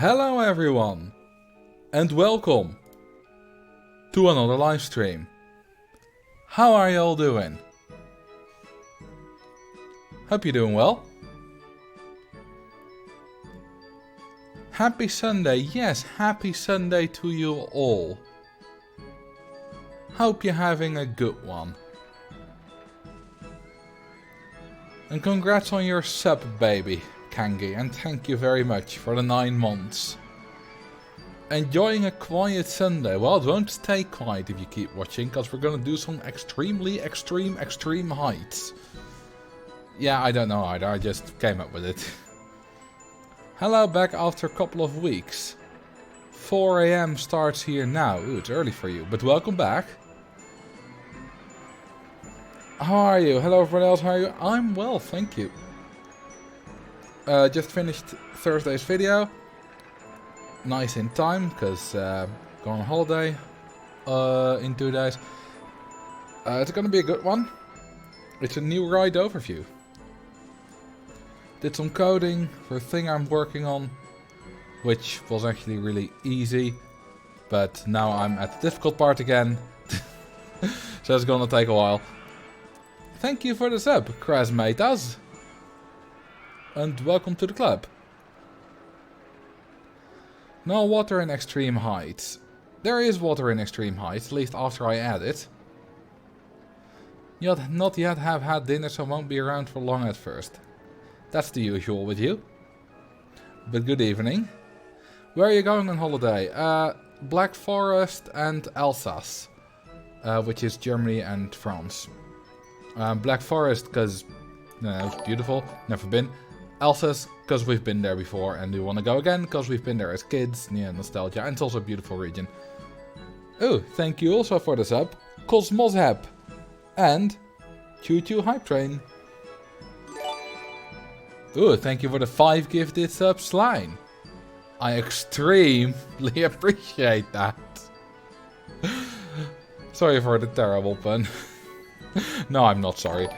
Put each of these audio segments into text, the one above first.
Hello everyone, and welcome to another live stream. How are you all doing? Hope you're doing well. Happy Sunday, yes, happy Sunday to you all. Hope you're having a good one. And congrats on your sub, baby, Kangi, and thank you very much for the 9 months. Enjoying a quiet Sunday. Well, it won't stay quiet if you keep watching, because we're gonna do some extremely extreme heights. Yeah, I don't know either, I just came up with it. Hello, back after a couple of weeks. 4 AM starts here now. Ooh, it's early for you, but welcome back. How are you? Hello everyone else, how are you? I'm well, thank you. Just finished Thursday's video. Nice in time, because going on holiday in 2 days. It's gonna be a good one. It's a new ride overview. Did some coding for a thing I'm working on, which was actually really easy. But now I'm at the difficult part again. So it's gonna take a while. Thank you for the sub, Krasmetas. And welcome to the club. No water in extreme heights. There is water in extreme heights, at least after I add it. You'll not yet have had dinner, so won't be around for long at first. That's the usual with you. But good evening. Where are you going on holiday? Black Forest and Alsace. Which is Germany and France. Black Forest, because it's beautiful, never been. Alsace, because we've been there before and we want to go again, because we've been there as kids. Yeah, nostalgia, and it's also a beautiful region. Oh, thank you also for the sub, Cosmoshab. And Choo Choo Hype Train. Oh, thank you for the 5 gifted subs, Slime. I extremely appreciate that. Sorry for the terrible pun. No, I'm not sorry.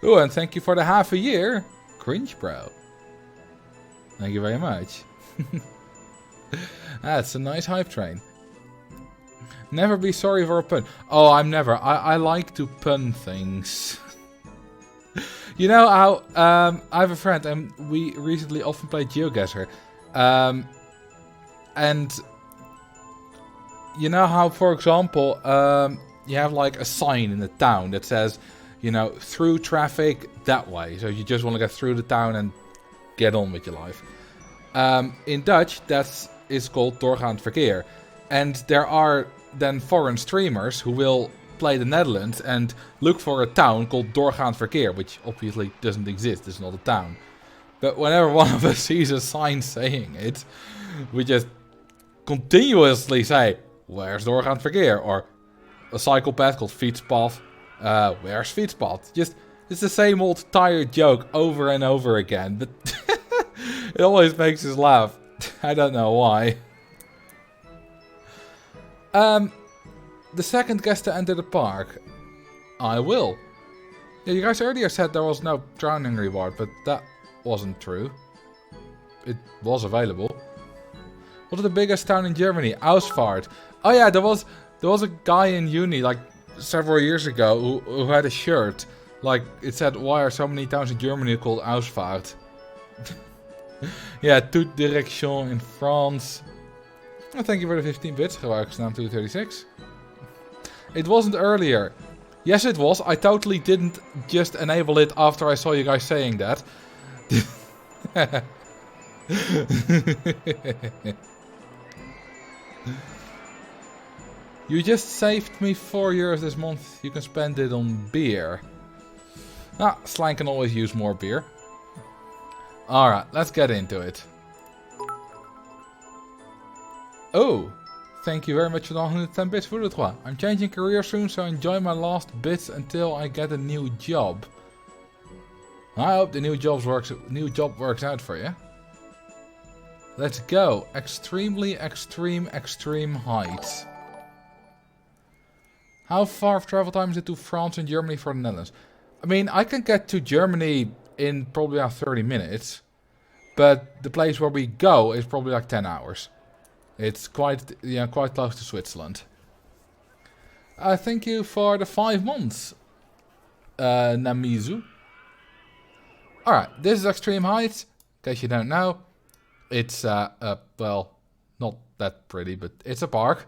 Oh, and thank you for the half a year. Cringe bro. Thank you very much. That's a nice hype train. Never be sorry for a pun. Oh, I'm never. I like to pun things. You know how I have a friend and we recently often played Geoguessr. And you know how, for example, you have like a sign in the town that says, you know, through traffic that way. So you just want to get through the town and get on with your life. In Dutch, that is called doorgaand verkeer. And there are then foreign streamers who will play the Netherlands and look for a town called doorgaand verkeer, which obviously doesn't exist, it's not a town. But whenever one of us sees a sign saying it, we just continuously say, where's doorgaand verkeer? Or a cycle path called fietspath. Where's fietspath? Just, it's the same old tired joke over and over again, but it always makes us laugh. I don't know why. The second guest to enter the park. I will. Yeah, you guys earlier said there was no drowning reward, but that wasn't true. It was available. What's the biggest town in Germany? Ausfahrt. Oh yeah, there was a guy in uni like several years ago who had a shirt. Like it said, why are so many towns in Germany called Ausfahrt? Yeah, toute direction in France. Oh, thank you for the 15 bits. Gebruikersnaam 236. It wasn't earlier. Yes, it was. I totally didn't just enable it after I saw you guys saying that. You just saved me €4 this month. You can spend it on beer. Ah, Slang can always use more beer. Alright, let's get into it. Oh, thank you very much for the 110 bits for the 3. I'm changing career soon, so enjoy my last bits until I get a new job. I hope the new job works out for you. Let's go. Extremely extreme heights. How far of travel time is it to France and Germany for the Netherlands? I mean, I can get to Germany in probably about 30 minutes. But the place where we go is probably like 10 hours. It's quite, quite close to Switzerland. Thank you for the 5 months, Namizu. Alright, this is Extreme Heights. In case you don't know, it's, well, not that pretty, but it's a park.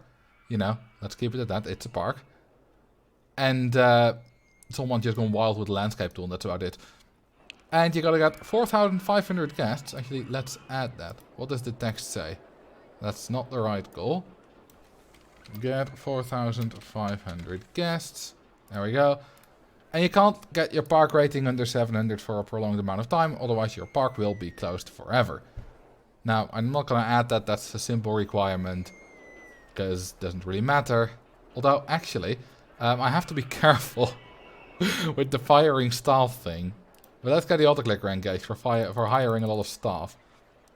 You know, let's keep it at that. It's a park. And someone just gone wild with the landscape tool, and that's about it. And you gotta get 4,500 guests. Actually, let's add that. What does the text say? That's not the right goal. Get 4,500 guests. There we go. And you can't get your park rating under 700 for a prolonged amount of time, otherwise your park will be closed forever. Now, I'm not gonna add that, that's a simple requirement, because it doesn't really matter. Although, actually, I have to be careful with the firing staff thing. But let's get the autoclicker engaged for hiring a lot of staff.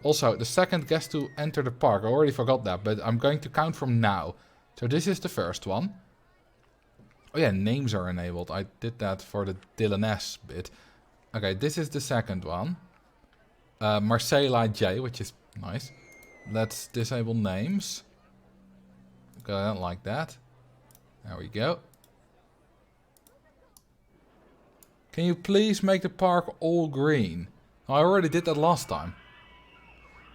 Also, the second guest to enter the park, I already forgot that, but I'm going to count from now. So this is the first one. Oh yeah, names are enabled. I did that for the Dylan S bit. Okay, this is the second one. Marcel J, which is nice. Let's disable names. Okay, I don't like that. There we go. Can you please make the park all green? I already did that last time.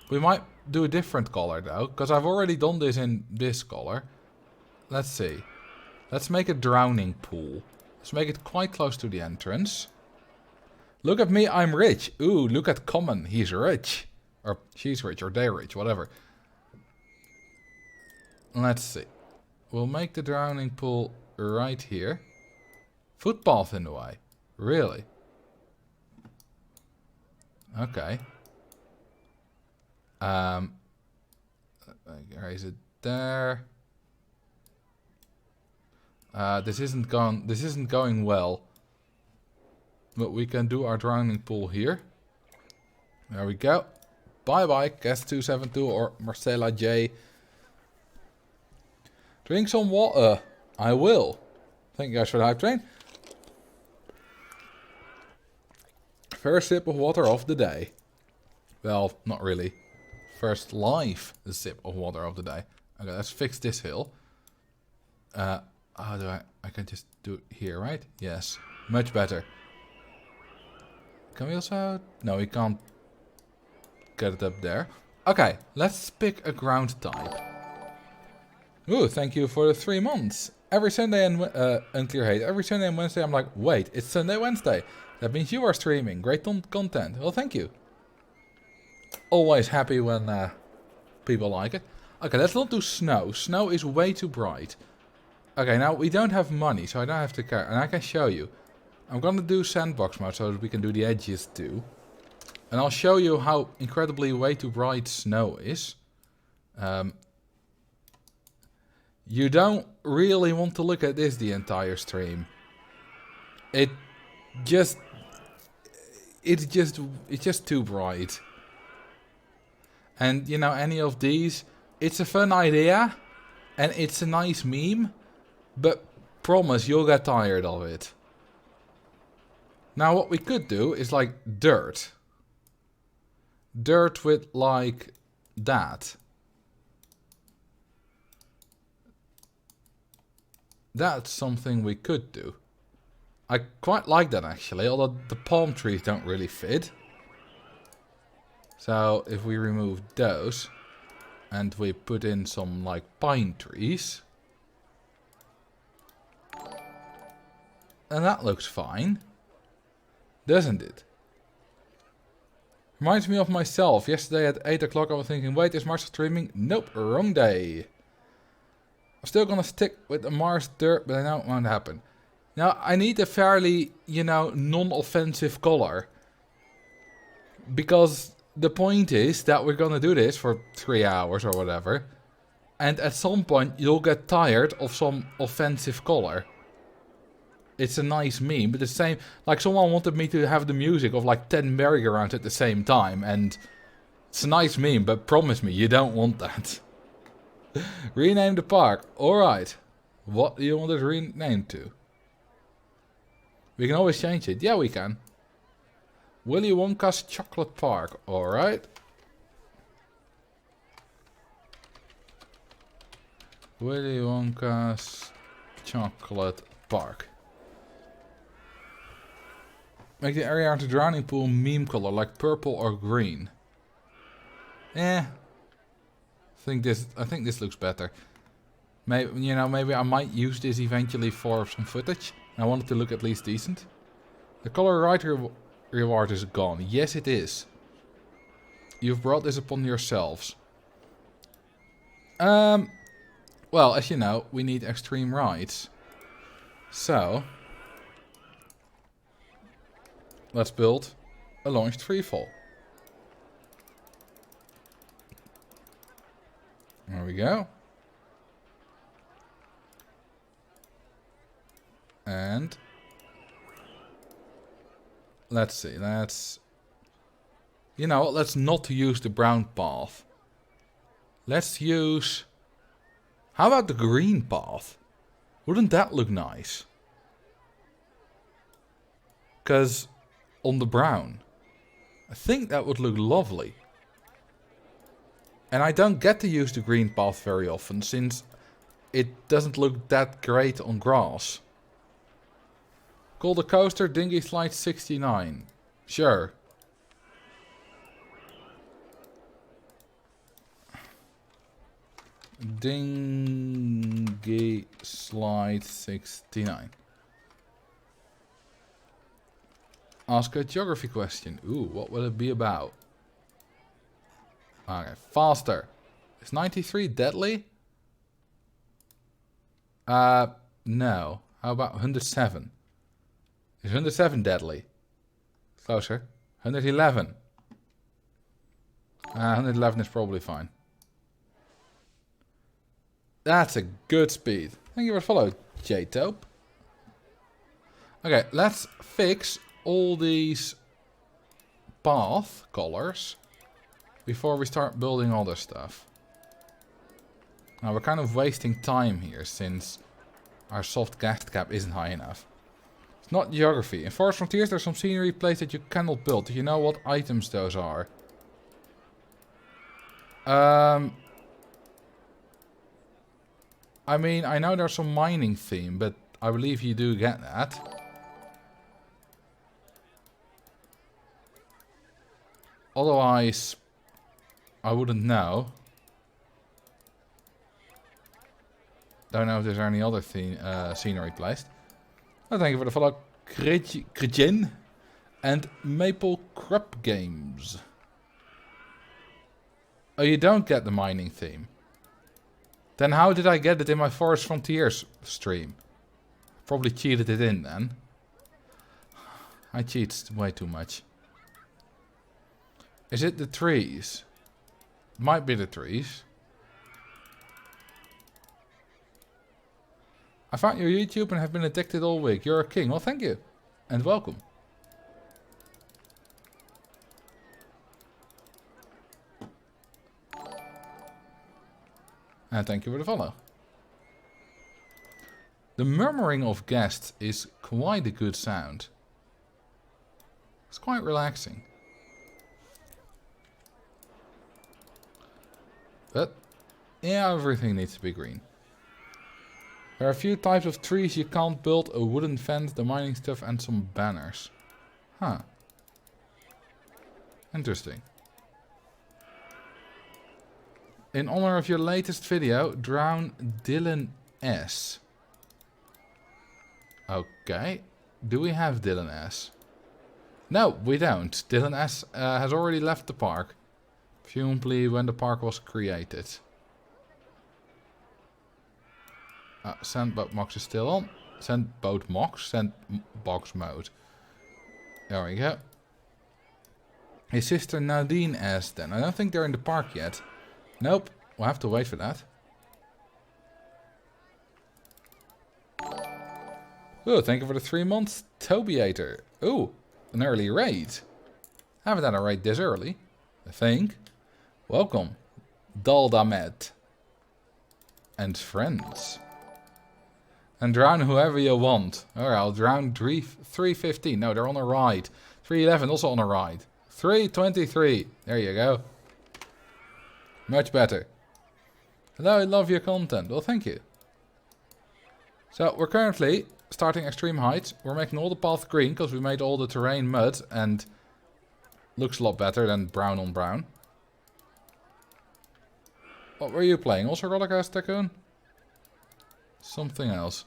We might do a different color though, because I've already done this in this color. Let's see. Let's make a drowning pool. Let's make it quite close to the entrance. Look at me, I'm rich. Ooh, look at Common, he's rich. Or she's rich, or they're rich, whatever. Let's see. We'll make the drowning pool right here. Footpath in the way. Really? Okay. Raise it there. This isn't going well. But we can do our drowning pool here. There we go. Bye bye, guest 272 or Marcella J. Drink some water. I will. Thank you guys for the hype train. First sip of water of the day. Well, not really. First live sip of water of the day. Okay, let's fix this hill. How do I can just do it here, right? Yes. Much better. Can we also... No, we can't get it up there. Okay, let's pick a ground type. Ooh, thank you for the 3 months. Every Sunday and unclear hate. Every Sunday and Wednesday I'm like, wait, it's Sunday, Wednesday. That means you are streaming. Great content. Well, thank you. Always happy when people like it. Okay, let's not do snow. Snow is way too bright. Okay, now we don't have money, so I don't have to care. And I can show you. I'm gonna do sandbox mode so that we can do the edges too. And I'll show you how incredibly way too bright snow is. You don't really want to look at this the entire stream. It's just too bright. And you know, any of these, it's a fun idea and it's a nice meme, but promise you'll get tired of it. Now what we could do is like dirt. Dirt with like that. That's something we could do. I quite like that actually, although the palm trees don't really fit. So if we remove those and we put in some like pine trees, and that looks fine, doesn't it? Reminds me of myself. Yesterday at 8 o'clock I was thinking, wait, is Marcel streaming? Nope, wrong day. I'm still gonna stick with the Mars dirt, but I know it won't happen. Now, I need a fairly, you know, non-offensive color. Because the point is that we're gonna do this for 3 hours or whatever. And at some point you'll get tired of some offensive color. It's a nice meme, but the same... Like, someone wanted me to have the music of like 10 merry-go-rounds at the same time. And it's a nice meme, but promise me, you don't want that. Rename the park. Alright. What do you want it renamed to? We can always change it. Yeah, we can. Willy Wonka's Chocolate Park. Alright. Willy Wonka's Chocolate Park. Make the area around the drowning pool meme color, like purple or green. I think this looks better. Maybe, you know, maybe I might use this eventually for some footage. I want it to look at least decent. The color right reward is gone. Yes, it is. You've brought this upon yourselves. Well, as you know, we need extreme rides. So, let's build a launched freefall. There we go. And let's see, you know, let's not use the brown path. Let's use, how about the green path? Wouldn't that look nice? Because on the brown, I think that would look lovely. And I don't get to use the green path very often, since it doesn't look that great on grass. Call the coaster Dinghy Slide 69. Sure. Dinghy Slide 69. Ask a geography question. Ooh, what will it be about? Okay, faster. Is 93 deadly? No. How about 107? Is 107 deadly? Closer. 111. 111 is probably fine. That's a good speed. Thank you for the follow, J-Tope. Okay, let's fix all these path colors before we start building other stuff. Now we're kind of wasting time here since our soft gas cap isn't high enough. It's not geography. In Forest Frontiers there's some scenery places that you cannot build. Do you know what items those are? I mean, I know there's some mining theme, but I believe you do get that. Otherwise, I wouldn't know. Don't know if there's any other scenery placed. Oh, thank you for the follow, Krijen and Maple Crop Games. Oh, you don't get the mining theme. Then how did I get it in my Forest Frontiers stream? Probably cheated it in then. I cheat way too much. Is it the trees? Might be the trees. I found your YouTube and have been addicted all week. You're a king. Well, thank you. And welcome. And thank you for the follow. The murmuring of guests is quite a good sound. It's quite relaxing. But, yeah, everything needs to be green. There are a few types of trees you can't build: a wooden fence, the mining stuff, and some banners. Huh. Interesting. In honor of your latest video, drown Dylan S. Okay. Do we have Dylan S? No, we don't. Dylan S has already left the park. Presumably when the park was created. Sandbox Mox is still on. Sandbox Mox. Sandbox mode. There we go. His sister Nadine S then. I don't think they're in the park yet. Nope. We'll have to wait for that. Oh, thank you for the 3 months, Tobiator. Oh, an early raid. Haven't had a raid this early, I think. Welcome, Daldamed. And friends. And drown whoever you want. Alright, I'll drown 315. No, they're on a ride. 311 also on a ride. 323. There you go. Much better. Hello, I love your content. Well, thank you. So, we're currently starting extreme heights. We're making all the paths green because we made all the terrain mud and looks a lot better than brown on brown. What were you playing? Also Roller Coaster Tycoon? Something else.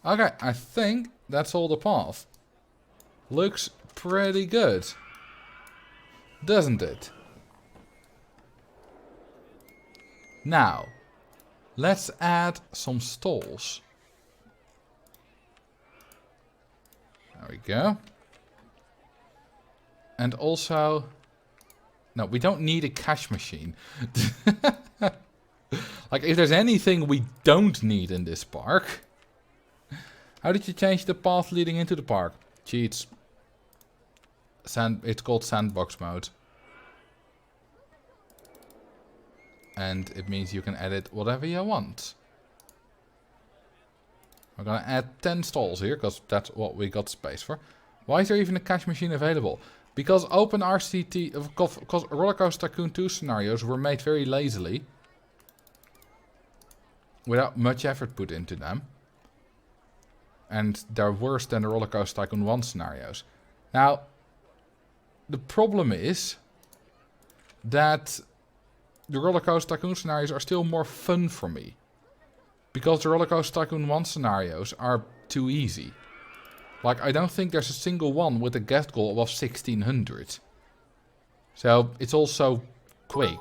Okay, I think that's all the path. Looks pretty good. Doesn't it? Now, let's add some stalls. There we go. And also... No, we don't need a cash machine. Like, if there's anything we don't need in this park... How did you change the path leading into the park? Cheats. It's called sandbox mode. And it means you can edit whatever you want. We're gonna add 10 stalls here, because that's what we got space for. Why is there even a cash machine available? Because because Roller Coaster Tycoon 2 scenarios were made very lazily. Without much effort put into them. And they're worse than the Roller Coaster Tycoon 1 scenarios. Now, the problem is that the Roller Coaster Tycoon scenarios are still more fun for me. Because the Roller Coaster Tycoon 1 scenarios are too easy. Like, I don't think there's a single one with a guest goal above 1600. So, it's also quick.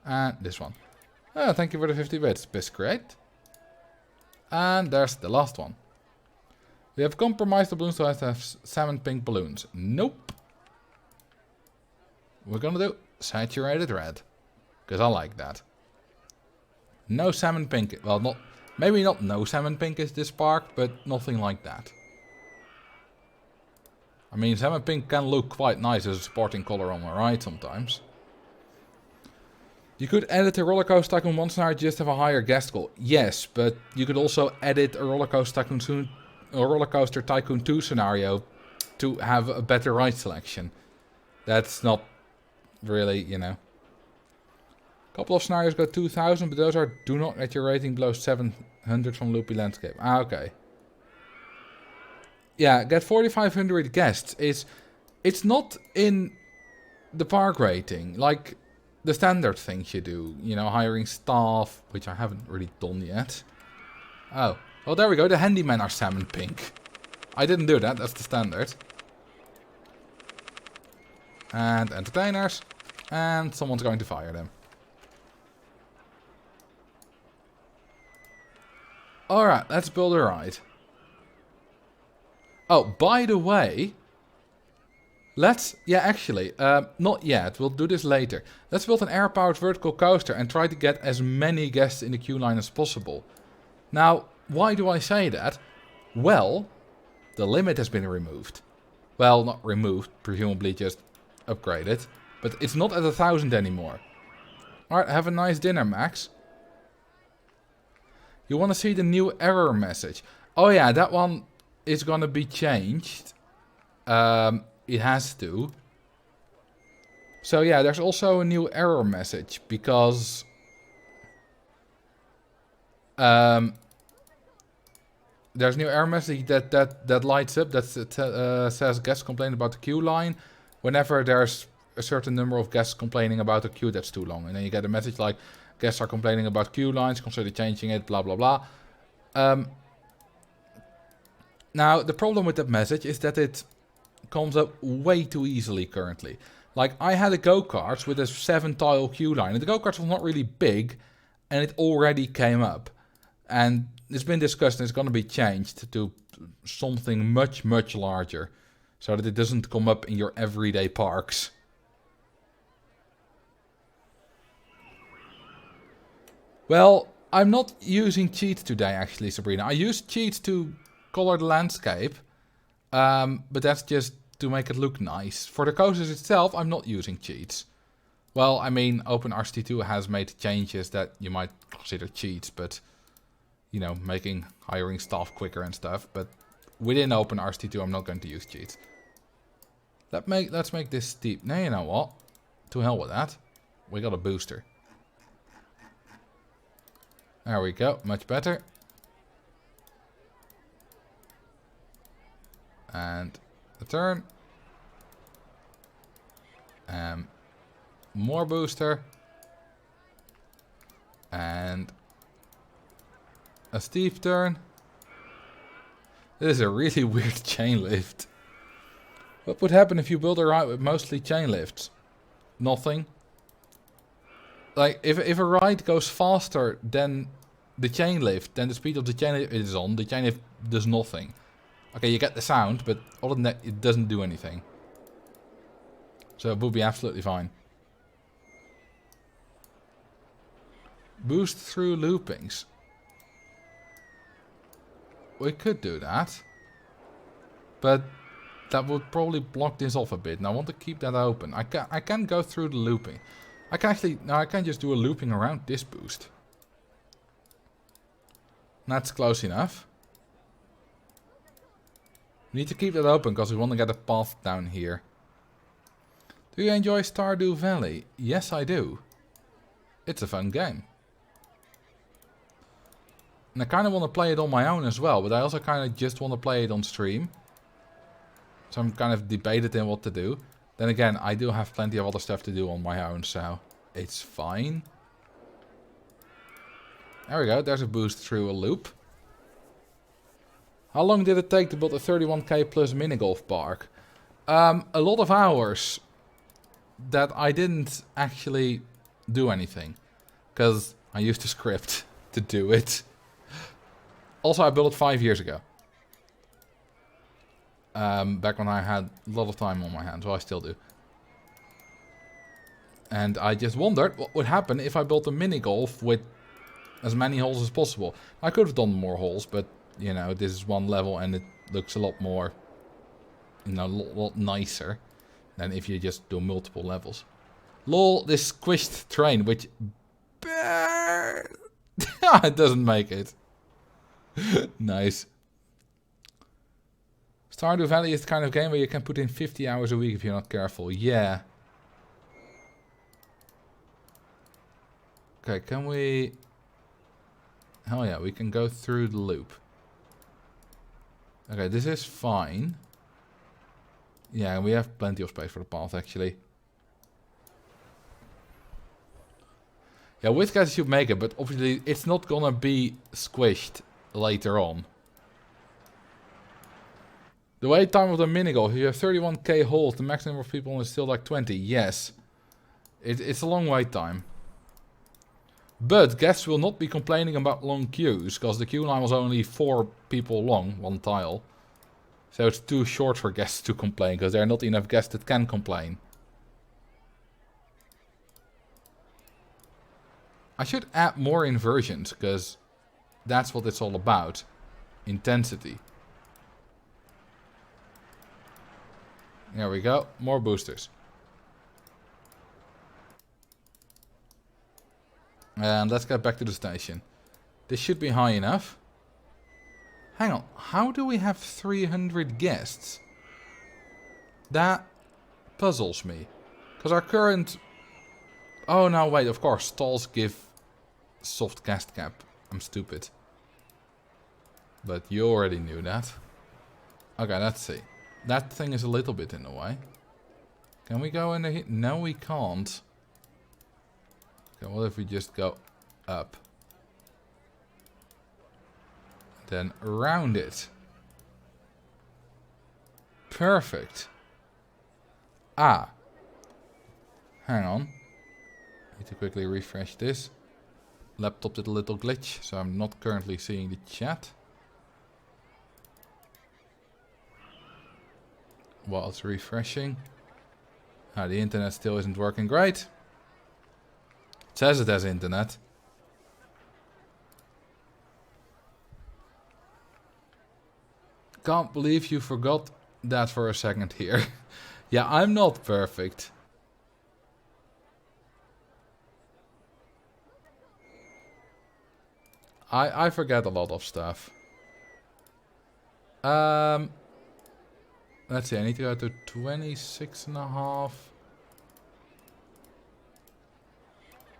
And this one. Oh, thank you for the 50 bits, Biscuit. And there's the last one. We have compromised the balloons to have salmon pink balloons. Nope. We're gonna do saturated red. Because I like that. No salmon pink. Well, maybe not no salmon pink is this park, but nothing like that. I mean, salmon pink can look quite nice as a sporting color on a ride sometimes. You could edit a Roller Coaster Tycoon 1 scenario just have a higher guest goal. Yes, but you could also edit a Roller Coaster Tycoon 2 scenario to have a better ride selection. That's not really, you know. A couple of scenarios got 2000, but those are do not get your rating below 700 from Loopy Landscape. Ah, okay. Yeah, get 4500 guests. It's not in the park rating. Like the standard things you do, you know, hiring staff, which I haven't really done yet. Oh, well, there we go. The handymen are salmon pink. I didn't do that. That's the standard. And entertainers. And someone's going to fire them. Alright, let's build a ride. Oh, by the way... not yet. We'll do this later. Let's build an air-powered vertical coaster and try to get as many guests in the queue line as possible. Now, why do I say that? Well, the limit has been removed. Well, not removed, presumably just upgraded. But it's not at 1000 anymore. Alright, have a nice dinner, Max. You want to see the new error message? Oh yeah, that one is gonna be changed. It has to. So yeah, there's also a new error message because there's a new error message that lights up that says guests complain about the queue line whenever there's a certain number of guests complaining about a queue that's too long, and then you get a message like guests are complaining about queue lines, consider changing it, blah blah blah. Now the problem with that message is that it comes up way too easily currently. Like, I had a go-kart with a 7-tile queue line, and the go-kart was not really big, and it already came up. And it's been discussed and it's going to be changed to something much, much larger, so that it doesn't come up in your everyday parks. Well, I'm not using cheats today, actually, Sabrina. I used cheats to color the landscape, but that's just to make it look nice. For the coasters itself, I'm not using cheats. Well, I mean, OpenRCT2 has made changes that you might consider cheats, but you know, making hiring staff quicker and stuff. But within OpenRCT2, I'm not going to use cheats. Let's make this steep. Now you know what? To hell with that. We got a booster. There we go. Much better. And a turn. More booster. And a steep turn. This is a really weird chain lift. What would happen if you build a ride with mostly chain lifts? Nothing. Like, if a ride goes faster than the chain lift, then the speed of the chain lift is on, the chain lift does nothing. Okay, you get the sound, but other than that, it doesn't do anything. So it would be absolutely fine. Boost through loopings. We could do that. But that would probably block this off a bit. And I want to keep that open. I can go through the looping. I can actually... No, I can just do a looping around this boost. That's close enough. We need to keep that open because we want to get a path down here. Do you enjoy Stardew Valley? Yes, I do. It's a fun game. And I kind of want to play it on my own as well, but I also kind of just want to play it on stream. So I'm kind of debated in what to do. Then again, I do have plenty of other stuff to do on my own, so it's fine. There we go, there's a boost through a loop. How long did it take to build a 31k plus mini golf park? A lot of hours that I didn't actually do anything. Because I used a script to do it. Also, I built it 5 years ago. Back when I had a lot of time on my hands, so I still do. And I just wondered what would happen if I built a mini golf with as many holes as possible. I could have done more holes, but you know, this is one level and it looks a lot more, you know, a lot nicer than if you just do multiple levels. Lol, this squished train, which it doesn't make it. Nice. Stardew Valley is the kind of game where you can put in 50 hours a week if you're not careful. Yeah. Okay, can we... Hell yeah, we can go through the loop. Okay, this is fine. Yeah, we have plenty of space for the path, actually. Yeah, with guys you make it, but obviously it's not gonna be squished later on. The wait time of the minigolf, if you have 31k holes, the maximum of people is still like 20. Yes. It's a long wait time. But guests will not be complaining about long queues, because the queue line was only 4 people long, 1 tile. So it's too short for guests to complain, because there are not enough guests that can complain. I should add more inversions, because that's what it's all about. Intensity. There we go. More boosters. And let's get back to the station. This should be high enough. Hang on. How do we have 300 guests? That puzzles me. Because our current... Oh, no, wait. Of course, stalls give soft guest cap. I'm stupid. But you already knew that. Okay, let's see. That thing is a little bit in the way. Can we go in the... No, we can't. Okay, what if we just go up? Then around it. Perfect. Ah. Hang on. Need to quickly refresh this. Laptop did a little glitch, so I'm not currently seeing the chat. While it's refreshing. Ah, the internet still isn't working great. It says it has internet. Can't believe you forgot that for a second here. Yeah, I'm not perfect. I forget a lot of stuff. Let's see, I need to go to 26.5.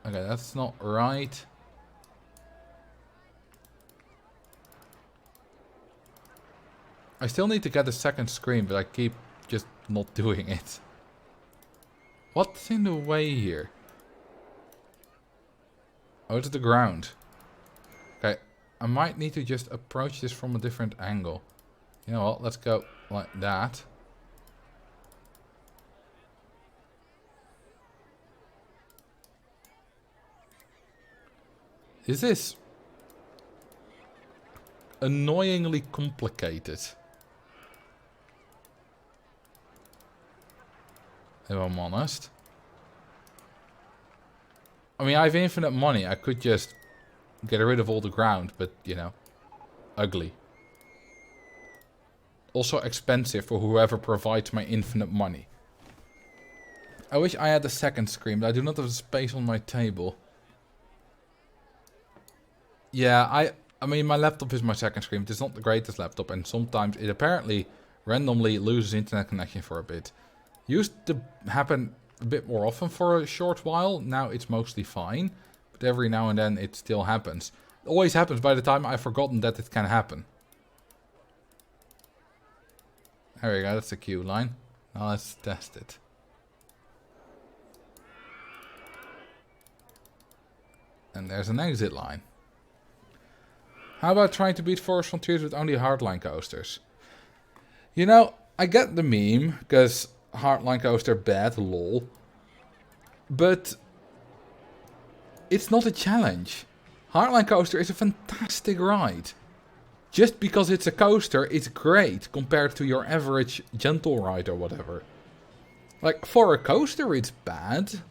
Okay, that's not right. I still need to get a second screen, but I keep just not doing it. What's in the way here? Oh, it's the ground. Okay, I might need to just approach this from a different angle. You know what, let's go like that. This is annoyingly complicated. If I'm honest. I mean, I have infinite money. I could just get rid of all the ground, but, you know, ugly. Also expensive for whoever provides my infinite money. I wish I had a second screen, but I do not have the space on my table. Yeah, I mean, my laptop is my second screen. It's not the greatest laptop, and sometimes it apparently randomly loses internet connection for a bit. Used to happen a bit more often for a short while. Now it's mostly fine, but every now and then it still happens. It always happens by the time I've forgotten that it can happen. There we go, that's the queue line. Now let's test it. And there's an exit line. How about trying to beat Forest Frontiers with only hardline coasters? You know, I get the meme, because hardline coaster bad, lol. But it's not a challenge. Hardline coaster is a fantastic ride. Just because it's a coaster, it's great compared to your average gentle ride or whatever. Like, for a coaster, it's bad.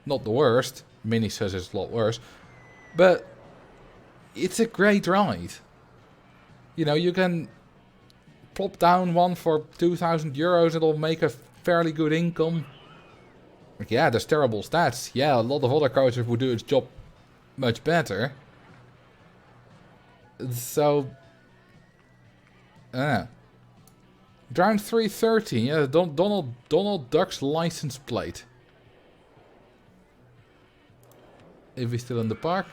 Not the worst. Mini says it's a lot worse. But it's a great ride. You know, you can plop down one for 2,000 euros. It'll make a fairly good income. Like, yeah, there's terrible stats. Yeah, a lot of other coasters would do its job much better. So, I don't know. Round 330. Yeah, Donald Duck's license plate. If he's still in the park.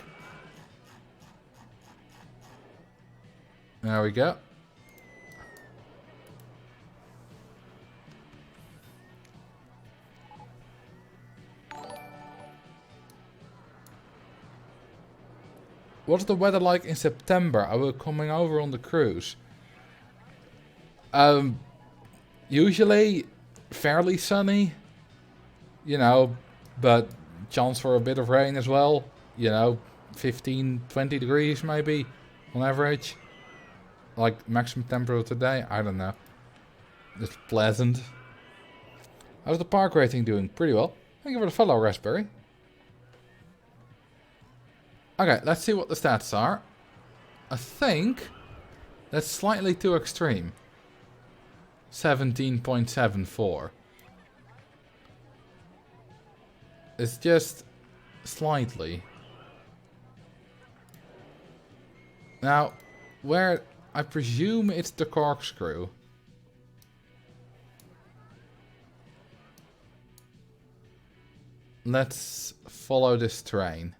There we go. What's the weather like in September? I will coming over on the cruise. Usually fairly sunny. You know, but chance for a bit of rain as well. You know, 15, 20 degrees maybe on average. Like maximum temperature today, I don't know. It's pleasant. How's the park rating doing? Pretty well. Thank you for the follow, Raspberry. Okay, let's see what the stats are. I think that's slightly too extreme. 17.74. It's just slightly. Now, where I presume it's the corkscrew. Let's follow this train.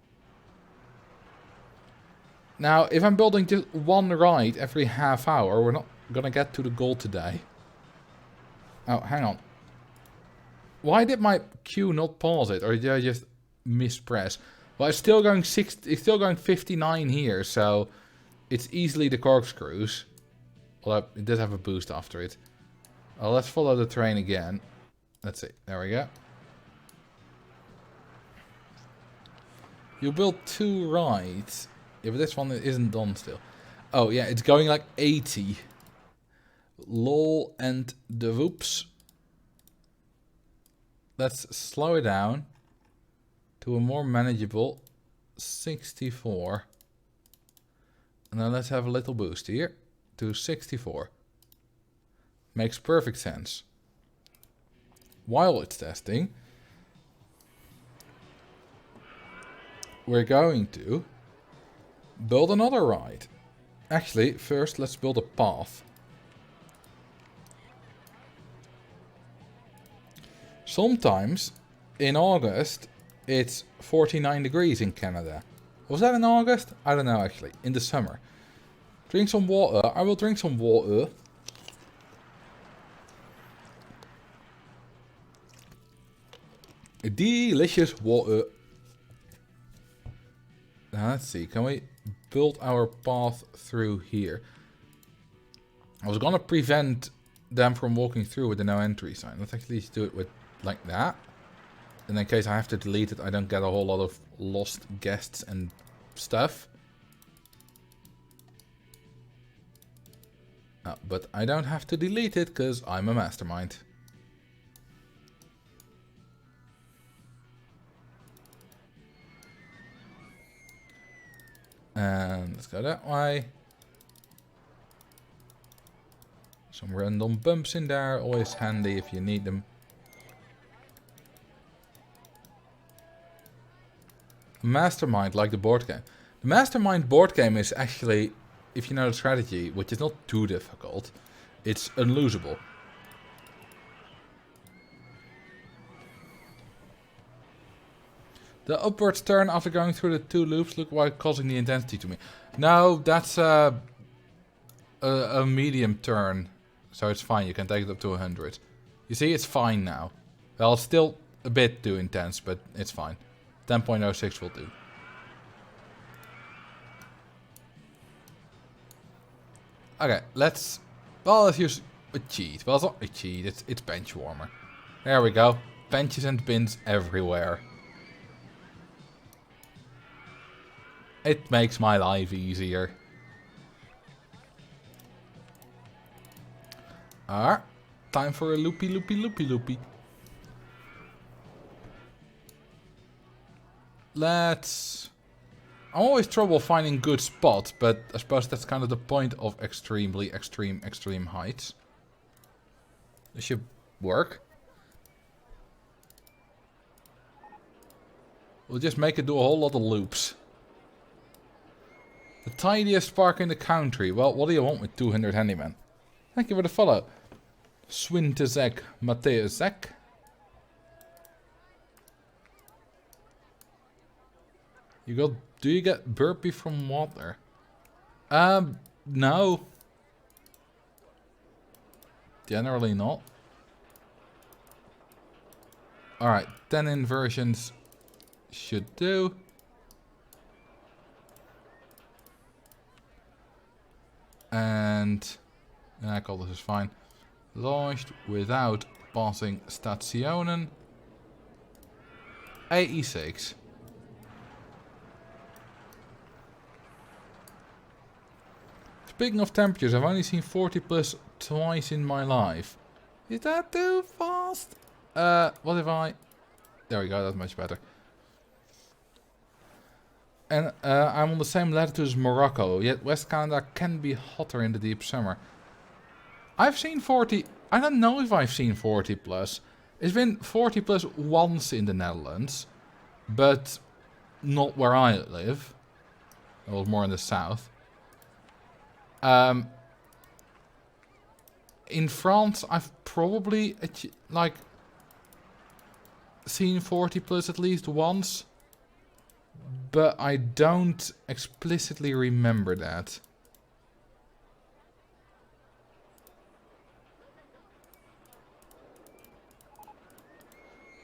Now, if I'm building just one ride every half hour, we're not gonna get to the goal today. Oh, hang on. Why did my queue not pause it, or did I just mispress? Well, it's still going 59 here, so it's easily the corkscrews. Well, it does have a boost after it. Oh, let's follow the train again. Let's see. There we go. You built 2 rides. Yeah, but this one isn't done still. Oh, yeah, it's going like 80. Lol and the whoops. Let's slow it down to a more manageable 64. And then let's have a little boost here to 64. Makes perfect sense. While it's testing, we're going to build another ride. Actually, first let's build a path. Sometimes in August it's 49 degrees in Canada. Was that in August? I don't know actually. In the summer. Drink some water. I will drink some water. Delicious water. Now let's see. Can we build our path through here? I was gonna prevent them from walking through with the no entry sign. Let's actually do it with like that. And in case I have to delete it, I don't get a whole lot of lost guests and stuff. But I don't have to delete it because I'm a mastermind. And let's go that way. Some random bumps in there, always handy if you need them. Mastermind, like the board game. The Mastermind board game is actually, if you know the strategy, which is not too difficult, it's unlosable. The upwards turn after going through the 2 loops look like causing the intensity to me. No, that's a medium turn, so it's fine. You can take it up to 100. You see, it's fine now. Well, it's still a bit too intense, but it's fine. 10.06 will do. Okay, let's use a cheat. Well, it's not a cheat, it's bench warmer. There we go. Benches and bins everywhere. It makes my life easier. Alright, time for a loopy. I'm always trouble finding good spots, but I suppose that's kind of the point of extreme heights. This should work. We'll just make it do a whole lot of loops. The tidiest park in the country. Well, what do you want with 200 handyman? Thank you for the follow. Swintezek Matteusek. Do you get burpee from water? No. Generally not. Alright, 10 inversions should do. And I call this is fine. Launched without passing stationen. 86. Speaking of temperatures, I've only seen 40 plus twice in my life. Is that too fast? What if I... There we go, that's much better. And I'm on the same latitude as Morocco, yet West Canada can be hotter in the deep summer. I've seen 40... I don't know if I've seen 40 plus. It's been 40 plus once in the Netherlands, but not where I live. It was more in the south. In France, I've probably like seen 40 plus at least once, but I don't explicitly remember that.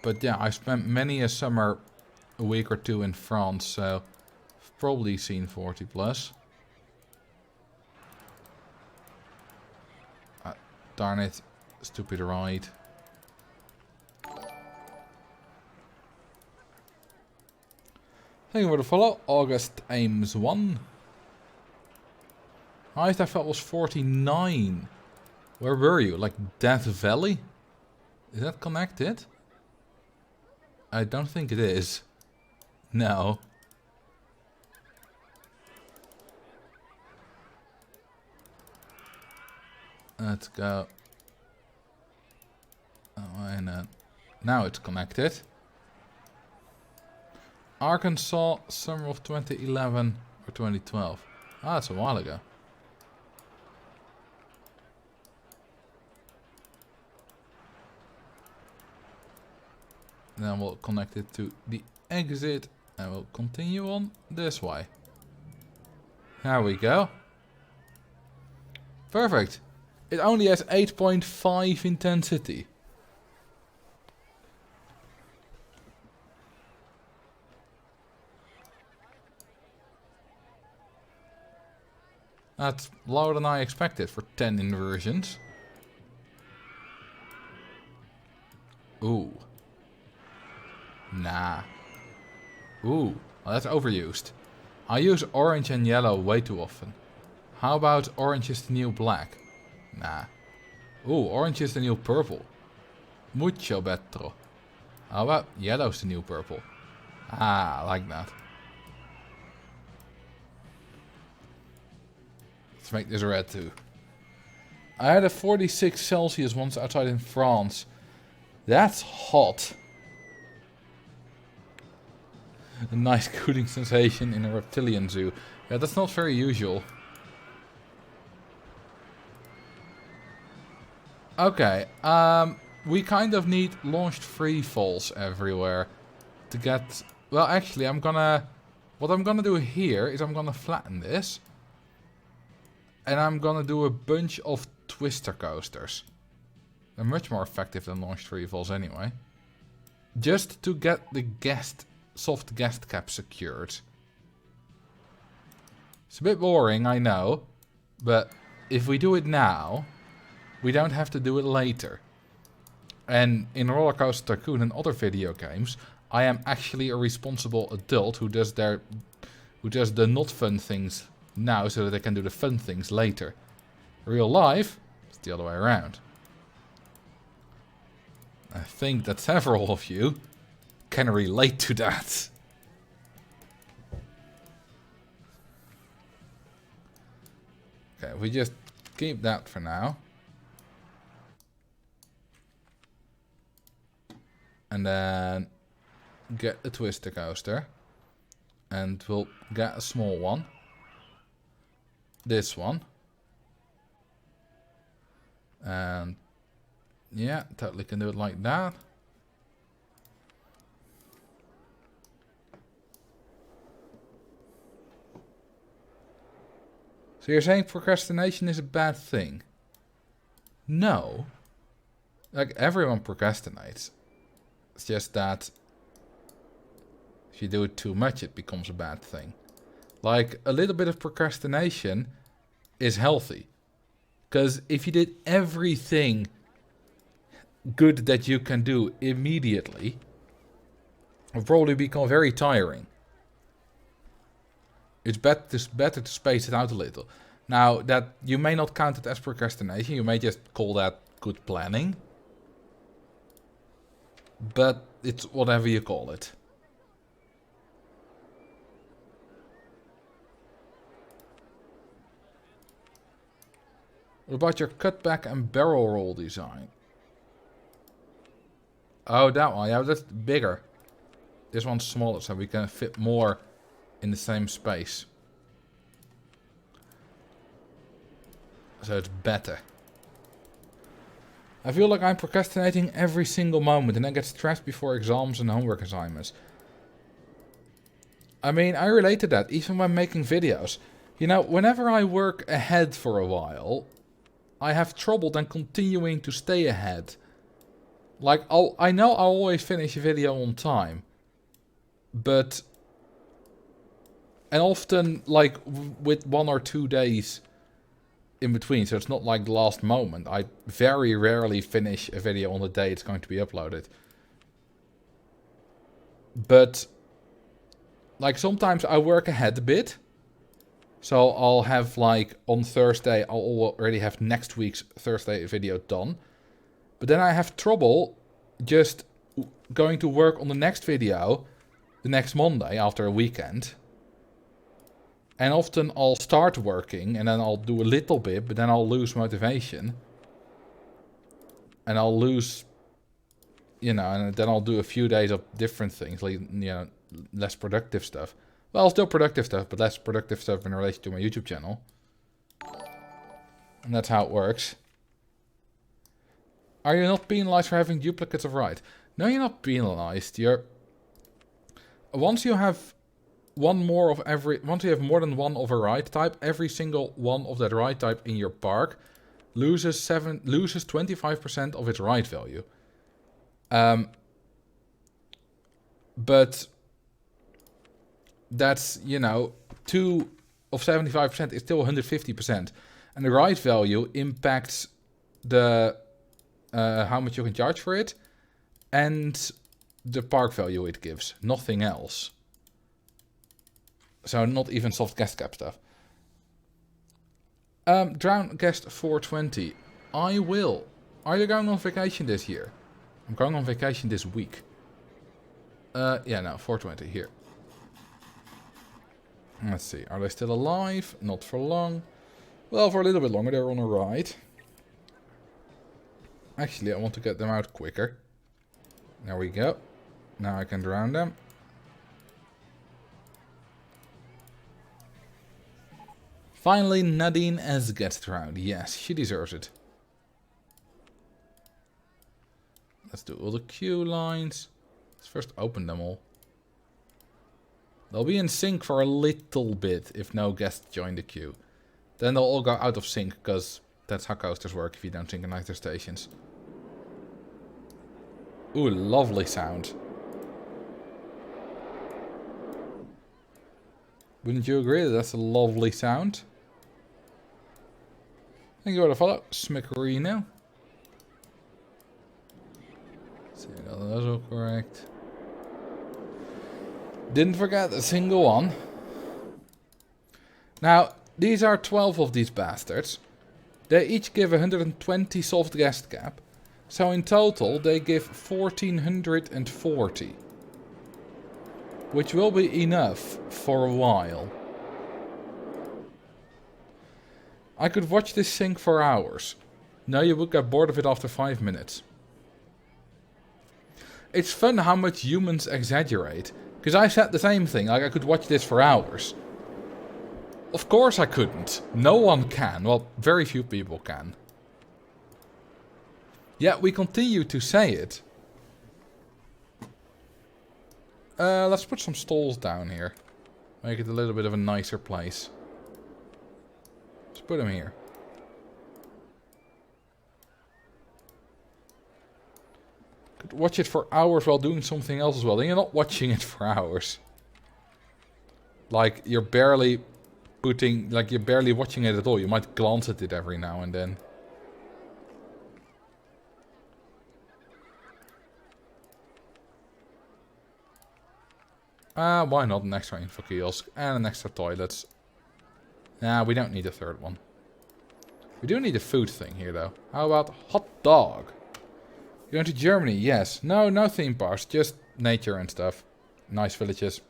But yeah, I spent many a summer, a week or two in France, so I've probably seen 40 plus. Darn it, stupid ride. Thank you for the follow. August Ames 1. Highest I felt was 49. Where were you? Like Death Valley? Is that connected? I don't think it is. No. Let's go. Oh, why not? Now it's connected. Arkansas, summer of 2011. for 2012. Ah, that's a while ago. Then we'll connect it to the exit and we'll continue on this way. There we go. Perfect. It only has 8.5 intensity. That's lower than I expected for 10 inversions. Ooh. Nah. Ooh, well, that's overused. I use orange and yellow way too often. How about orange is the new black? Nah. Ooh, orange is the new purple. Mucho better. How about yellow's the new purple? Ah, I like that. Let's make this red too. I had a 46 Celsius once outside in France. That's hot. A nice cooling sensation in a reptilian zoo. Yeah, that's not very usual. Okay, we kind of need launched free falls everywhere to get... Well, actually, what I'm gonna do here is I'm gonna flatten this. And I'm gonna do a bunch of twister coasters. They're much more effective than launched free falls anyway. Just to get the soft guest cap secured. It's a bit boring, I know. But if we do it now, we don't have to do it later. And in Roller Coaster Tycoon and other video games, I am actually a responsible adult who does the not fun things now so that they can do the fun things later. Real life, it's the other way around. I think that several of you can relate to that. Okay, we just keep that for now. And then get a twister coaster. And we'll get a small one. This one. And yeah, totally can do it like that. So you're saying procrastination is a bad thing? No. Like, everyone procrastinates. It's just that if you do it too much, it becomes a bad thing. Like, a little bit of procrastination is healthy. Because if you did everything good that you can do immediately, it will probably become very tiring. It's better to space it out a little. Now, that you may not count it as procrastination, you may just call that good planning. But it's whatever you call it. What about your cutback and barrel roll design? Oh, that one. Yeah, that's bigger. This one's smaller, so we can fit more in the same space. So it's better. I feel like I'm procrastinating every single moment and I get stressed before exams and homework assignments. I mean, I relate to that, even when making videos. You know, whenever I work ahead for a while, I have trouble then continuing to stay ahead. Like, I know I'll always finish a video on time. But... And often, like, with 1 or 2 days in between, so it's not like the last moment. I very rarely finish a video on the day it's going to be uploaded. But, like, sometimes I work ahead a bit. So I'll have, like, on Thursday, I'll already have next week's Thursday video done. But then I have trouble just going to work on the next video the next Monday after a weekend. And often I'll start working and then I'll do a little bit, but then I'll lose motivation. And I'll lose, you know, and then I'll do a few days of different things, like, you know, less productive stuff. Well, still productive stuff, but less productive stuff in relation to my YouTube channel. And that's how it works. Are you not penalized for having duplicates of right? No, you're not penalized. You're... Once you have one more of every... Once you have more than one of a right type, every single one of that right type in your park loses 25% of its right value. But that's, you know, 2 of 75% is still 150%. And the right value impacts the how much you can charge for it and the park value it gives. Nothing else. So not even soft guest cap stuff. Drown guest 420. I will. Are you going on vacation this year? I'm going on vacation this week. Yeah, no, 420 here. Let's see. Are they still alive? Not for long. Well, for a little bit longer. They're on a ride. Actually, I want to get them out quicker. There we go. Now I can drown them. Finally, Nadine S gets drowned. Yes, she deserves it. Let's do all the queue lines. Let's first open them all. They'll be in sync for a little bit if no guests join the queue. Then they'll all go out of sync, because that's how coasters work if you don't synchronize their stations. Ooh, lovely sound. Wouldn't you agree that that's a lovely sound? Thank you for the follow, Smickerino. See, those all correct. Didn't forget a single one. Now, these are 12 of these bastards. They each give 120 soft guest cap. So in total, they give 1440. Which will be enough for a while. I could watch this sink for hours. No, you would get bored of it after 5 minutes. It's fun how much humans exaggerate. Because I said the same thing, like I could watch this for hours. Of course I couldn't. No one can. Well, very few people can. Yet we continue to say it. Let's put some stalls down here. Make it a little bit of a nicer place. Let's put them here. Could watch it for hours while doing something else as well. Then you're not watching it for hours. Like you're barely you're barely watching it at all. You might glance at it every now and then. Why not an extra info kiosk and an extra toilets? Nah, we don't need a third one. We do need a food thing here though. How about hot dog? You're going to Germany? Yes. No, no theme parks. Just nature and stuff. Nice villages.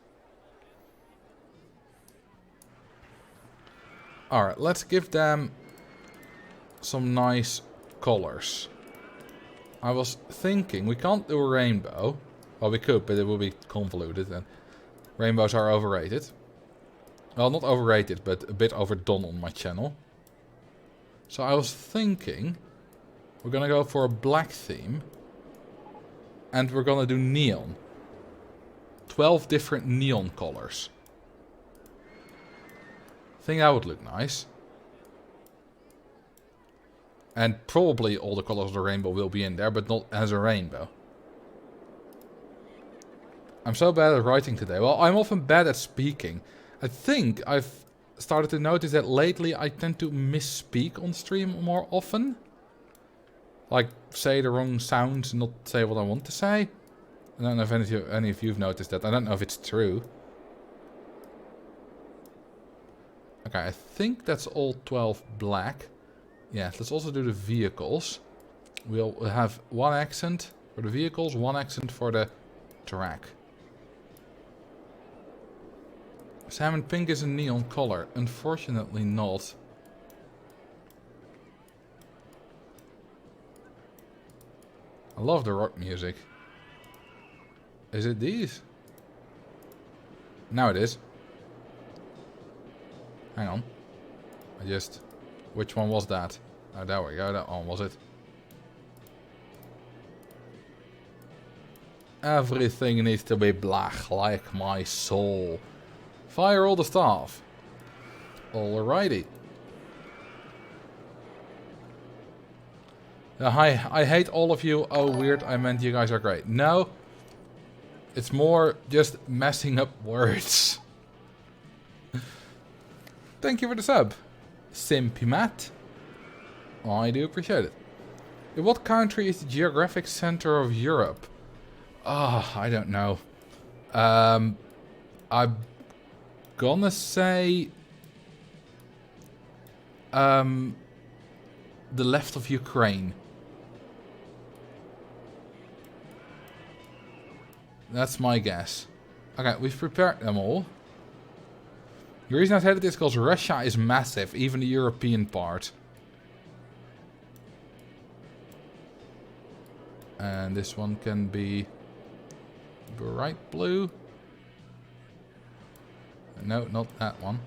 Alright, let's give them some nice colors. I was thinking, we can't do a rainbow. Well, we could, but it will be convoluted. And rainbows are overrated. Well, not overrated, but a bit overdone on my channel. So I was thinking, we're gonna go for a black theme. And we're gonna do neon. 12 different neon colors. I think that would look nice. And probably all the colors of the rainbow will be in there, but not as a rainbow. I'm so bad at writing today. Well, I'm often bad at speaking. I think I've started to notice that lately I tend to misspeak on stream more often. Like, say the wrong sounds and not say what I want to say. I don't know if any of you have noticed that. I don't know if it's true. Okay, I think that's all 12 black. Yeah, let's also do the vehicles. We'll have one accent for the vehicles, one accent for the track. Salmon pink is a neon color. Unfortunately not. I love the rock music. Is it these? Now it is. Hang on. Which one was that? Oh, there we go. That one was it. Everything needs to be black, like my soul. Fire all the staff. Alrighty. I hate all of you. Oh, weird. I meant you guys are great. No. It's more just messing up words. Thank you for the sub. Simpy Matt. I do appreciate it. In what country is the geographic center of Europe? Ah, I don't know. I'm gonna say the left of Ukraine. That's my guess. Okay, we've prepared them all. The reason I said it is because Russia is massive, even the European part. And this one can be bright blue. No, not that one.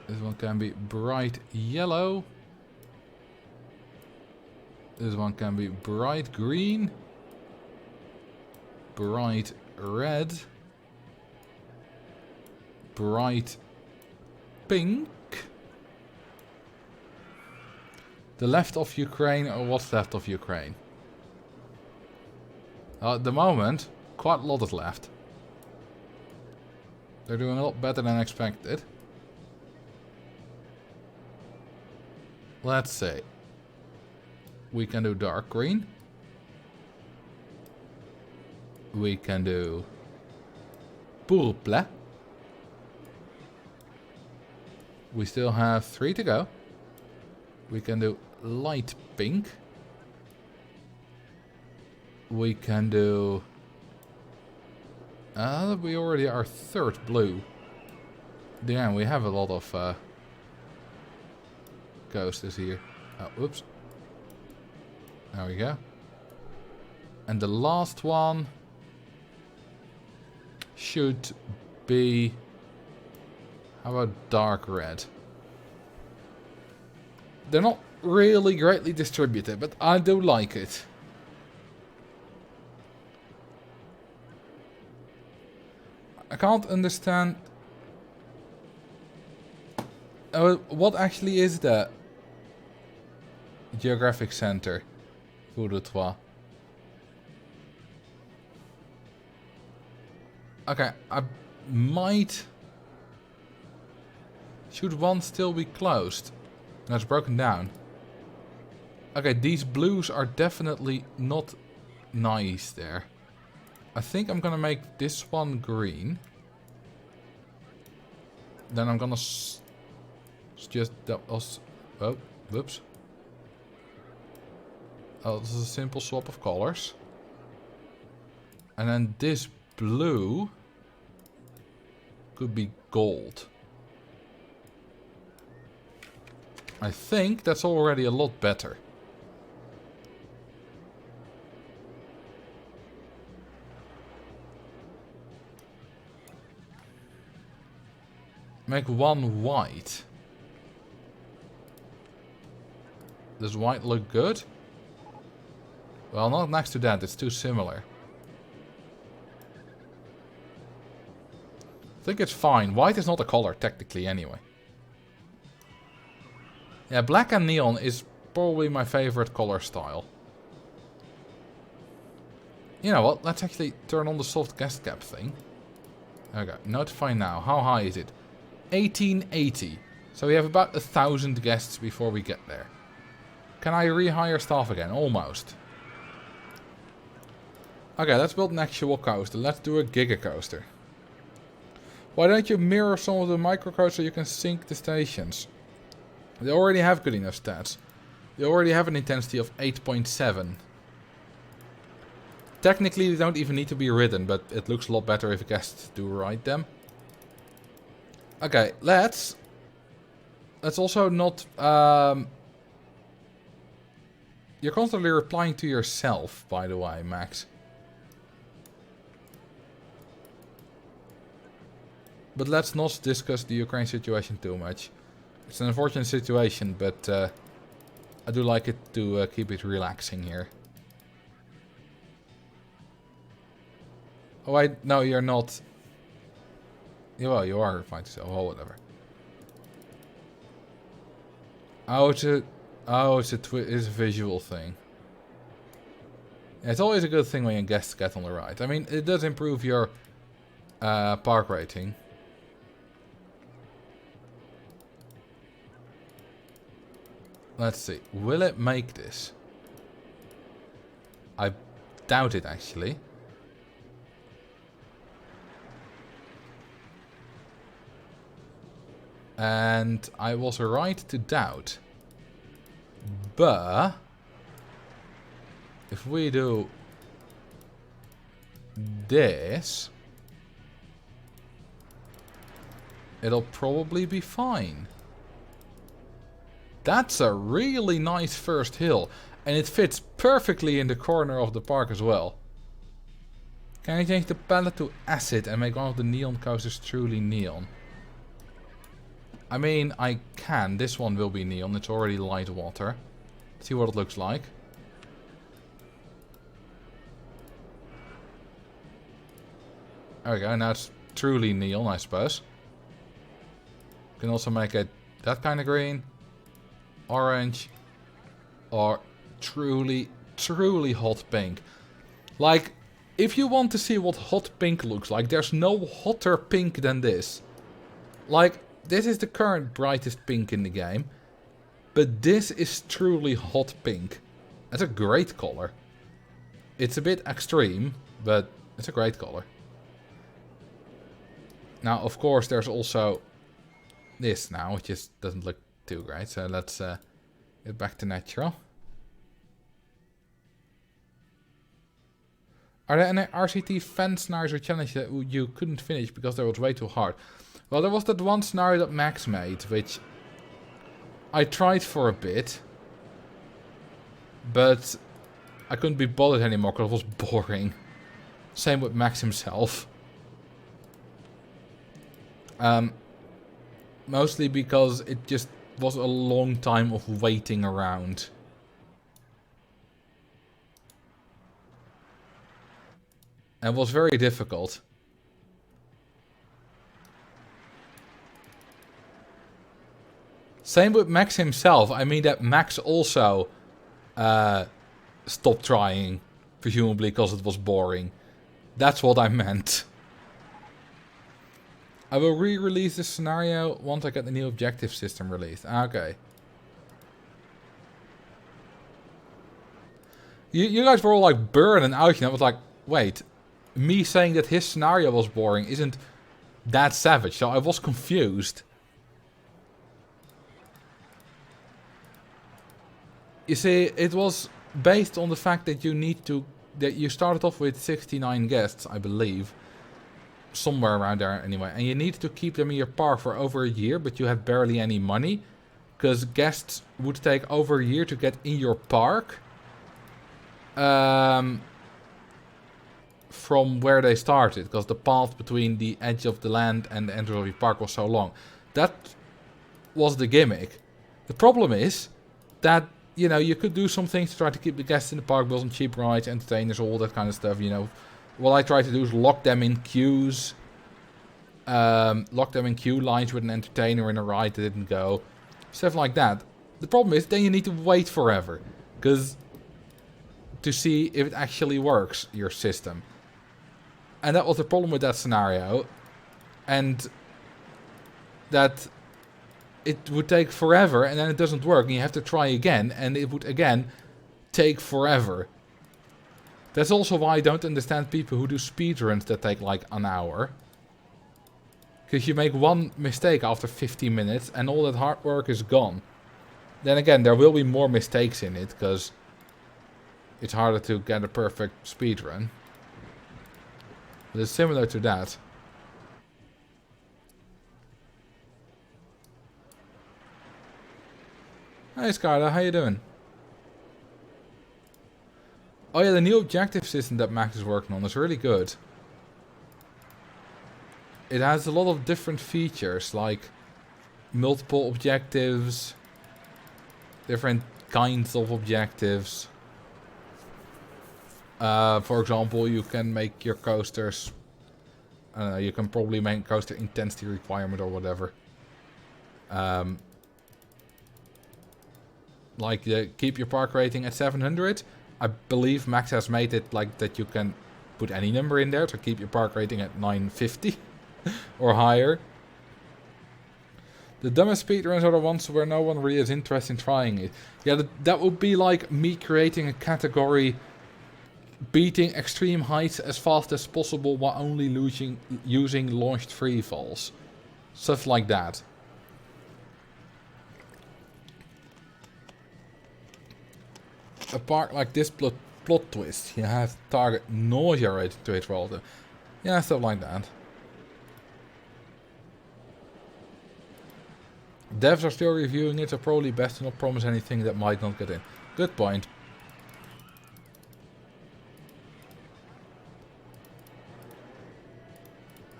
This one can be bright yellow. This one can be bright green. Bright red. Bright pink. The left of Ukraine, or what's left of Ukraine? At the moment, quite a lot is left. They're doing a lot better than expected. Let's see. We can do dark green. We can do purple. We still have 3 to go. We can do light pink. We can do... we already are 3rd blue. Damn, we have a lot of coasters here. Oh, whoops. There we go. And the last one should be... How about dark red? They're not really greatly distributed, but I do like it. I can't understand... what actually is the geographic center? Trois. Okay, I might... Should one still be closed? No, it's broken down. Okay, these blues are definitely not nice there. I think I'm gonna make this one green. Then I'm gonna just... Oh, whoops. Oh, this is a simple swap of colors. And then this blue could be gold. I think that's already a lot better. Make one white. Does white look good? Well, not next to that, it's too similar. I think it's fine. White is not a color, technically, anyway. Yeah, black and neon is probably my favorite color style. You know what? Let's actually turn on the soft guest cap thing. Okay, notify now. How high is it? 1880. So we have about 1,000 guests before we get there. Can I rehire staff again? Almost. Okay, let's build an actual coaster. Let's do a giga coaster. Why don't you mirror some of the micro coasters so you can sync the stations? They already have good enough stats. They already have an intensity of 8.7. Technically, they don't even need to be ridden, but it looks a lot better if guests do ride them. Okay, let's also not... You're constantly replying to yourself, by the way, Max. But let's not discuss the Ukraine situation too much. It's an unfortunate situation, but I do like it to keep it relaxing here. Oh, no, you're not. Yeah, well, you are fine to sell. Oh, whatever. Oh, it's a visual thing. Yeah, it's always a good thing when your guests get on the right. I mean, it does improve your park rating. Let's see. Will it make this? I doubt it, actually. And I was right to doubt. But if we do this, it'll probably be fine. That's a really nice first hill. And it fits perfectly in the corner of the park as well. Can I change the palette to acid and make one of the neon coasters truly neon? I mean, I can. This one will be neon. It's already light water. See what it looks like. There we go. Now it's truly neon, I suppose. You can also make it that kind of green. Orange. Or truly hot pink. Like, if you want to see what hot pink looks like, there's no hotter pink than this. Like, this is the current brightest pink in the game. But this is truly hot pink. That's a great color. It's a bit extreme, but it's a great color. Now, of course, there's also this now, which just doesn't look too great. So let's get back to natural. Are there any RCT fan scenarios or challenges that you couldn't finish because they was way too hard? Well, there was that one scenario that Max made, which I tried for a bit, but I couldn't be bothered anymore because it was boring. Same with Max himself. Mostly because it just was a long time of waiting around. And was very difficult. Same with Max himself. I mean that Max also stopped trying, presumably because it was boring. That's what I meant. I will re-release this scenario once I get the new objective system released. Okay. You guys were all like Burn and Ouch, and I was like, wait, me saying that his scenario was boring isn't that savage, so I was confused. You see, it was based on the fact that you started off with 69 guests, I believe. Somewhere around there anyway. And you need to keep them in your park for over a year, but you have barely any money. Because guests would take over a year to get in your park. From where they started. Because the path between the edge of the land and the entrance of your park was so long. That was the gimmick. The problem is that, you know, you could do some things to try to keep the guests in the park, build some cheap rides, entertainers, all that kind of stuff, you know. What I try to do is lock them in queues. Lock them in queue lines with an entertainer in a ride that didn't go. Stuff like that. The problem is, then you need to wait forever. Because to see if it actually works, your system. And that was the problem with that scenario. And that it would take forever and then it doesn't work. And you have to try again. And it would again take forever. That's also why I don't understand people who do speedruns that take like an hour. Because you make one mistake after 15 minutes and all that hard work is gone. Then again, there will be more mistakes in it because it's harder to get a perfect speedrun. But it's similar to that. Hey Skylar, how you doing? Oh yeah, the new objective system that Max is working on is really good. it has a lot of different features, like multiple objectives, different kinds of objectives. For example, you can make your coasters, you can probably make coaster intensity requirement or whatever. Like keep your park rating at 700. I believe Max has made it like that you can put any number in there to keep your park rating at 950 or higher. The dumbest speedruns are the ones where no one really is interested in trying it. Yeah, that would be like me creating a category beating extreme heights as fast as possible while only using launched free falls. Stuff like that. A park like this plot twist, you have target nausea rating to hit for all the... Yeah, stuff like that. Devs are still reviewing it, so probably best to not promise anything that might not get in. Good point.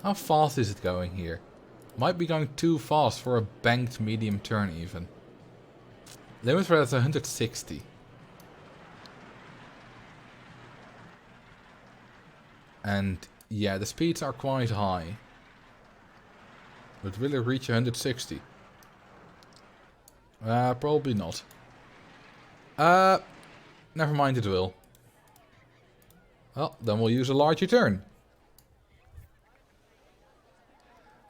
How fast is it going here? Might be going too fast for a banked medium turn even. Limit for that is 160. And yeah, the speeds are quite high. But will it reach 160? Probably not. Never mind, it will. Well, then we'll use a larger turn.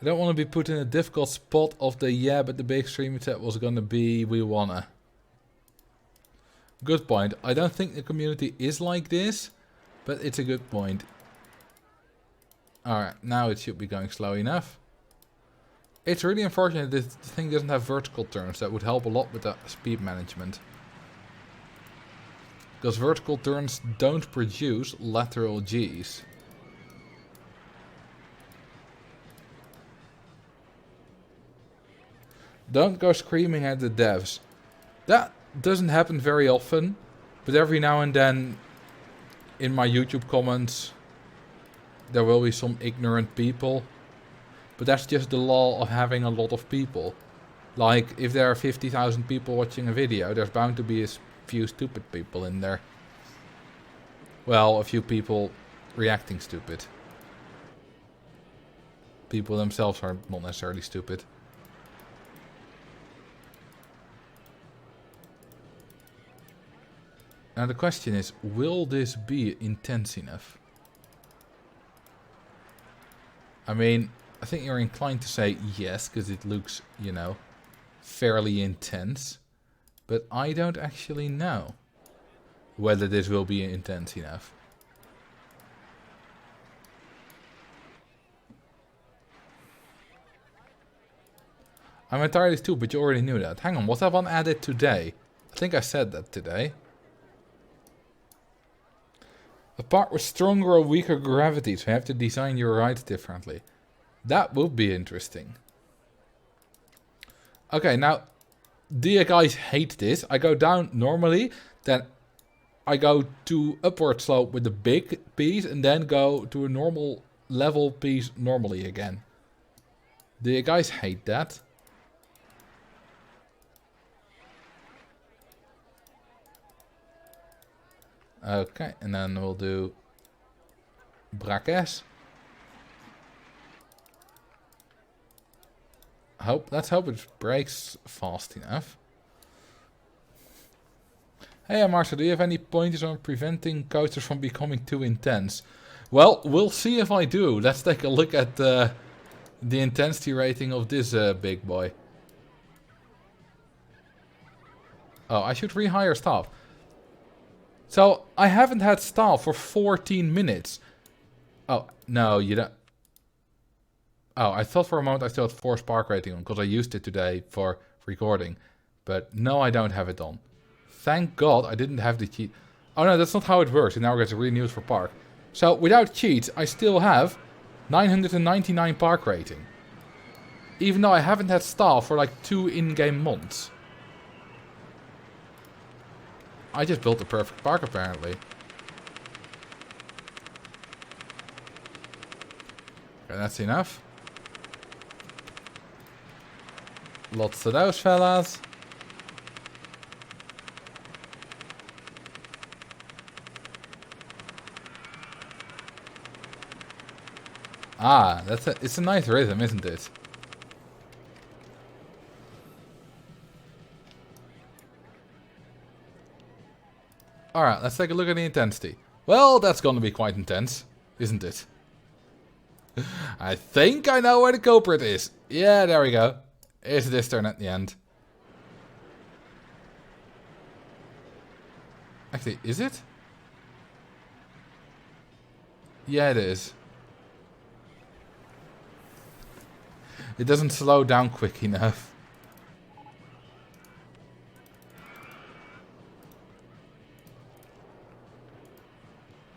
I don't want to be put in a difficult spot of the yeah, but the big stream set was gonna be we wanna. Good point. I don't think the community is like this, but it's a good point. Alright, now it should be going slow enough. It's really unfortunate this thing doesn't have vertical turns. That would help a lot with the speed management. Because vertical turns don't produce lateral Gs. Don't go screaming at the devs. That doesn't happen very often. But every now and then in my YouTube comments there will be some ignorant people. But that's just the law of having a lot of people. Like, if there are 50,000 people watching a video, there's bound to be a few stupid people in there. Well, a few people reacting stupid. People themselves are not necessarily stupid. Now the question is, will this be intense enough? I mean, I think you're inclined to say yes, because it looks, you know, fairly intense. But I don't actually know whether this will be intense enough. I'm entirely stupid, but you already knew that. Hang on, was that one added today? I think I said that today. A part with stronger or weaker gravity, so you have to design your rides differently. That would be interesting. Okay, now, do you guys hate this? I go down normally, then I go to upward slope with the big piece, and then go to a normal level piece normally again. Do you guys hate that? Okay, and then we'll do braques. Let's hope it breaks fast enough. Hey Marcel, do you have any pointers on preventing coasters from becoming too intense? Well, we'll see if I do. Let's take a look at the intensity rating of this big boy. Oh, I should rehire staff. So, I haven't had staff for 14 minutes. Oh, no, you don't. Oh, I thought for a moment I still had forced park rating on, because I used it today for recording. But no, I don't have it on. Thank God I didn't have the cheat. Oh no, that's not how it works. It now gets renewed for park. So, without cheats, I still have 999 park rating. Even though I haven't had staff for like 2 in-game months. I just built the perfect park, apparently. Okay, that's enough. Lots of those fellas. Ah, it's a nice rhythm, isn't it? Alright, let's take a look at the intensity. Well, that's gonna be quite intense, isn't it? I think I know where the culprit is. Yeah, there we go. It's this turn at the end. Actually, is it? Yeah, it is. It doesn't slow down quick enough.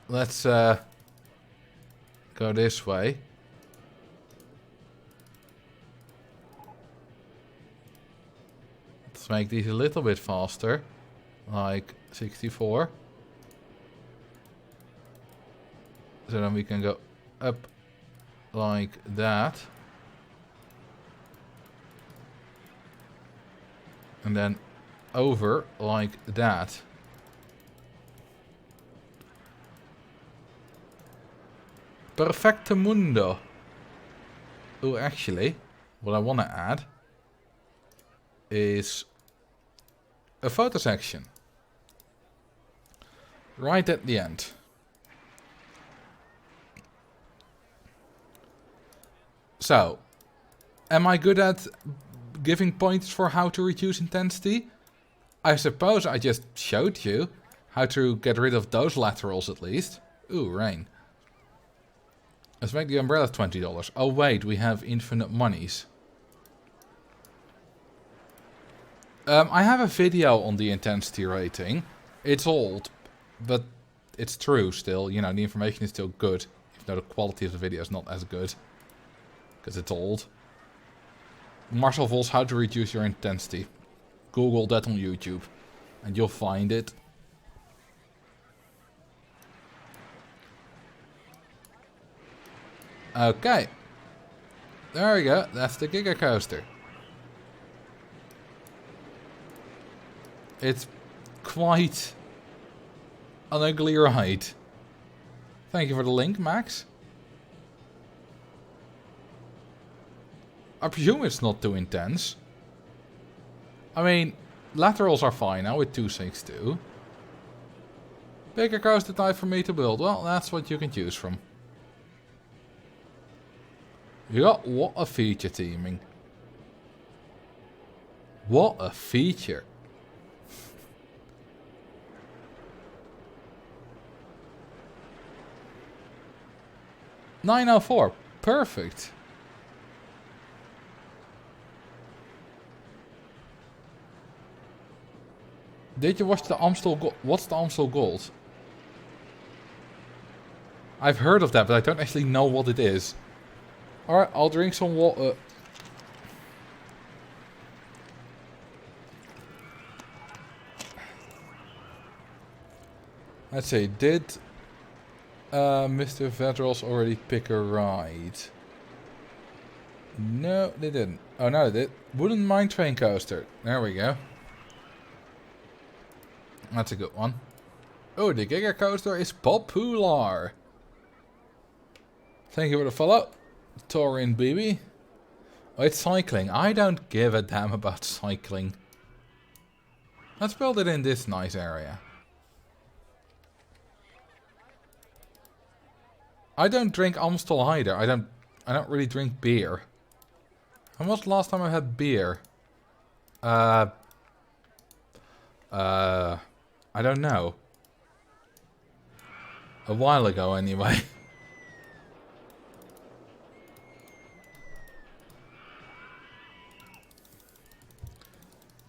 Let's go this way. Let's make these a little bit faster. Like 64. So then we can go up like that. And then over like that. Perfectamundo. Oh, actually, what I want to add is a photo section. Right at the end. So, am I good at giving pointers for how to reduce intensity? I suppose I just showed you how to get rid of those laterals at least. Ooh, rain. Let's make the umbrella $20. Oh wait, we have infinite monies. I have a video on the intensity rating. It's old, but it's true still. You know, the information is still good. Even though the quality of the video is not as good. Because it's old. Marcel Vos, how to reduce your intensity. Google that on YouTube. And you'll find it. Okay. There we go. That's the Geoguessr. It's quite an ugly ride. Thank you for the link, Max. I presume it's not too intense. I mean, laterals are fine now with 262. Bigger coaster type for me to build. Well, that's what you can choose from. You got what a feature teaming. What a feature. $904. Perfect. Did you watch the Amstel Gold? What's the Amstel Gold? I've heard of that, but I don't actually know what it is. Alright, I'll drink some water. Let's see, did Mr. Vedros already pick a ride? No, they didn't. Oh, no, they did. Wooden Mine Train Coaster. There we go. That's a good one. Oh, the Giga Coaster is popular. Thank you for the follow. Torin BB. Oh, it's cycling. I don't give a damn about cycling. Let's build it in this nice area. I don't drink Amstel either. I don't really drink beer. When was the last time I had beer? I don't know. A while ago anyway.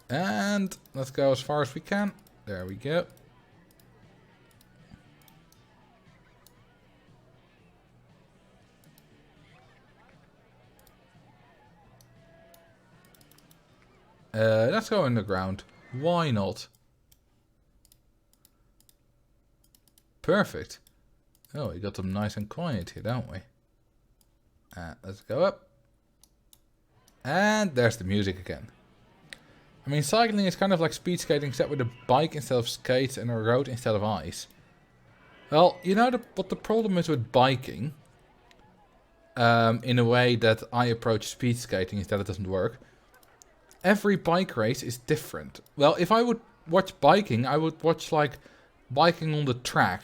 And let's go as far as we can. There we go. Let's go underground. Why not? Perfect. Oh, we got them nice and quiet here, don't we? Let's go up. And there's the music again. I mean, cycling is kind of like speed skating, except with a bike instead of skates and a road instead of ice. Well, you know what the problem is with biking? In a way that I approach speed skating instead it doesn't work. Every bike race is different. Well, if I would watch biking, I would watch like biking on the track,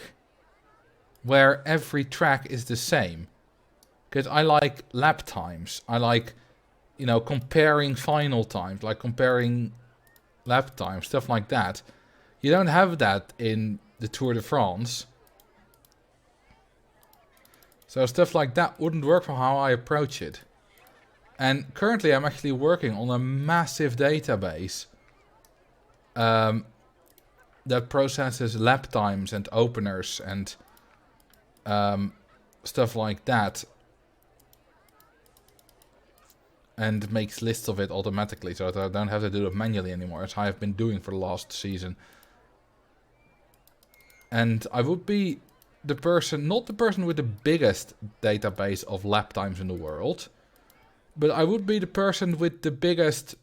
where every track is the same. Because I like lap times. I like, you know, comparing final times, like comparing lap times, stuff like that. You don't have that in the Tour de France. So stuff like that wouldn't work for how I approach it. And currently I'm actually working on a massive database that processes lap times and openers and stuff like that. And makes lists of it automatically so that I don't have to do it manually anymore, as I have been doing for the last season. And I would be the person, not the person with the biggest database of lap times in the world, but I would be the person with the biggest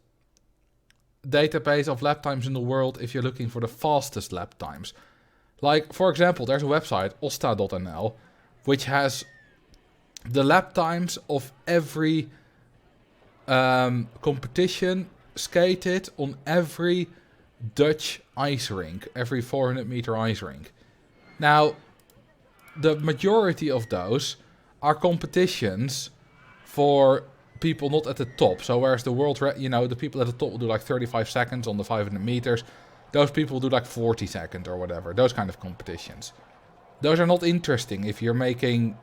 database of lap times in the world if you're looking for the fastest lap times. Like, for example, there's a website, osta.nl, which has the lap times of every competition skated on every Dutch ice rink, every 400 meter ice rink. Now, the majority of those are competitions for people not at the top. So whereas the world, you know, the people at the top will do like 35 seconds on the 500 meters, those people will do like 40 seconds or whatever. Those kind of competitions. Those are not interesting if you're making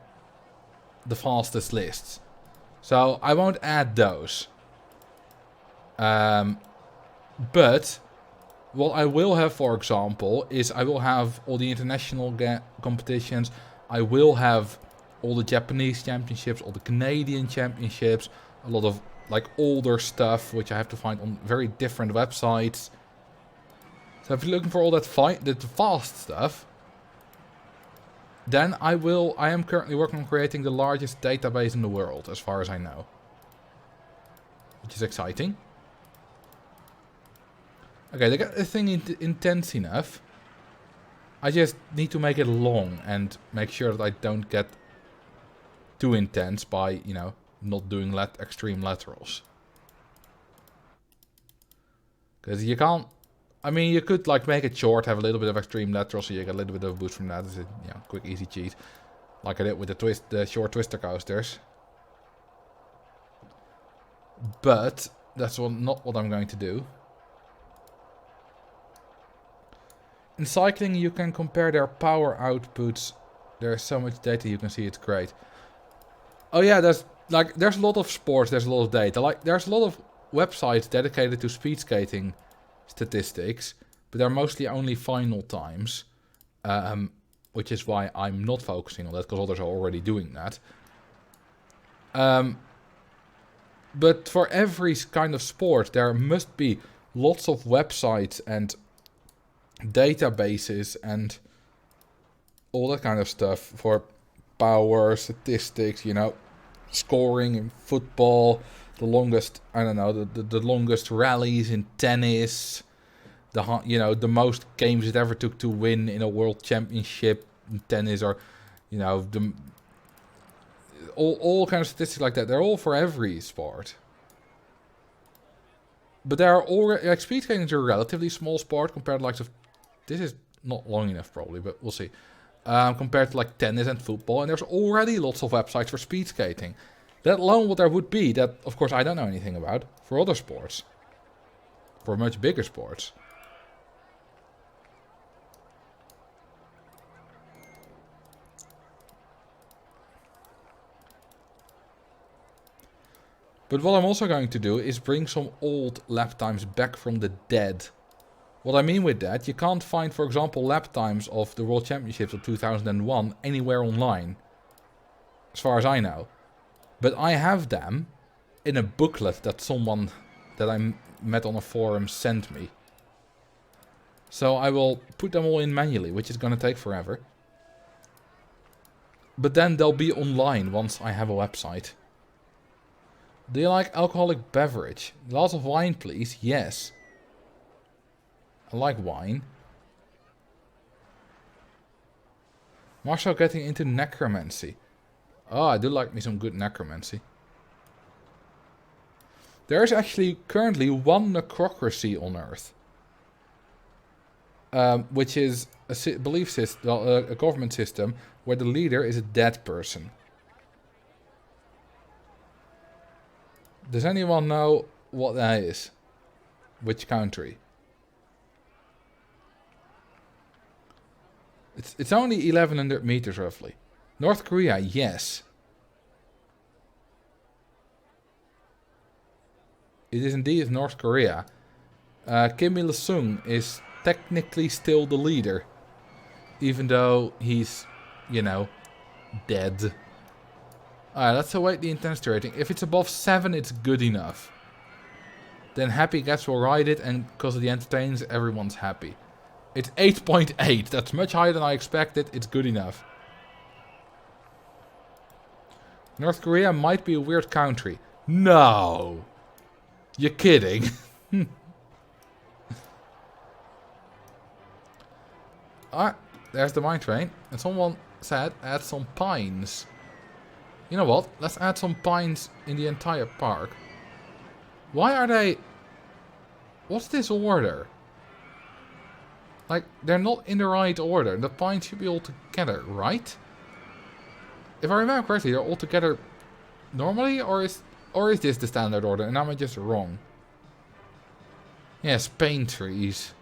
the fastest lists. So I won't add those. But what I will have, for example, is I will have all the international competitions. I will have all the Japanese championships, all the Canadian championships, a lot of like older stuff, which I have to find on very different websites. So if you're looking for all that the fast stuff, then I am currently working on creating the largest database in the world, as far as I know. Which is exciting. Okay, they got the thing intense enough. I just need to make it long and make sure that I don't get too intense by, you know, not doing extreme laterals. Because you can't... I mean, you could like make it short, have a little bit of extreme lateral, so you get a little bit of a boost from that. It's a, you know, quick, easy cheat. Like I did with the short twister coasters. But that's not what I'm going to do. In cycling, you can compare their power outputs. There's so much data you can see, it's great. Oh yeah, there's a lot of sports, there's a lot of data. Like, there's a lot of websites dedicated to speed skating statistics, but they're mostly only final times. Which is why I'm not focusing on that, because others are already doing that. But for every kind of sport, there must be lots of websites and databases and all that kind of stuff for power, statistics, you know, scoring in football, the longest, I don't know, the longest rallies in tennis, you know, the most games it ever took to win in a world championship in tennis, or, you know, all kind of statistics like that. They're all for every sport. But there are already, like, speed skating is a relatively small sport compared to likes of, this is not long enough probably, but we'll see. Compared to like tennis and football, and there's already lots of websites for speed skating. Let alone what there would be, that of course I don't know anything about, for other sports. For much bigger sports. But what I'm also going to do is bring some old lap times back from the dead. What I mean with that, you can't find, for example, lap times of the World Championships of 2001 anywhere online. As far as I know. But I have them in a booklet that someone that I met on a forum sent me. So I will put them all in manually, which is going to take forever. But then they'll be online once I have a website. Do you like alcoholic beverage? Glass of wine, please. Yes. I like wine. Marcel getting into necromancy. Oh, I do like me some good necromancy. There is actually currently one necrocracy on Earth. Which is a belief system, a government system, where the leader is a dead person. Does anyone know what that is? Which country? It's only 1100 meters roughly. North Korea, yes. It is indeed North Korea. Kim Il-sung is technically still the leader. Even though he's, you know, dead. Alright, let's await the intensity rating. If it's above 7, it's good enough. Then Happy Guests will ride it, and because of the entertainers, everyone's happy. It's 8.8. That's much higher than I expected. It's good enough. North Korea might be a weird country. No! You're kidding. Ah, there's the mine train. And someone said add some pines. You know what? Let's add some pines in the entire park. Why are they... What's this order? Like, they're not in the right order. The pines should be all together, right? If I remember correctly, they're all together normally, or is this the standard order and am I just wrong? Yes, pain trees.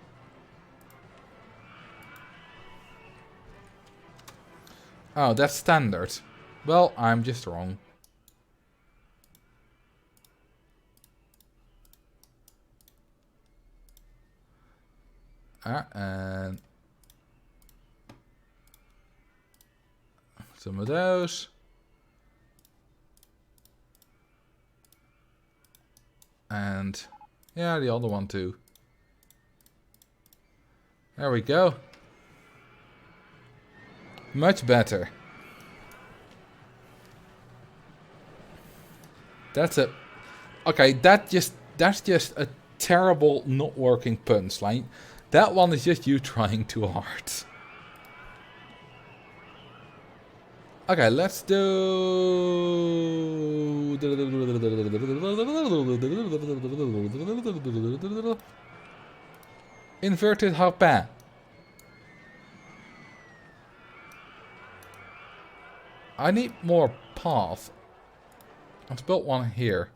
Oh, that's standard. Well, I'm just wrong. And some of those. And yeah, the other one too. There we go. Much better. That's a... Okay, that's just a terrible not working punchline. That one is just you trying too hard. Okay, let's do... Inverted harpin. I need more path. I've built one here.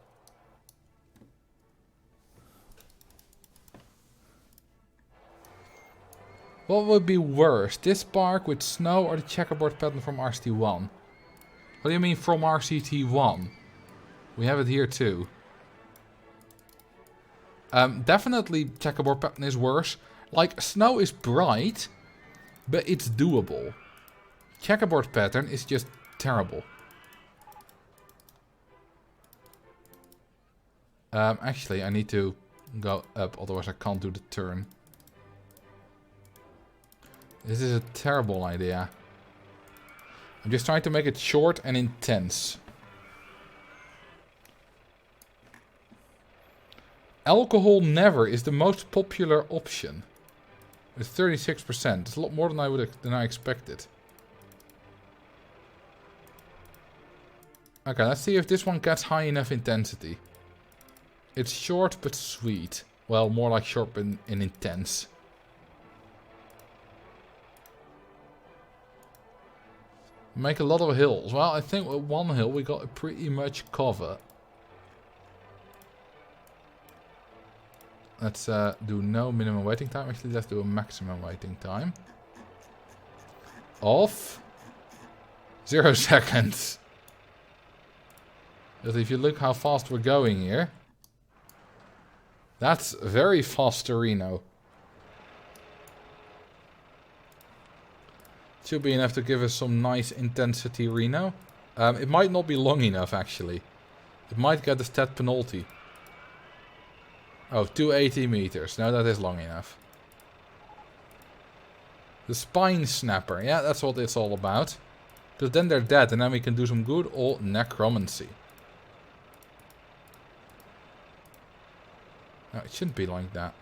What would be worse? This park with snow or the checkerboard pattern from RCT1? What do you mean from RCT1? We have it here too. Definitely checkerboard pattern is worse. Like, snow is bright, but it's doable. Checkerboard pattern is just terrible. Actually, I need to go up, otherwise I can't do the turn. This is a terrible idea. I'm just trying to make it short and intense. Alcohol never is the most popular option. With 36%. It's a lot more than I expected. Okay, let's see if this one gets high enough intensity. It's short but sweet. Well, more like short and intense. Make a lot of hills. Well, I think with one hill we got pretty much cover. Let's do no minimum waiting time. Actually, let's do a maximum waiting time. Of 0 seconds. But if you look how fast we're going here. That's very fast, Torino. Should be enough to give us some nice intensity, Reno. It might not be long enough, actually. It might get the stat penalty. Oh, 280 meters. Now that is long enough. The spine snapper. Yeah, that's what it's all about. Because then they're dead and then we can do some good old necromancy. No, it shouldn't be like that.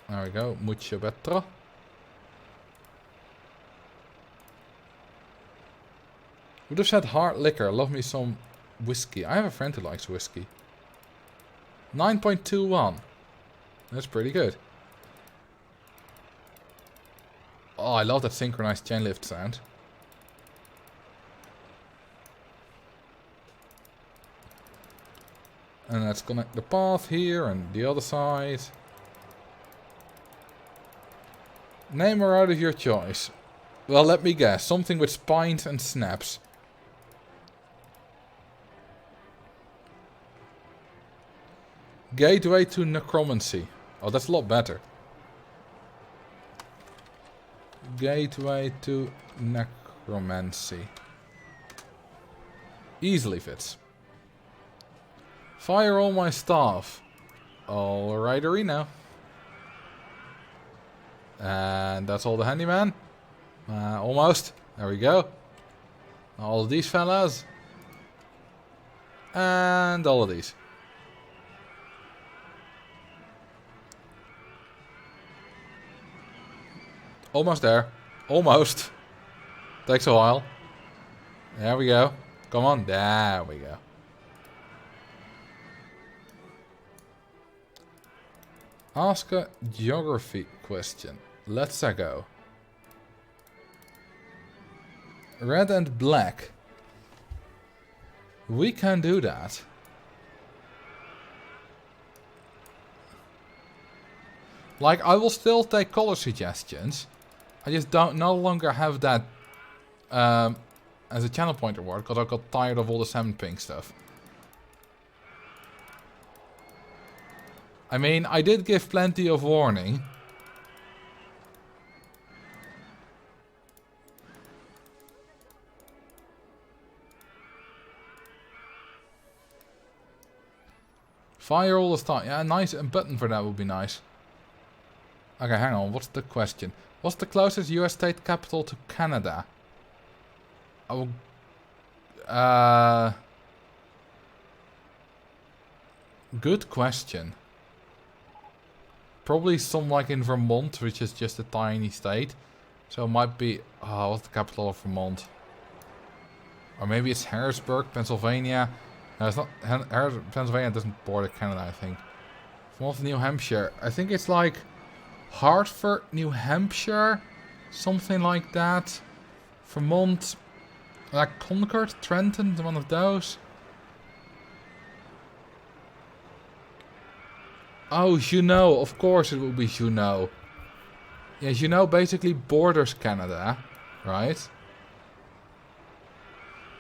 There we go. Mucho better. Would have said hard liquor. Love me some whiskey. I have a friend who likes whiskey. 9.21. That's pretty good. Oh, I love that synchronized chain lift sound. And let's connect the path here and the other side. Name a road of your choice. Well, let me guess. Something with spines and snaps. Gateway to necromancy. Oh, that's a lot better. Gateway to necromancy. Easily fits. Fire all my staff. Alrighty now. And that's all the handyman. Almost. There we go. All of these fellas. And all of these. Almost there. Almost. Takes a while. There we go. Come on. There we go. Ask a geography question. Let's go. Red and black. We can do that. Like, I will still take color suggestions. I just don't no longer have that as a channel point award because I got tired of all the salmon pink stuff. I mean, I did give plenty of warning. Fire all the stuff. Yeah, nice. A button for that would be nice. Okay, hang on. What's the question? What's the closest US state capital to Canada? Oh, good question. Probably some like in Vermont, which is just a tiny state. So it might be... Oh, what's the capital of Vermont? Or maybe it's Harrisburg, Pennsylvania. No, it's not... Pennsylvania doesn't border Canada, I think. Vermont, New Hampshire. I think it's like... Hartford, New Hampshire? Something like that. Vermont... Like Concord, Trenton, one of those. Oh, Juneau. Of course it will be Juneau. Yeah, Juneau basically borders Canada, right?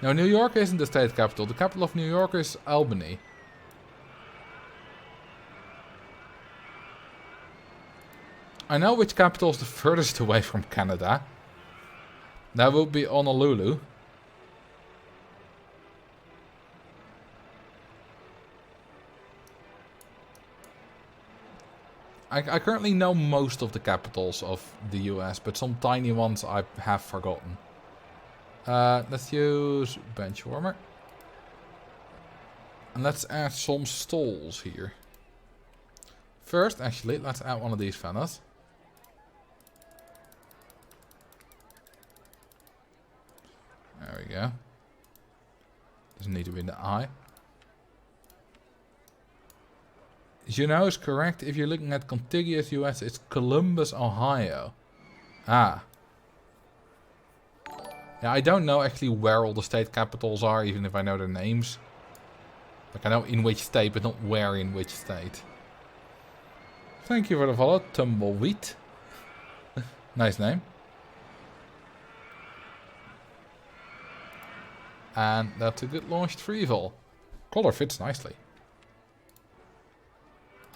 No, New York isn't the state capital. The capital of New York is Albany. I know which capital is the furthest away from Canada. That would be Honolulu. I currently know most of the capitals of the US, but some tiny ones I have forgotten. Let's use bench warmer. And let's add some stalls here. First, actually, let's add one of these fellas. There we go. Doesn't need to be in the eye. Juneau is correct. If you're looking at contiguous US, it's Columbus, Ohio. Ah. Yeah, I don't know actually where all the state capitals are, even if I know their names. Like, I know in which state, but not where in which state. Thank you for the follow, Tumbleweed. Nice name. And that's a good launched freefall. Color fits nicely.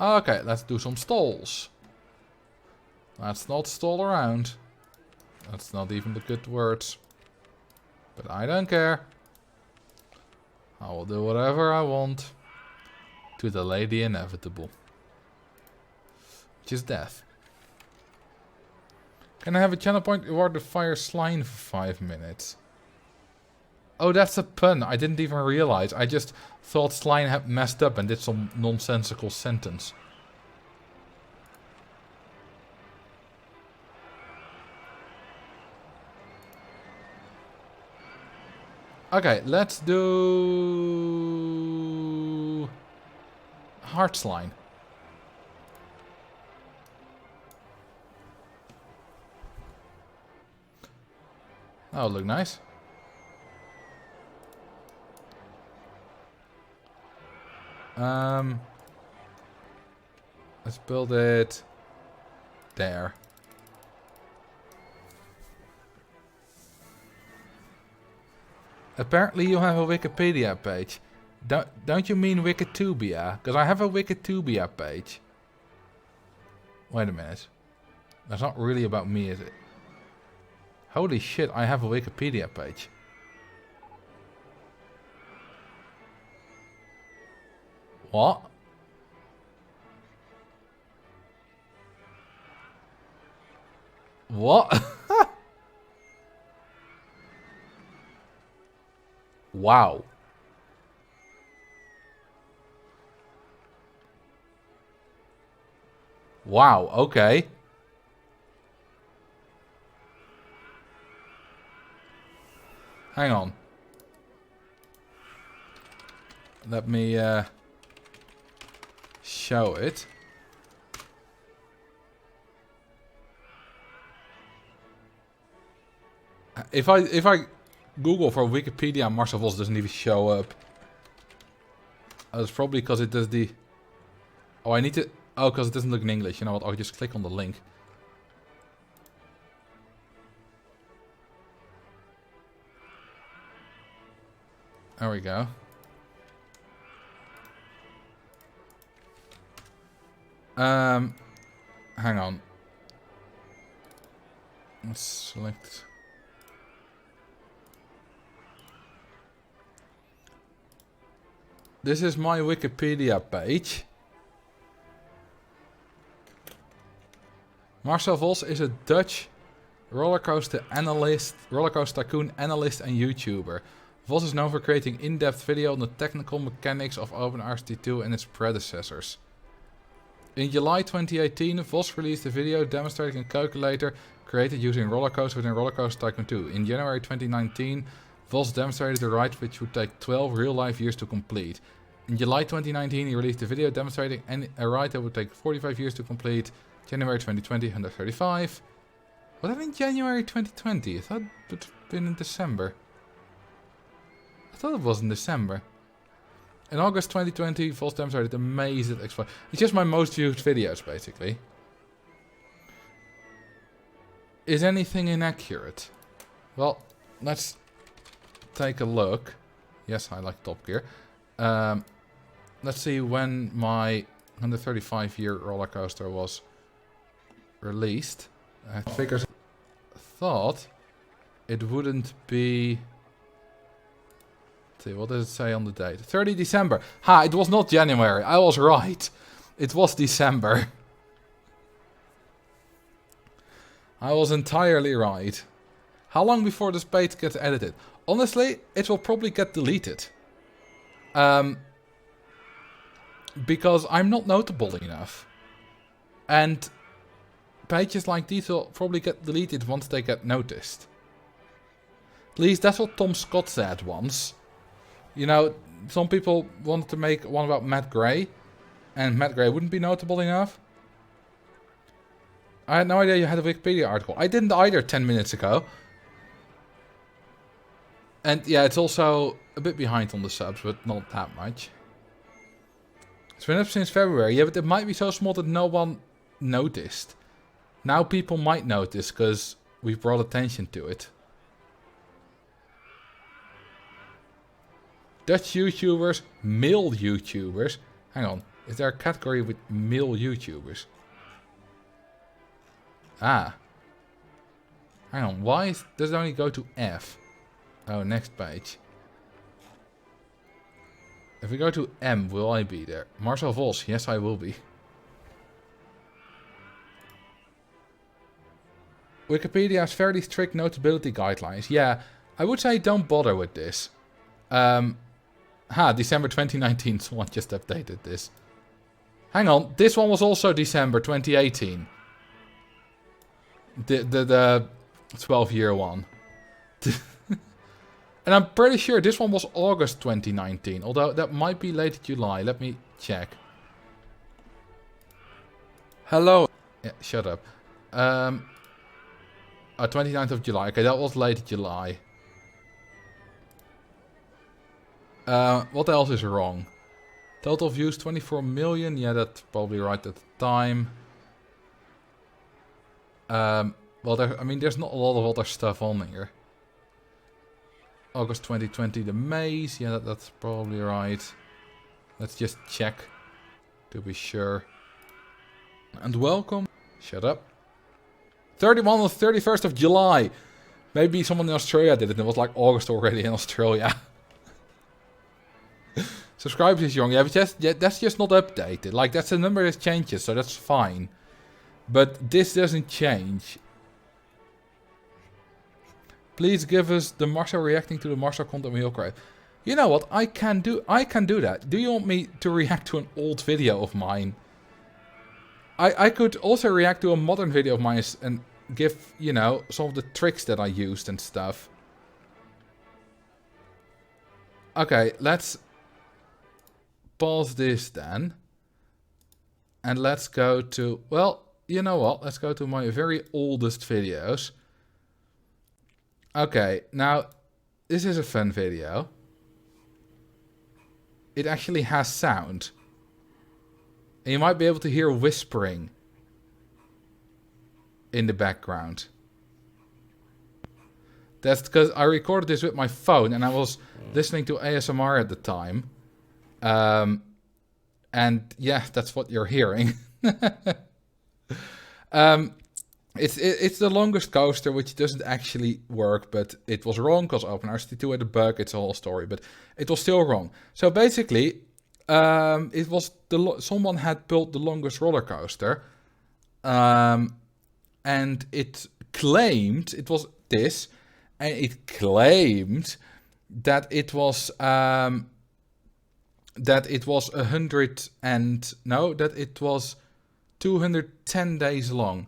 Okay, let's do some stalls. Let's not stall around. That's not even the good words. But I don't care. I will do whatever I want to delay the inevitable. Which is death. Can I have a channel point reward the fire slime for 5 minutes? Oh, that's a pun. I didn't even realize. I just thought Slime had messed up and did some nonsensical sentence. Okay, let's do Heart Slime. That would look nice. Let's build it there. Apparently you have a Wikipedia page. Don't you mean Wikitubia? Because I have a Wikitubia page. Wait a minute. That's not really about me, is it? Holy shit, I have a Wikipedia page. What? What? Wow. Wow, okay. Hang on. Let me show it. If I Google for Wikipedia, Marcel Vos doesn't even show up. That's probably because it does the... Oh, I need to... Oh, because it doesn't look in English. You know what? I'll just click on the link. There we go. Hang on. Let's select... This is my Wikipedia page. Marcel Vos is a Dutch rollercoaster tycoon, analyst and YouTuber. Vos is known for creating in-depth video on the technical mechanics of OpenRCT2 and its predecessors. In July 2018, Vos released a video demonstrating a calculator created using rollercoaster within Rollercoaster Tycoon 2. In January 2019, Vos demonstrated a ride which would take 12 real-life years to complete. In July 2019, he released a video demonstrating a ride that would take 45 years to complete. January 2020, 135. Was that in January 2020? I thought it would have been in December. I thought it was in December. In August 2020, Vos demonstrated a maze that explodes. It's just my most viewed videos, basically. Is anything inaccurate? Well, let's take a look. Yes, I like Top Gear. Let's see when my 135-year roller coaster was released. I thought it wouldn't be... Let's see, what does it say on the date? 30 December. Ha, it was not January. I was right. It was December. I was entirely right. How long before this page gets edited? Honestly, it will probably get deleted. Because I'm not notable enough. And pages like these will probably get deleted once they get noticed. At least that's what Tom Scott said once. You know, some people wanted to make one about Matt Gray. And Matt Gray wouldn't be notable enough. I had no idea you had a Wikipedia article. I didn't either 10 minutes ago. And yeah, it's also a bit behind on the subs, but not that much. It's been up since February. Yeah, but it might be so small that no one noticed. Now people might notice because we've brought attention to it. Dutch YouTubers, male YouTubers. Hang on, is there a category with male YouTubers? Ah. Hang on, why does it only go to F? Oh, next page. If we go to M, will I be there? Marcel Vos, yes I will be. Wikipedia has fairly strict notability guidelines. Yeah, I would say don't bother with this. December 2019, someone just updated this. Hang on, this one was also December 2018. The 12-year one. And I'm pretty sure this one was August 2019. Although that might be late July. Let me check. Hello. Yeah, shut up. 29th of July. Okay, that was late July. What else is wrong? Total views 24 million. Yeah, that's probably right at the time. Well, there's not a lot of other stuff on here. August 2020, the maze. Yeah, that's probably right. Let's just check to be sure. And welcome. Shut up. 31 or 31st of July. Maybe someone in Australia did it and it was like August already in Australia. Subscribers is young. Yeah, but that's just not updated. Like, that's the number that changes, so that's fine. But this doesn't change. Please give us the Marcel reacting to the Marcel content we all create. You know what? I can do that. Do you want me to react to an old video of mine? I could also react to a modern video of mine and give, you know, some of the tricks that I used and stuff. Okay, let's pause this then. And let's go to, well, you know what? Let's go to my very oldest videos. Okay, now, this is a fun video. It actually has sound. And you might be able to hear whispering in the background. That's because I recorded this with my phone and I was listening to ASMR at the time. And yeah, that's what you're hearing. It's the longest coaster, which doesn't actually work, but it was wrong because OpenRCT2 had a bug. It's a whole story, but it was still wrong. So basically, it was someone had built the longest roller coaster, and it claimed it was this, and it claimed that it was 210 days long.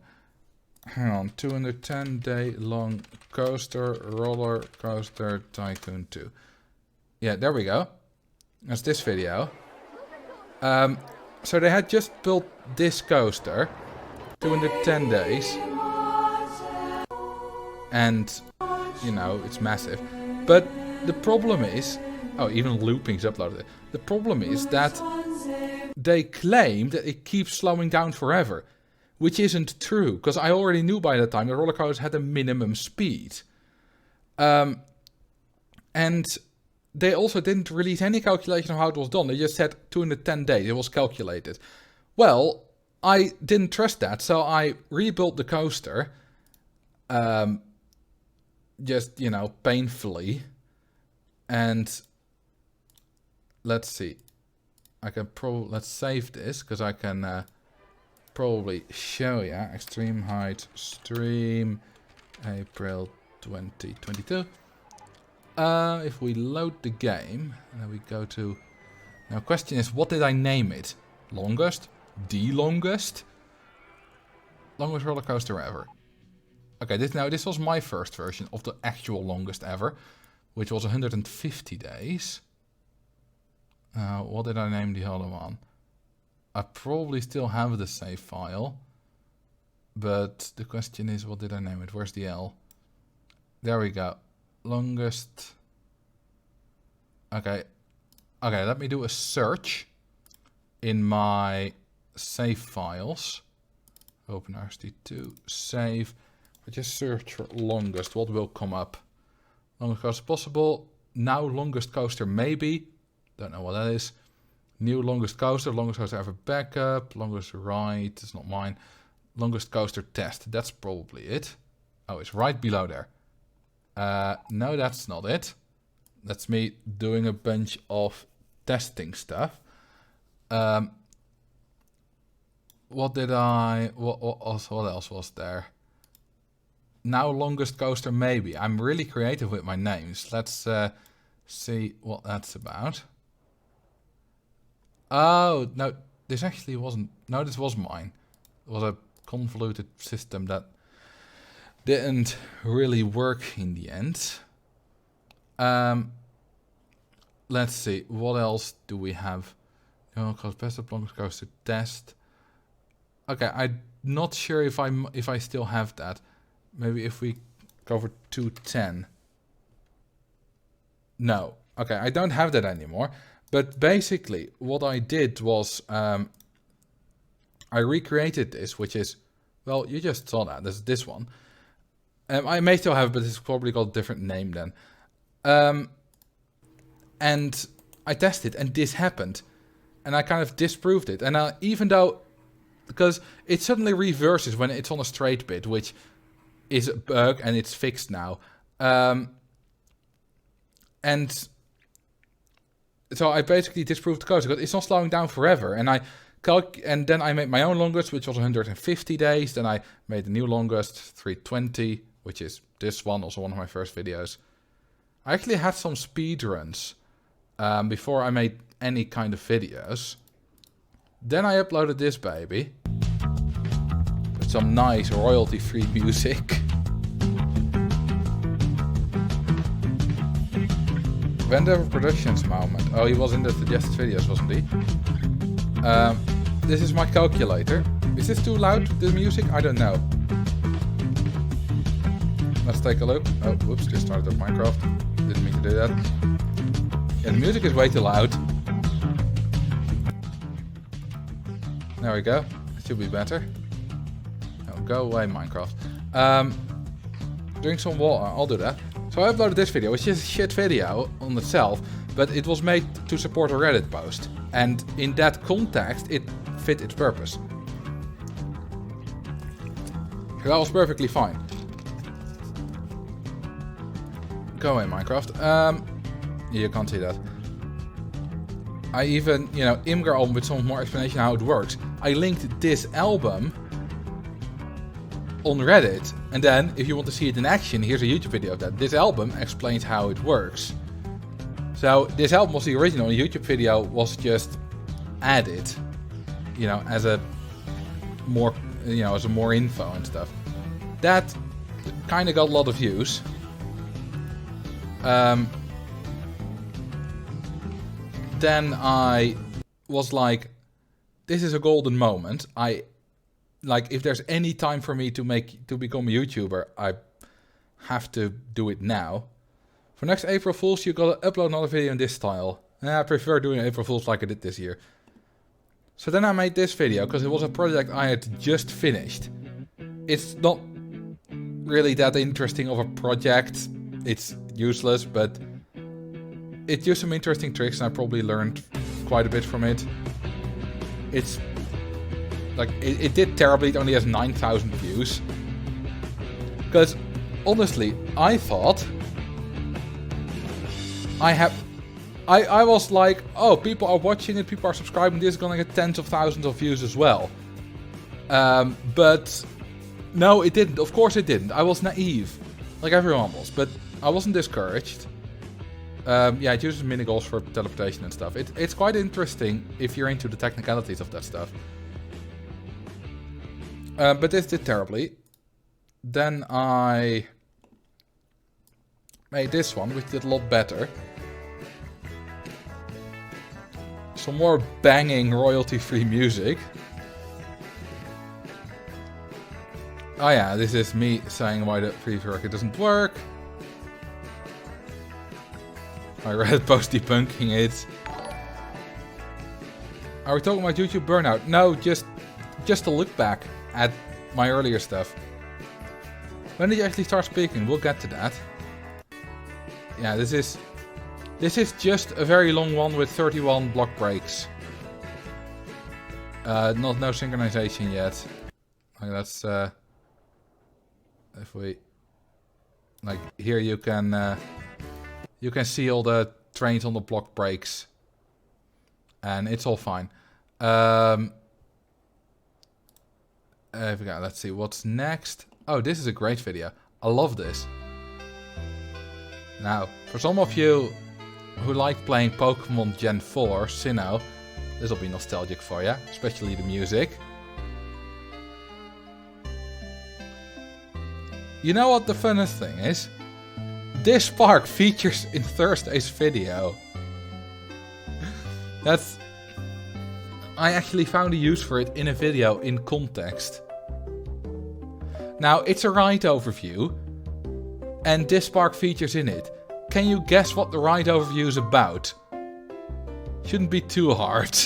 Hang on, 210-day long coaster, roller coaster tycoon 2. Yeah, there we go. That's this video. So they had just built this coaster, 210 days. And, you know, it's massive. But the problem is, oh, even looping's uploaded. The problem is that they claim that it keeps slowing down forever. Which isn't true, because I already knew by that time the roller coaster had a minimum speed. And they also didn't release any calculation of how it was done. They just said 210 days, it was calculated. Well, I didn't trust that, so I rebuilt the coaster. Just, you know, painfully. And let's see. I can let's save this, because I can... probably show you. Extreme height stream April 2022. If we load the game and then we go to, now question is, what did I name it? Longest? The longest? Longest roller coaster ever. Okay, this was my first version of the actual longest ever, which was 150 days. What did I name the other one? I probably still have the save file, but the question is, what did I name it? Where's the L? There we go. Longest. Okay. Okay, let me do a search in my save files. OpenRCT2, save. I just search for longest. What will come up? Longest coaster possible. Now longest coaster maybe. Don't know what that is. New longest coaster ever backup, longest ride, it's not mine. Longest coaster test, that's probably it. Oh, it's right below there. No, that's not it. That's me doing a bunch of testing stuff. What else was there? Now longest coaster maybe. I'm really creative with my names. Let's see what that's about. Oh, no, this actually wasn't... No, this was mine. It was a convoluted system that didn't really work in the end. Let's see, what else do we have? Best of longest coaster test. Okay, I'm not sure if I still have that. Maybe if we go for 210. No. Okay, I don't have that anymore. But basically, what I did was I recreated this, which is, well, you just saw that. This one. I may still have it, but it's probably got a different name then. And I tested, and this happened. And I kind of disproved it. And even though, because it suddenly reverses when it's on a straight bit, which is a bug, and it's fixed now. And so I basically disproved the code, because it's not slowing down forever. And and then I made my own longest, which was 150 days. Then I made the new longest, 320, which is this one, also one of my first videos. I actually had some speed runs before I made any kind of videos. Then I uploaded this baby with some nice royalty-free music. Vendor Productions moment. Oh, he was in the suggested videos, wasn't he? This is my calculator. Is this too loud, the music? I don't know. Let's take a look. Oh, whoops, just started up Minecraft. Didn't mean to do that. Yeah, the music is way too loud. There we go. It should be better. Oh, go away, Minecraft. Drink some water. I'll do that. So I uploaded this video, which is a shit video on itself, but it was made to support a Reddit post. And in that context, it fit its purpose. So that was perfectly fine. Go away, Minecraft. You can't see that. I even, Imgur album with some more explanation how it works. I linked this album on Reddit, and then if you want to see it in action, here's a YouTube video of that. This album explains how it works. So this album was the original, and the YouTube video was just added, as a more, as a more info and stuff. That kind of got a lot of views. Then I was like, this is a golden moment. If there's any time for me to become a YouTuber, I have to do it now. For next April Fools, you gotta upload another video in this style. And I prefer doing April Fools like I did this year. So then I made this video, because it was a project I had just finished. It's not really that interesting of a project. It's useless, but it used some interesting tricks, and I probably learned quite a bit from it. It's like, it did terribly. It only has 9,000 views. Because, honestly, I thought I was like, oh, people are watching it, people are subscribing, this is gonna get tens of thousands of views as well. But no, it didn't. Of course it didn't. I was naive, like everyone was, but I wasn't discouraged. Yeah, it uses mini goals for teleportation and stuff. It's quite interesting if you're into the technicalities of that stuff. But this did terribly. Then I made this one, which did a lot better. Some more banging royalty-free music. Oh yeah, this is me saying why the preview record doesn't work. I read post debunking it. Are we talking about YouTube burnout? No, just to look back at my earlier stuff. When did you actually start speaking? We'll get to that. Yeah, this is just a very long one with 31 block breaks. No synchronization yet. Like that's if we like here you can see all the trains on the block breaks, and it's all fine. Let's see what's next. Oh, this is a great video. I love this. Now, for some of you who like playing Pokemon Gen 4, Sinnoh, this will be nostalgic for you, especially the music. You know what the funnest thing is? This spark features in Thursday's video. I actually found a use for it in a video in context. Now, it's a ride overview, and this spark features in it. Can you guess what the ride overview is about? Shouldn't be too hard.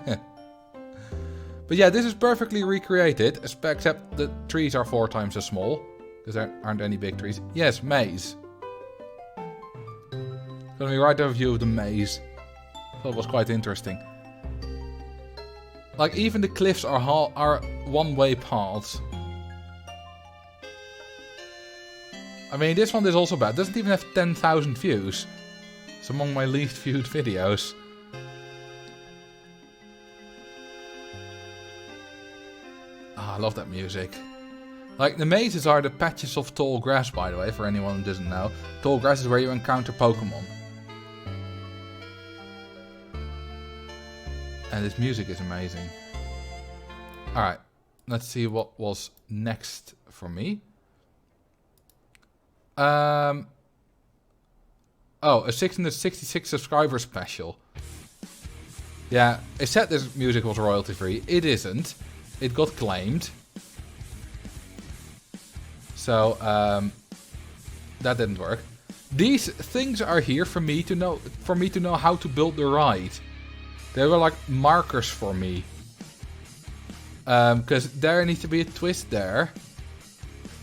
But yeah, this is perfectly recreated, except the trees are 4 times as small, because there aren't any big trees. Yes, maze. Gonna be right overview of the maze. That was quite interesting. Like, even the cliffs are one-way paths. I mean, this one is also bad. It doesn't even have 10,000 views. It's among my least viewed videos. Ah, I love that music. Like, the mazes are the patches of tall grass, by the way, for anyone who doesn't know. Tall grass is where you encounter Pokemon. And this music is amazing. Alright, let's see what was next for me. Oh, a 666 subscriber special. Yeah, it said this music was royalty free. It isn't. It got claimed. So, that didn't work. These things are here for me to know how to build the ride. They were like markers for me. Because there needs to be a twist there.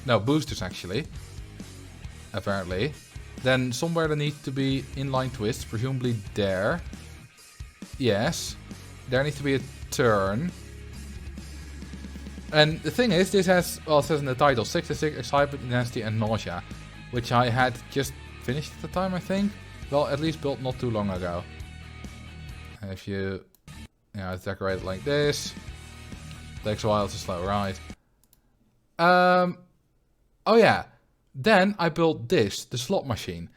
No, boosters actually. Apparently. Then somewhere there needs to be inline twists, presumably there. Yes. There needs to be a turn. And the thing is, this has, well, it says in the title, 66 excitement, intensity and nausea. Which I had just finished at the time, I think. Well, at least built not too long ago. And if you know, decorate it like this. Takes a while, it's a slow ride. Oh yeah. Then I built this, the slot machine.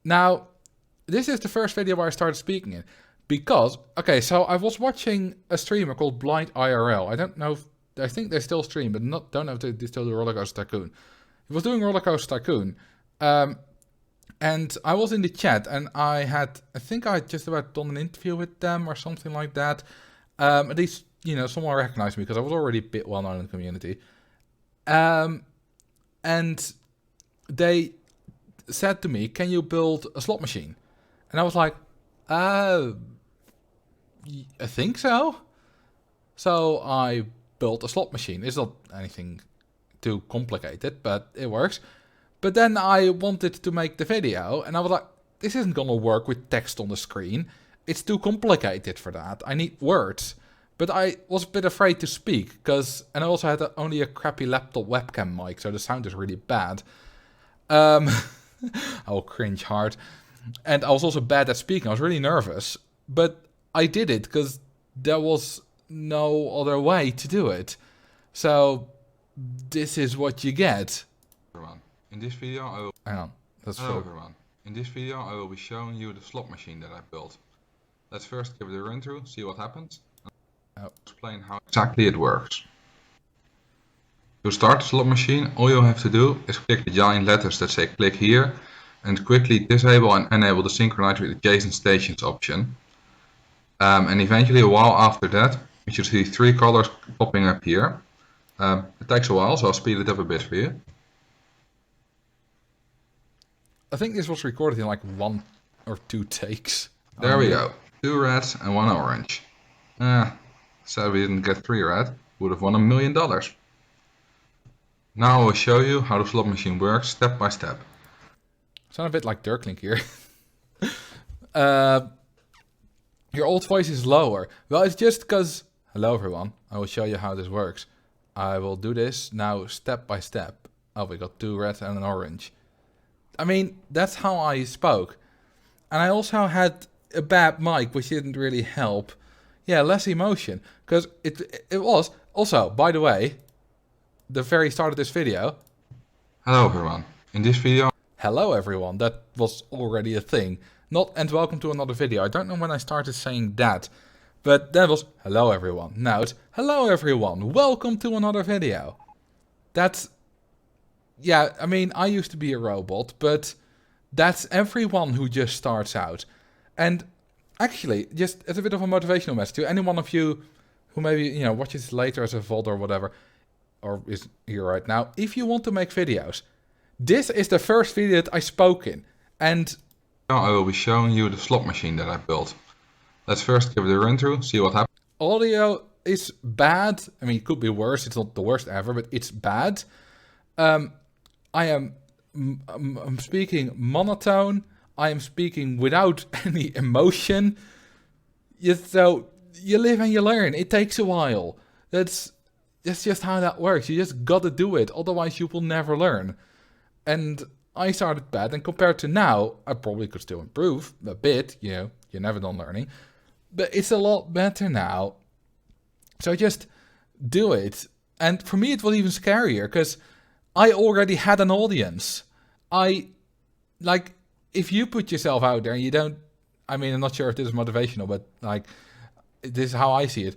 Now, this is the first video where I started speaking in. Because, okay, so I was watching a streamer called Blind IRL. I don't know if, I think they still stream, but don't know if they still do Roller Coaster Tycoon. He was doing Roller Coaster Tycoon. And I was in the chat, and I think I had just about done an interview with them or something like that. At least, you know, someone recognized me because I was already a bit well known in the community. And they said to me, can you build a slot machine? And I was like, I think so. So I built a slot machine. It's not anything too complicated, but it works. But then I wanted to make the video, and I was like, this isn't gonna work with text on the screen. It's too complicated for that. I need words. But I was a bit afraid to speak, and I also had only a crappy laptop webcam mic, so the sound is really bad. I will cringe hard. And I was also bad at speaking. I was really nervous. But I did it, because there was no other way to do it. So, this is what you get. Everyone, in this video I will... Hang on, that's Hello everyone. In this video I will be showing you the slot machine that I built. Let's first give it a run through, see what happens. I'll explain how exactly it works. To start the slot machine, all you have to do is click the giant letters that say click here and quickly disable and enable the synchronize with adjacent stations option. And eventually, a while after that, you should see 3 colors popping up here. It takes a while, so I'll speed it up a bit for you. I think this was recorded in like 1 or 2 takes. There we go. 2 reds and 1 orange. So we didn't get 3 red. Would have won $1 million. Now I will show you how the slot machine works step by step. Sound a bit like Dirklink here. Your old voice is lower. Well, it's just because... Hello everyone. I will show you how this works. I will do this now step by step. Oh, we got 2 reds and an orange. I mean, that's how I spoke. And I also had a bad mic, which didn't really help. Yeah, less emotion. Because it was... Also, by the way, the very start of this video... Hello everyone. In this video, Hello everyone, that was already a thing. Not and welcome to another video. I don't know when I started saying that, but that was hello everyone. Now it's hello everyone, welcome to another video. That's, yeah, I mean, I used to be a robot, but that's everyone who just starts out. And actually, just as a bit of a motivational message to any one of you who maybe, you know, watches later as a VOD or whatever, or is here right now, if you want to make videos, this is the first video that I spoke in, and I will be showing you the slot machine that I built. Let's first give it a run through, see what happens. audio is bad. I mean, it could be worse. It's not the worst ever, but it's bad. I'm speaking monotone. I am speaking without any emotion. So you live and you learn. It takes a while. That's just how that works. You just gotta do it. Otherwise, you will never learn. And I started bad, and compared to now, I probably could still improve a bit. You know, you're never done learning. But it's a lot better now. So just do it. And for me, it was even scarier, because I already had an audience. Like, if you put yourself out there and you don't, I mean, I'm not sure if this is motivational, but like, this is how I see it.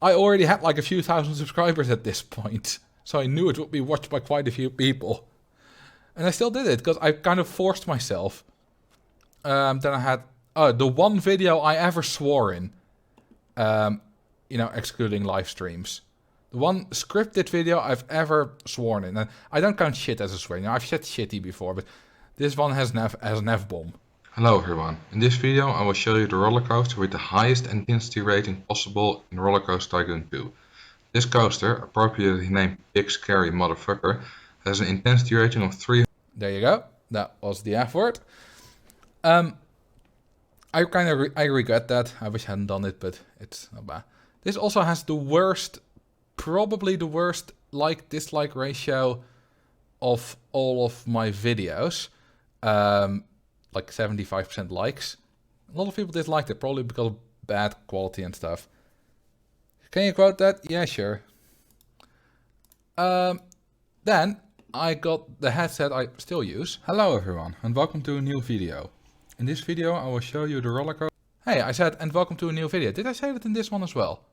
I already had like a few thousand subscribers at this point. So I knew it would be watched by quite a few people. And I still did it, because I kind of forced myself. Then I had the one video I ever swore in. You know, excluding live streams. The one scripted video I've ever sworn in. And I don't count shit as a swear. You know, I've said shitty before, but this one has an F-bomb. Hello everyone. In this video I will show you the roller coaster with the highest intensity rating possible in Roller Coaster Tycoon 2. This coaster, appropriately named Big Scary Motherfucker, has an intensity rating of 300. There you go. That was the F word. I regret that. I wish I hadn't done it, but it's not bad. This also has the worst, probably the worst like-dislike ratio of all of my videos. Like 75% likes. A lot of people disliked it, probably because of bad quality and stuff. Can you quote that? Yeah, sure. Then I got the headset I still use. Hello everyone, and welcome to a new video. In this video I will show you the roller coaster. Hey, I said, and welcome to a new video. Did I say that in this one as well?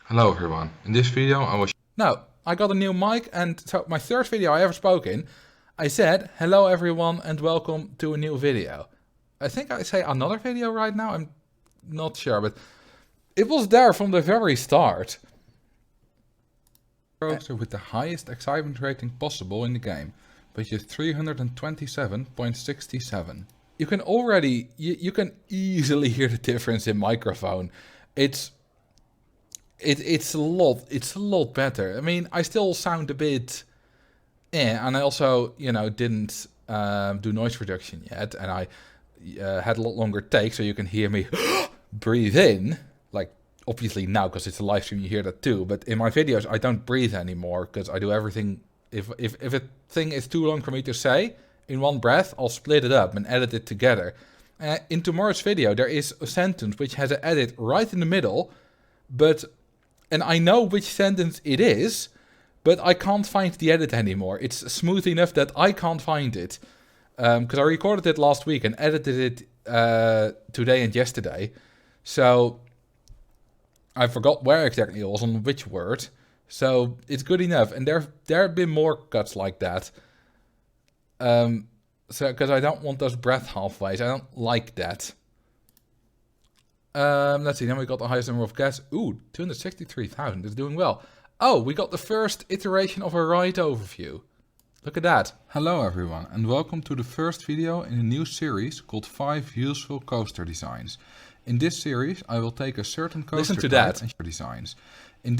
Hello everyone. In this video I will No, I got a new mic, and so my third video I ever spoke in, I said, hello everyone and welcome to a new video. I think I say another video right now, I'm not sure, but it was there from the very start. Coaster with the highest excitement rating possible in the game, which is 327.67. You can already, you can easily hear the difference in microphone. It's a lot better. I mean, I still sound a bit, and I also, you know, didn't do noise reduction yet, and I had a lot longer take, so you can hear me breathe in. Like, obviously now, because it's a live stream, you hear that too. But in my videos, I don't breathe anymore, because I do everything. If a thing is too long for me to say in one breath, I'll split it up and edit it together. In tomorrow's video, there is a sentence which has an edit right in the middle, and I know which sentence it is, but I can't find the edit anymore. It's smooth enough that I can't find it. Because I recorded it last week and edited it today and yesterday. So I forgot where exactly it was, on which word. So it's good enough. And there have been more cuts like that. So because I don't want those breath halfways. I don't like that. Let's see, then we got the highest number of guests. Ooh, 263,000, that's doing well. Oh, we got the first iteration of a ride overview. Look at that. Hello everyone, and welcome to the first video in a new series called 5 Useful Coaster Designs. In this series, I will take a certain coaster type and designs. In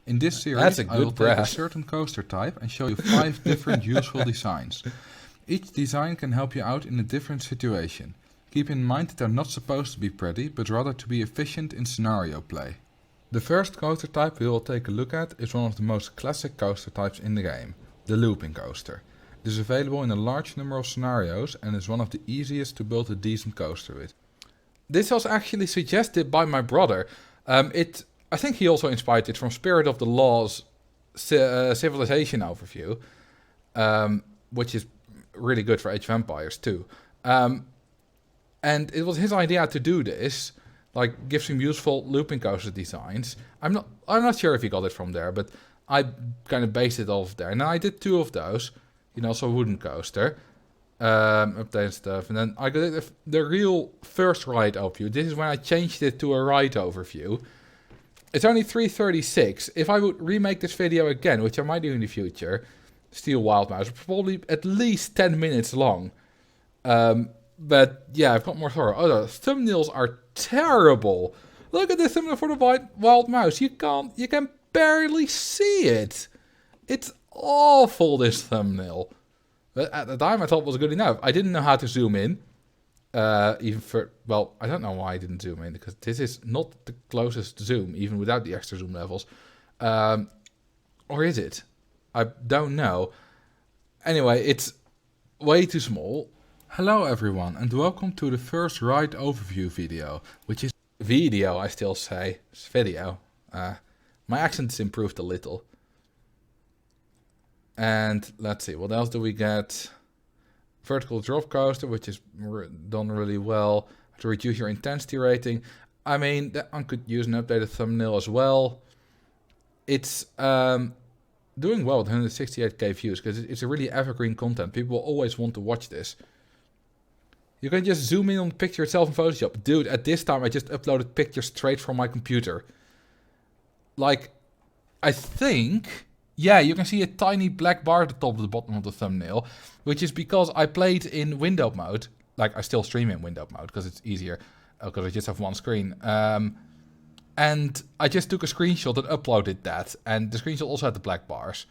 this series, I will take a certain coaster type and show you 5 different useful designs. Each design can help you out in a different situation. Keep in mind that they're not supposed to be pretty, but rather to be efficient in scenario play. The first coaster type we will take a look at is one of the most classic coaster types in the game, the looping coaster. It is available in a large number of scenarios and is one of the easiest to build a decent coaster with. This was actually suggested by my brother. I think he also inspired it from Spirit of the Law's Civilization overview, which is really good for Age of Empires too. And it was his idea to do this, like give some useful looping coaster designs. I'm not sure if he got it from there, but I kind of based it off there. And then I did 2 of those, so a wooden coaster, update stuff, and then I got the real first ride overview. This is when I changed it to a ride overview. It's only 3:36. If I would remake this video again, which I might do in the future, Steel Wild Mouse, probably at least 10 minutes long. But yeah, I've got more thorough. Oh, the thumbnails are terrible. Look at the thumbnail for the Wild Mouse. You can barely see it. It's awful, this thumbnail. But at the time I thought it was good enough. I didn't know how to zoom in. I don't know why I didn't zoom in, because this is not the closest zoom, even without the extra zoom levels. Or is it? I don't know. Anyway, it's way too small. Hello everyone, and welcome to the first ride overview video, which is video, I still say. It's video. My accent's improved a little. And let's see, what else do we get? Vertical drop coaster, which is done really well. To reduce your intensity rating. I mean, that one could use an updated thumbnail as well. It's doing well with 168k views, because it's a really evergreen content. People will always want to watch this. You can just zoom in on the picture itself in Photoshop. Dude, at this time I just uploaded pictures straight from my computer. Like, I think... Yeah, you can see a tiny black bar at the top of the bottom of the thumbnail, which is because I played in window mode. Like, I still stream in window mode because it's easier, because I just have one screen. And I just took a screenshot and uploaded that, and the screenshot also had the black bars.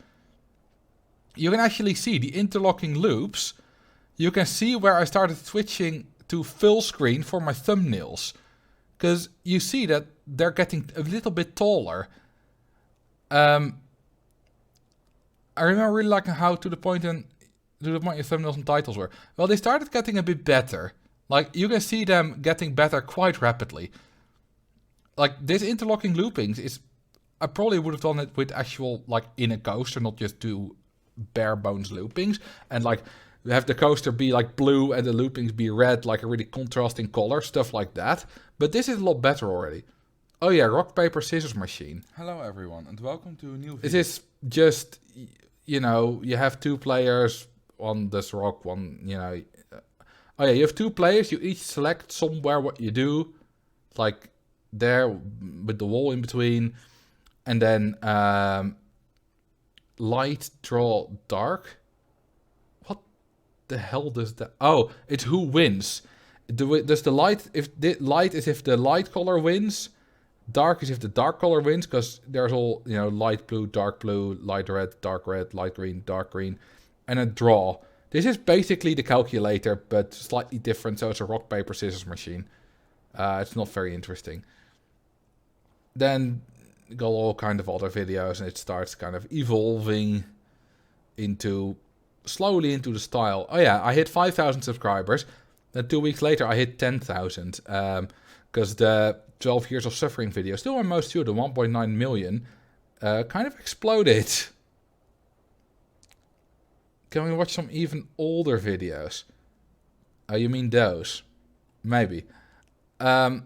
You can actually see the interlocking loops. You can see where I started switching to full screen for my thumbnails, because you see that they're getting a little bit taller. I remember really liking how to the point your thumbnails and titles were. Well, they started getting a bit better. Like, you can see them getting better quite rapidly. Like, this interlocking loopings is... I probably would have done it with actual, like, in a coaster, not just do bare bones loopings. And, like, have the coaster be, like, blue and the loopings be red, like a really contrasting color, stuff like that. But this is a lot better already. Oh yeah, rock, paper, scissors machine. Hello everyone, and welcome to a new video. This is just... you have 2 players on this rock, one, oh yeah, you have 2 players, you each select somewhere what you do, like there with the wall in between, and then light, draw, dark. What the hell does that? Oh, it's who wins. Does the light, if the light is if the light color wins, dark is if the dark color wins, because there's all, light blue, light red, light green, dark green, and a draw. This is basically the calculator, but slightly different, so it's a rock, paper, scissors machine. It's not very interesting. Then you got all kind of other videos, and it starts kind of evolving slowly into the style. Oh yeah, I hit 5,000 subscribers. Then 2 weeks later, I hit 10,000. Because the 12 Years of Suffering video, still my most viewed, the 1.9 million, kind of exploded. Can we watch some even older videos? Oh, you mean those? Maybe. And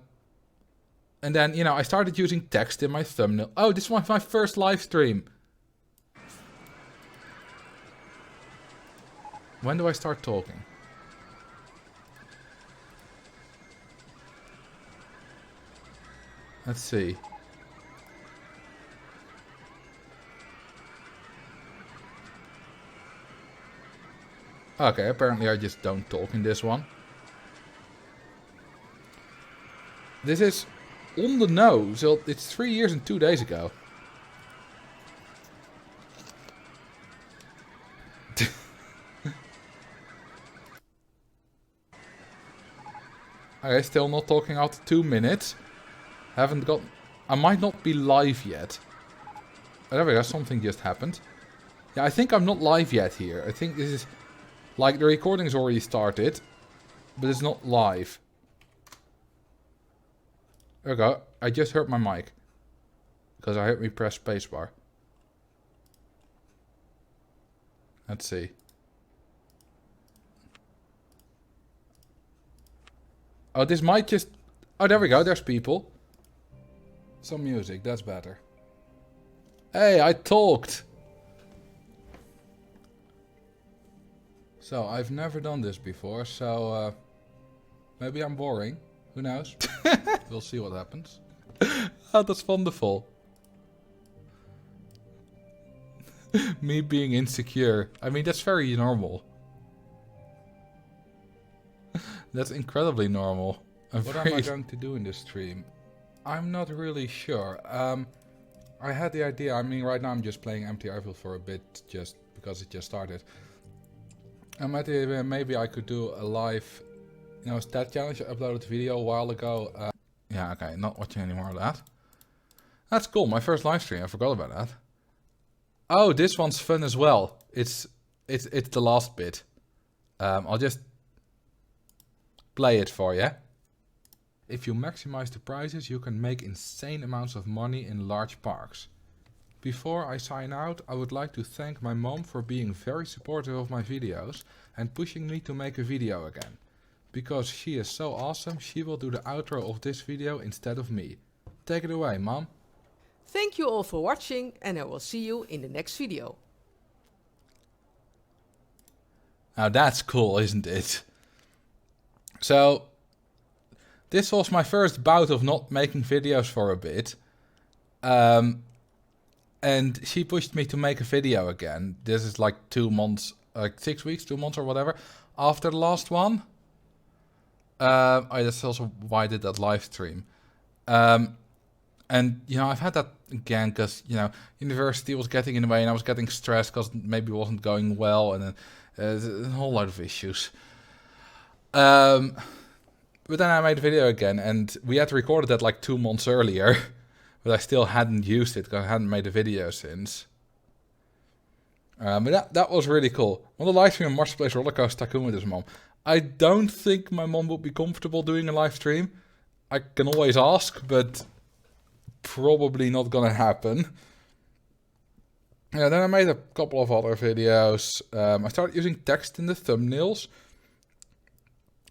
then, I started using text in my thumbnail. Oh, this was my first live stream. When do I start talking? Let's see. Okay, apparently I just don't talk in this one. This is on the nose. So it's 3 years and 2 days ago. Okay, still not talking after 2 minutes. Haven't got... I might not be live yet. Oh, there we go, something just happened. Yeah, I think I'm not live yet here. I think this is... Like, the recording is already started. But it's not live. There we go. I just heard my mic. Because I heard me press spacebar. Let's see. Oh, this might just... Oh, there we go. There's people. Some music. That's better. Hey, I talked. So, I've never done this before, so... maybe I'm boring. Who knows? We'll see what happens. Oh, that's wonderful. Me being insecure. I mean, that's very normal. That's incredibly normal. What am I going to do in this stream? I'm not really sure. I had the idea, I mean, right now I'm just playing Empty Airfield for a bit, just because it just started. And maybe I could do a live, you know, stat challenge. I uploaded a video a while ago. Yeah, okay, not watching any more of that. That's cool, my first live stream, I forgot about that. Oh, this one's fun as well. It's the last bit. I'll just play it for you. If you maximize the prizes, you can make insane amounts of money in large parks. Before I sign out, I would like to thank my mom for being very supportive of my videos and pushing me to make a video again. Because she is so awesome, she will do the outro of this video instead of me. Take it away, Mom. Thank you all for watching, and I will see you in the next video. Now that's cool, isn't it? So, this was my first bout of not making videos for a bit. And she pushed me to make a video again. This is like 2 months, like 6 weeks, 2 months or whatever, after the last one. That's also why I did that live stream. And, you know, I've had that again because, you know, university was getting in the way and I was getting stressed because maybe it wasn't going well and then a whole lot of issues. But then I made a video again and we had recorded that like 2 months earlier, but I still hadn't used it because I hadn't made a video since. But that was really cool. On the live stream of Marcel plays Roller Coaster Tycoon with his mom. I don't think my mom would be comfortable doing a live stream. I can always ask, but probably not gonna happen. Yeah, then I made a couple of other videos. I started using text in the thumbnails.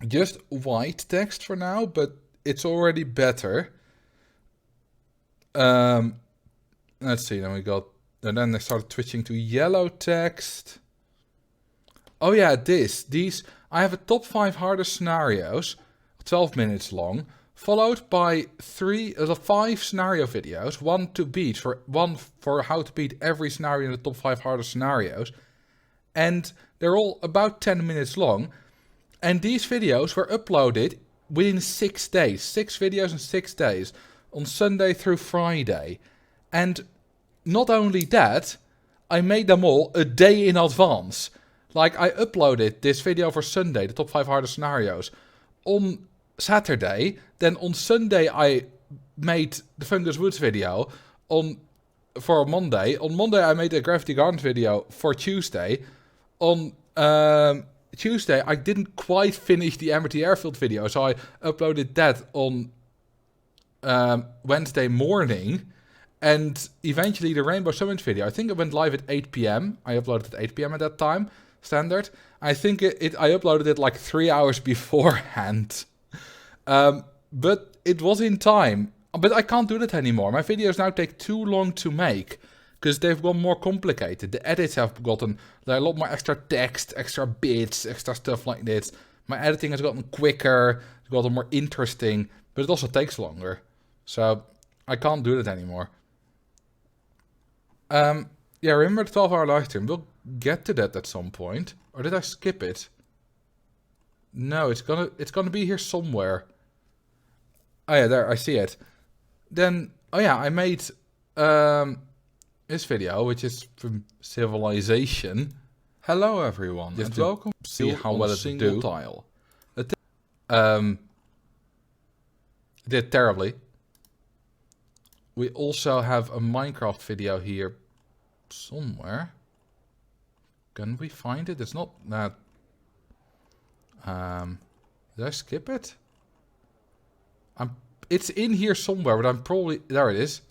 Just white text for now, but it's already better. Let's see, then we got... And then I started switching to yellow text. Oh yeah, these... I have a top 5 hardest scenarios, 12 minutes long, followed by 5 scenario videos, one for how to beat every scenario in the top 5 hardest scenarios. And they're all about 10 minutes long. And these videos were uploaded within 6 days. 6 videos in 6 days. On Sunday through Friday. And not only that, I made them all a day in advance. Like, I uploaded this video for Sunday, the top 5 hardest scenarios, on Saturday. Then on Sunday, I made the Fungus Woods video for Monday. On Monday, I made a Gravity Garden video for Tuesday. On Tuesday, I didn't quite finish the Empty Airfield video, so I uploaded that on Wednesday morning. And eventually the Rainbow Summit video, I think it went live at 8 p.m. I uploaded at 8 p.m. at that time, standard. I think I uploaded it like 3 hours beforehand. But it was in time. But I can't do that anymore. My videos now take too long to make. Because they've gone more complicated. The edits have gotten... There are a lot more extra text, extra bits, extra stuff like this. My editing has gotten quicker. It's gotten more interesting. But it also takes longer. So, I can't do that anymore. Yeah, remember the 12-hour live stream? We'll get to that at some point. Or did I skip it? No, it's gonna be here somewhere. Oh yeah, there, I see it. Then, oh yeah, I made this video, which is from Civilization. Hello everyone, and welcome to see how well it do. Tile. It did terribly. We also have a Minecraft video here somewhere. Can we find it? It's not that... did I skip it? It's in here somewhere, but I'm probably... There it is.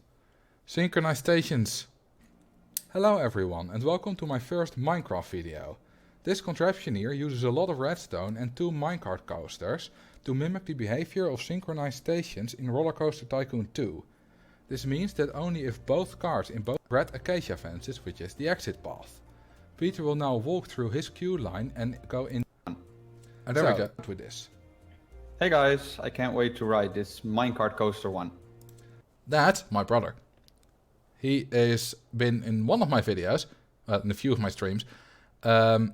Synchronized stations. Hello everyone and welcome to my first Minecraft video. This contraption here uses a lot of redstone and 2 minecart coasters to mimic the behavior of synchronized stations in Roller Coaster Tycoon 2. This means that only if both cars in both red acacia fences, which is the exit path. Peter will now walk through his queue line and go in. And there we go with this. Hey guys, I can't wait to ride this minecart coaster one. That's my brother. He has been in one of my videos, in a few of my streams, and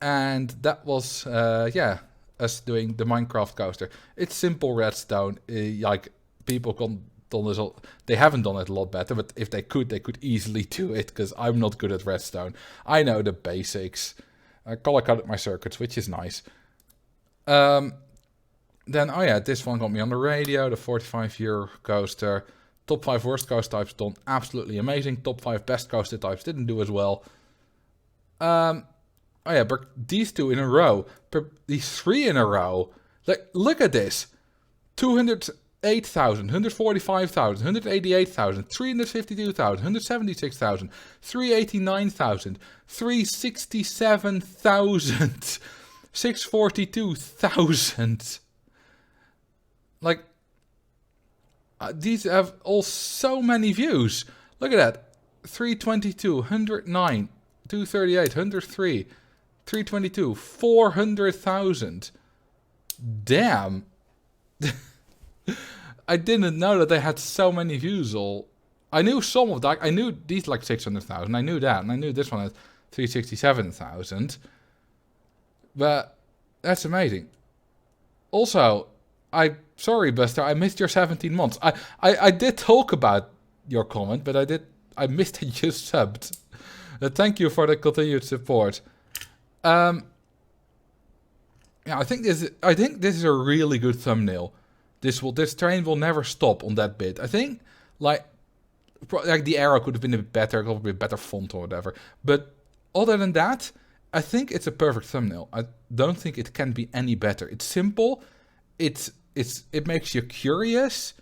that was, us doing the Minecraft coaster. It's simple redstone, like people done this, they haven't done it a lot better, but if they could easily do it, because I'm not good at redstone. I know the basics. I color-coded my circuits, which is nice. Then, this one got me on the radio, the 45-year coaster. Top 5 worst coaster types done absolutely amazing. Top 5 best coaster types didn't do as well. But these 2 in a row. These 3 in a row. Like, look at this. 208,000, 145,000, 188,000, 352,000, 176,000, 389,000, 367,000, 642,000. Like, these have all so many views. Look at that. 322, 109, 238, 103, 322, 400,000. Damn. I didn't know that they had so many views all. I knew some of that. I knew these like 600,000. I knew that. And I knew this one had 367,000. But that's amazing. Also, sorry, Buster, I missed your 17 months. I did talk about your comment, but I missed that you subbed. Thank you for the continued support. I think this is a really good thumbnail. This train will never stop on that bit. I think like the arrow could have been a bit better, probably a better font or whatever. But other than that, I think it's a perfect thumbnail. I don't think it can be any better. It's simple. It makes you curious.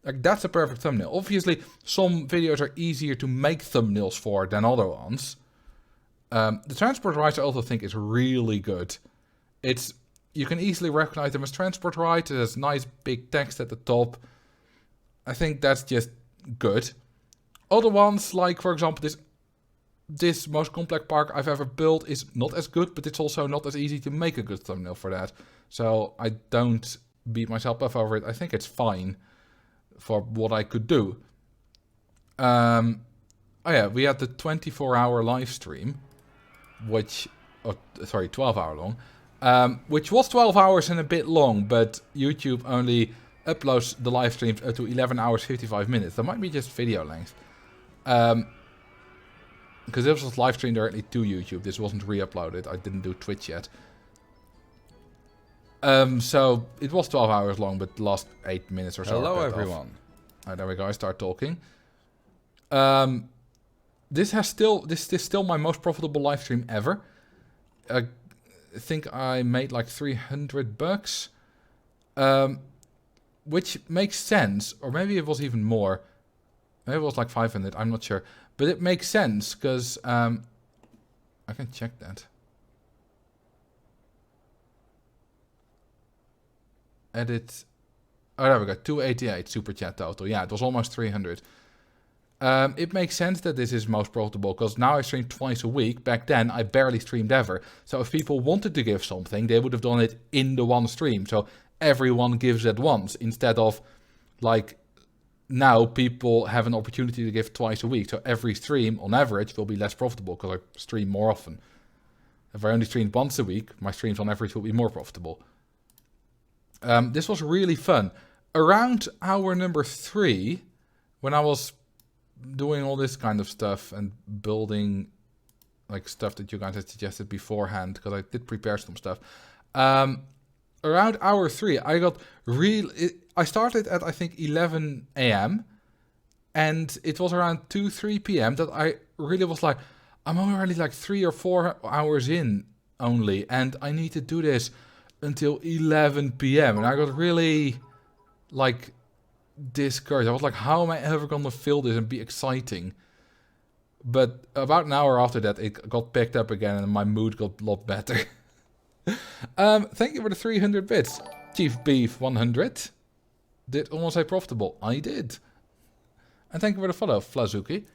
Like, that's a perfect thumbnail. Obviously, some videos are easier to make thumbnails for than other ones. The transport rides I also think is really good. You can easily recognize them as transport rides. It has nice big text at the top. I think that's just good. Other ones, like for example, this most complex park I've ever built is not as good, but it's also not as easy to make a good thumbnail for that. So I don't beat myself up over it. I think it's fine for what I could do. We had the 24-hour live stream, 12-hour long, which was 12 hours and a bit long, but YouTube only uploads the live streams up to 11 hours 55 minutes. That might be just video length. Because this was live streamed directly to YouTube. This wasn't re-uploaded. I didn't do Twitch yet. So it was 12 hours long, but the last 8 minutes or so. Hello everyone. There we go. I start talking. This is still my most profitable live stream ever. I think I made like $300, which makes sense. Or maybe it was even more. Maybe it was like 500. I'm not sure, but it makes sense because I can check that. Edit. Oh, there we go. 288 super chat total. Yeah, it was almost 300. It makes sense that this is most profitable because now I stream twice a week. Back then, I barely streamed ever. So if people wanted to give something, they would have done it in the one stream. So everyone gives at once instead of like now people have an opportunity to give twice a week. So every stream on average will be less profitable because I stream more often. If I only streamed once a week, my streams on average will be more profitable. This was really fun. Around hour number 3, when I was doing all this kind of stuff and building like stuff that you guys had suggested beforehand, because I did prepare some stuff. Around hour 3, I got I started at I think 11 a.m. and it was around 2-3 p.m. that I really was like, I'm already like 3 or 4 hours in only, and I need to do this until 11 p.m. and I got really like discouraged. I was like, how am I ever gonna fill this and be exciting? But about an hour after that, it got picked up again and my mood got a lot better. Thank you for the 300 bits. Chief Beef 100. Did almost say profitable. I did. And thank you for the follow, Flazuki.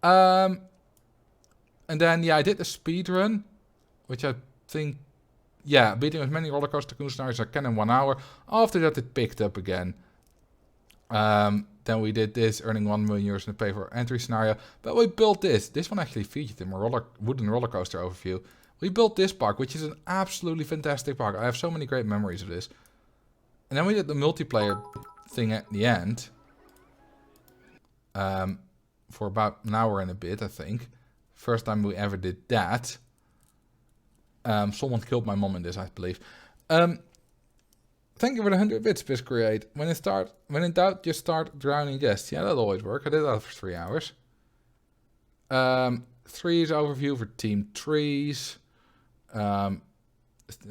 And then, yeah, I did the speed run, which I think, yeah, beating as many roller coaster tycoon scenarios as I can in 1 hour. After that, it picked up again. Then we did this, earning 1 million euros in the pay for entry scenario. But we built this. This one actually featured in my wooden roller coaster overview. We built this park, which is an absolutely fantastic park. I have so many great memories of this. And then we did the multiplayer thing at the end. For about an hour and a bit, I think. First time we ever did that. Someone killed my mom in this, I believe. Thank you for the 100 bits, Biscreate. When in doubt, just start drowning guests. Yeah, that'll always work. I did that for 3 hours. Trees overview for Team Trees. I've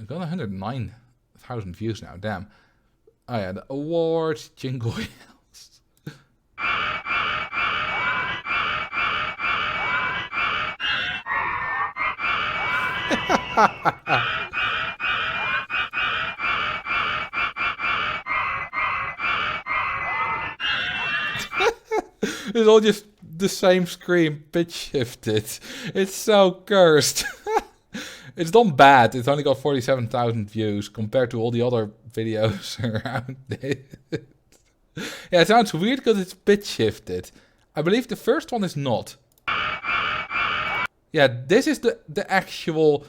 got 109,000 views now. Damn. Oh yeah, the awards, jingle bells. It's all just the same screen, pitch shifted. It's so cursed. It's done bad. It's only got 47,000 views compared to all the other videos around it. Yeah, it sounds weird because it's pitch shifted. I believe the first one is not. Yeah, this is the actual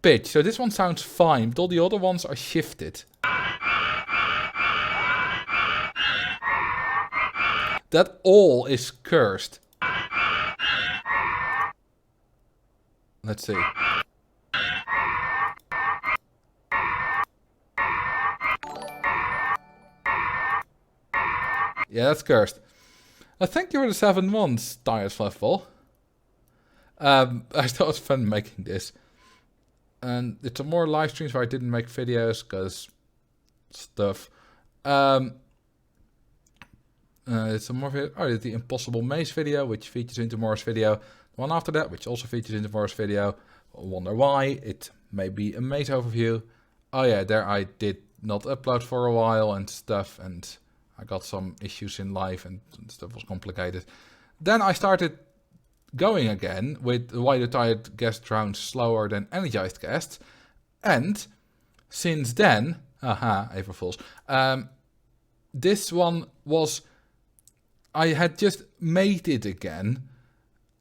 pitch. So this one sounds fine, but all the other ones are shifted. That all is cursed. Let's see. Yeah, that's cursed. Thank you for the 7 months, Tired Fluffball. I thought it was fun making this. And it's some more live streams where I didn't make videos because stuff. It's some more video. Oh, I did the Impossible Maze video, which features in tomorrow's video. The one after that, which also features in tomorrow's video. I wonder why. It may be a maze overview. Oh yeah, there I did not upload for a while and stuff, and I got some issues in life and stuff was complicated. Then I started going again with Why the Tired Guest Drowns Slower Than Energized Guests. And since then, April Fools, this one was, I had just made it again.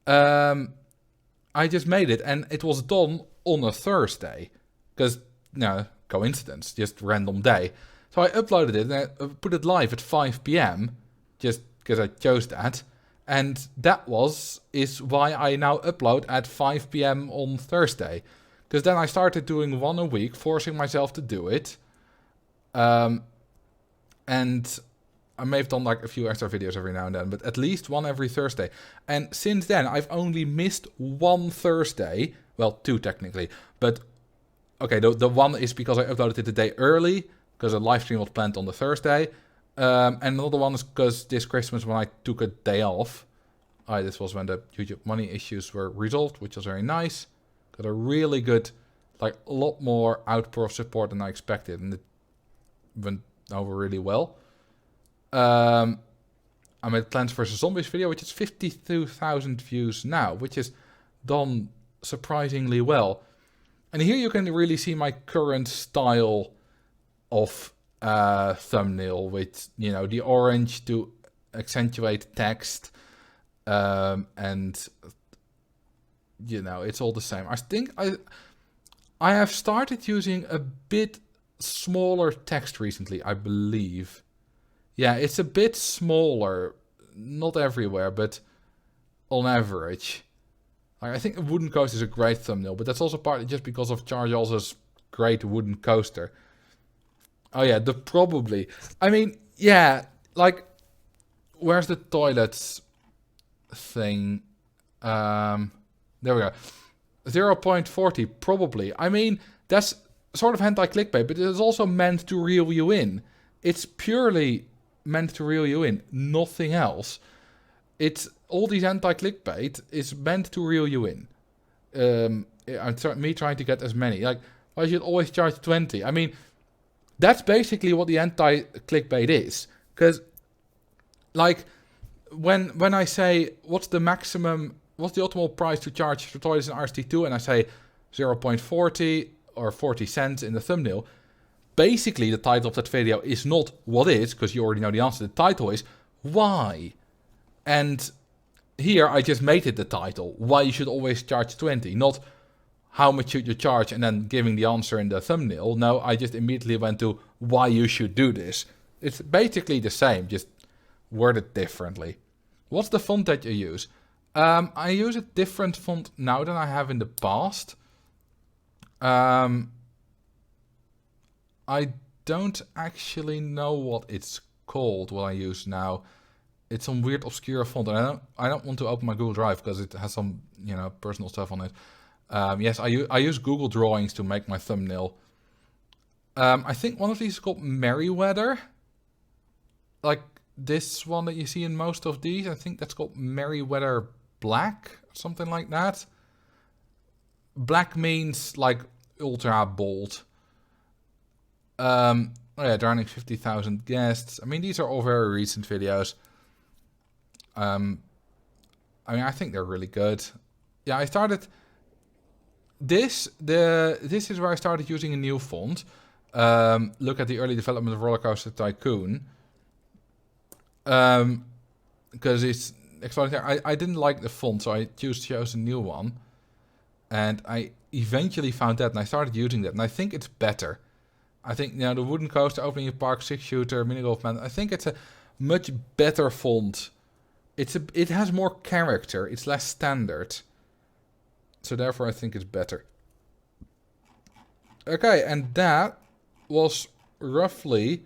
I just made it and it was done on a Thursday. Because, no, coincidence, just random day. So I uploaded it and I put it live at 5 PM, just because I chose that. And that is why I now upload at 5 PM on Thursday. Because then I started doing one a week, forcing myself to do it. And I may have done like a few extra videos every now and then, but at least one every Thursday. And since then, I've only missed one Thursday. Well, 2 technically. But, okay, the one is because I uploaded it a day early, because a live stream was planned on the Thursday. And another one is because this Christmas when I took a day off. This was when the YouTube money issues were resolved, which was very nice. Got a really good, like a lot more outpour of support than I expected. And it went over really well. I made Plants vs. Zombies video, which is 52,000 views now, which is done surprisingly well. And here you can really see my current style of thumbnail with, you know, the orange to accentuate text. And, you know, it's all the same. I think I have started using a bit smaller text recently, I believe. Yeah, it's a bit smaller, not everywhere, but on average. Like, I think a wooden coaster is a great thumbnail, but that's also partly just because of Charles's great wooden coaster. Oh yeah, the probably. I mean, yeah, like, where's the toilets thing? There we go. 0.40, probably. I mean, that's sort of hentai clickbait, but it is also meant to reel you in. It's purely meant to reel you in, nothing else. It's all these anti-clickbait is meant to reel you in. Me trying to get as many. Like, I should always charge 20. I mean, that's basically what the anti-clickbait is. Because, like, when I say, what's the optimal price to charge for toilets in RST2, and I say 0.40 or 40 cents in the thumbnail, basically the title of that video is not what is, because you already know the answer. The title is why. And here I just made it the title, why you should always charge 20, not how much should you charge and then giving the answer in the thumbnail. No, I just immediately went to why you should do this. It's basically the same, just worded differently. What's the font that you use? I use a different font now than I have in the past. I don't actually know what it's called, what I use now. It's some weird obscure font, and I don't want to open my Google Drive because it has some, personal stuff on it. Yes, I use Google Drawings to make my thumbnail. I think one of these is called Merriweather. Like this one that you see in most of these, I think that's called Merriweather Black, something like that. Black means like ultra bold. Oh yeah, drowning 50,000 guests. I mean, these are all very recent videos. I mean, I think they're really good. Yeah, I started this is where I started using a new font. Look at the early development of Roller Coaster Tycoon. Because it's exploding. I didn't like the font, so I chose a new one. And I eventually found that, and I started using that, and I think it's better. I think, the wooden coaster, opening a park, 6-shooter, mini golf man, I think it's a much better font. It has more character. It's less standard. So therefore I think it's better. Okay, and that was roughly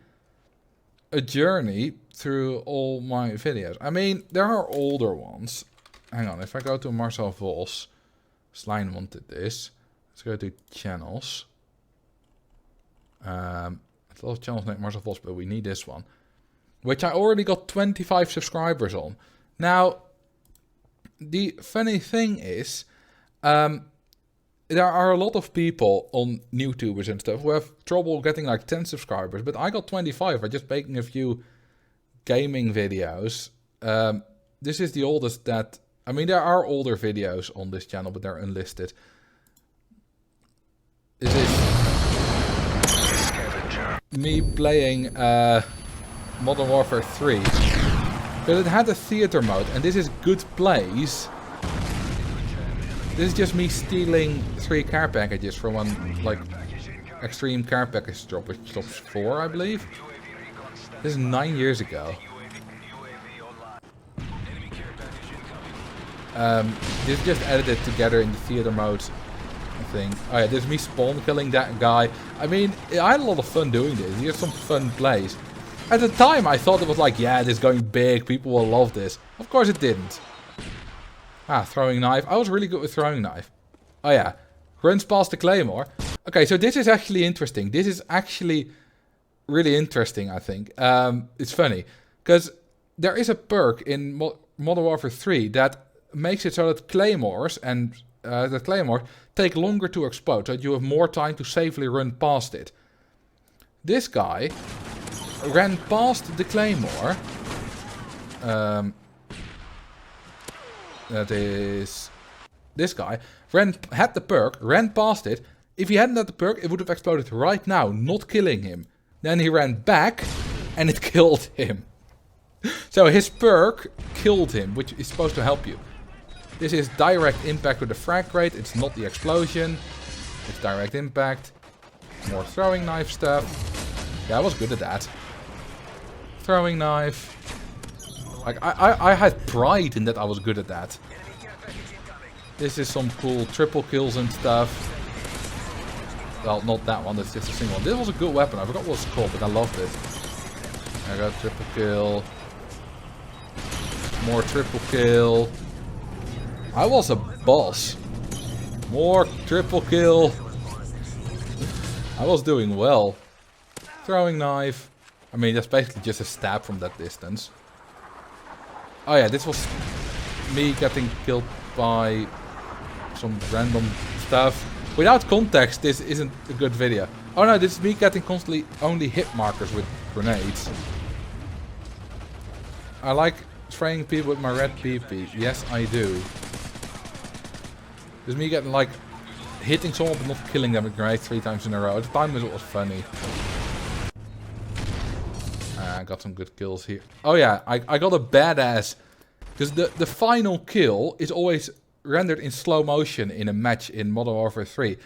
a journey through all my videos. I mean, there are older ones. Hang on, if I go to Marcel Vos, Slime wanted this. Let's go to channels. A lot of channels named Marcel Vos, but we need this one. Which I already got 25 subscribers on. Now, the funny thing is, there are a lot of people on YouTubers and stuff who have trouble getting like 10 subscribers, but I got 25 by just making a few gaming videos. This is the oldest that... I mean, there are older videos on this channel, but they're unlisted. This is me playing Modern Warfare 3. But it had a theater mode, and this is good plays. This is just me stealing 3 care packages from one, like, extreme care package drop, which drops 4, I believe. This is 9 years ago. This is just edited together in the theater mode thing. Oh yeah, this is me spawn killing that guy. I mean, I had a lot of fun doing this. These are some fun plays. At the time, I thought it was like, yeah, this is going big. People will love this. Of course it didn't. Throwing knife. I was really good with throwing knife. Oh yeah. Runs past the claymore. Okay, so this is actually interesting. This is actually really interesting, I think. It's funny. Because there is a perk in Modern Warfare 3 that makes it so that claymores and take longer to explode. So that you have more time to safely run past it. This guy ran past the claymore. That is this guy. Had the perk, ran past it. If he hadn't had the perk, it would have exploded right now, not killing him. Then he ran back, and it killed him. So his perk killed him, which is supposed to help you. This is direct impact with the frag rate. It's not the explosion. It's direct impact. More throwing knife stuff. Yeah, I was good at that. Throwing knife. Like, I had pride in that I was good at that. This is some cool triple kills and stuff. Well, not that one, that's just a single one. This was a good weapon, I forgot what it's called, but I loved it. I got triple kill. More triple kill. I was a boss. More triple kill. I was doing well. Throwing knife. I mean, that's basically just a stab from that distance. Oh yeah, this was me getting killed by some random stuff. Without context, this isn't a good video. Oh no, this is me getting constantly only hit markers with grenades. I like spraying people with my red PP. Yes, I do. This is me getting like hitting someone but not killing them with grenades 3 times in a row. At the time it was funny. I got some good kills here. Oh yeah, I got a badass. Because the final kill is always rendered in slow motion in a match in Modern Warfare 3.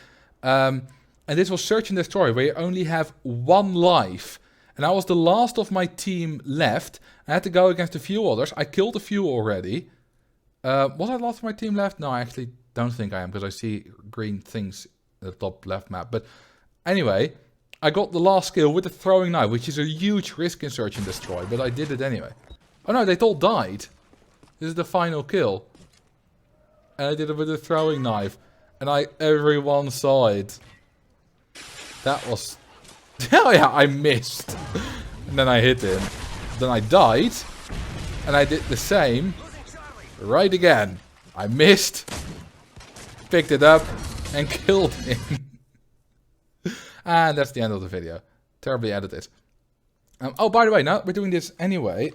And this was Search and Destroy, where you only have 1 life. And I was the last of my team left. I had to go against a few others. I killed a few already. Was I the last of my team left? No, I actually don't think I am, because I see green things at the top left map. But anyway, I got the last kill with the throwing knife, which is a huge risk in Search and Destroy, but I did it anyway. Oh no, they all died. This is the final kill. And I did it with a throwing knife. And everyone saw it. That was... Oh yeah, I missed. And then I hit him. Then I died. And I did the same. Right again. I missed. Picked it up. And killed him. And that's the end of the video. Terribly edited. Oh, by the way, now we're doing this anyway.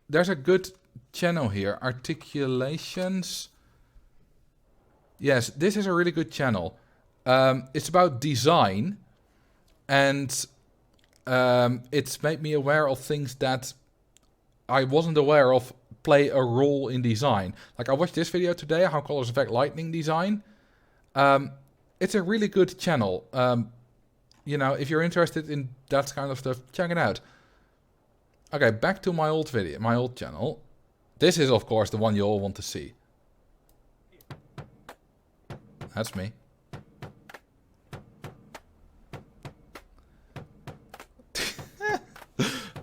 There's a good channel here. Articulations. Yes, this is a really good channel. It's about design. And it's made me aware of things that I wasn't aware of play a role in design. Like I watched this video today, how colors affect lightning design. It's a really good channel. You know, if you're interested in that kind of stuff, check it out. Okay, back to my old video, my old channel. This is, of course, the one you all want to see. That's me.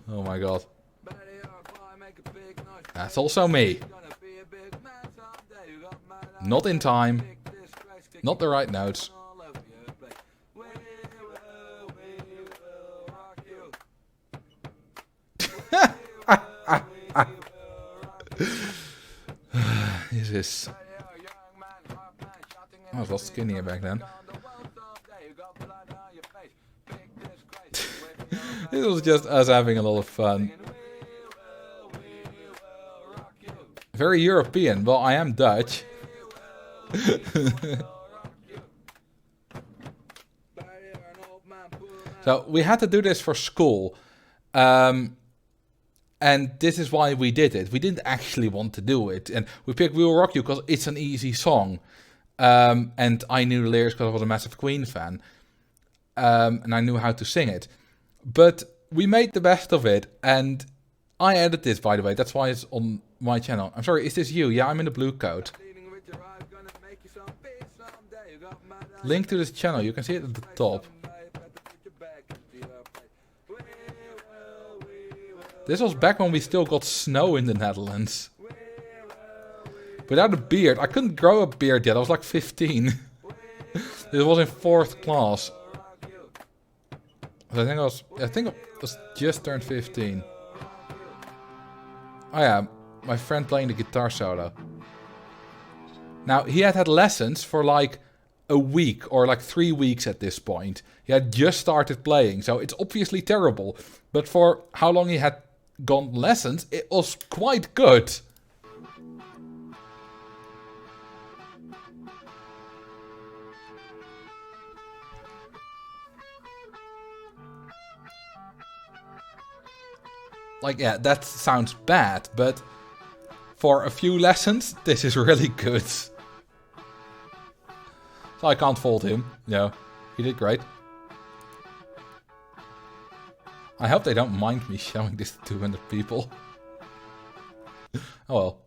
Oh my god. That's also me. Not in time. Not the right notes. Jesus. I was a lot skinnier back then. This was just us having a lot of fun. Very European. Well, I am Dutch. So we had to do this for school. And this is why we did it. We didn't actually want to do it. And we picked We Will Rock You because it's an easy song. And I knew the lyrics because I was a massive Queen fan. And I knew how to sing it. But we made the best of it. And I edited this, by the way. That's why it's on my channel. I'm sorry, is this you? Yeah, I'm in the blue coat. Link to this channel. You can see it at the top. This was back when we still got snow in the Netherlands. Without a beard. I couldn't grow a beard yet. I was like 15. This was in 4th class. I think I was just turned 15. Oh yeah, my friend playing the guitar solo. Now, he had lessons for like a week or like 3 weeks at this point. He had just started playing, so it's obviously terrible. But for how long he had gone lessons, it was quite good. Like, yeah, that sounds bad, but for a few lessons, this is really good. So I can't fault him. No, he did great. I hope they don't mind me showing this to 200 people. Oh well.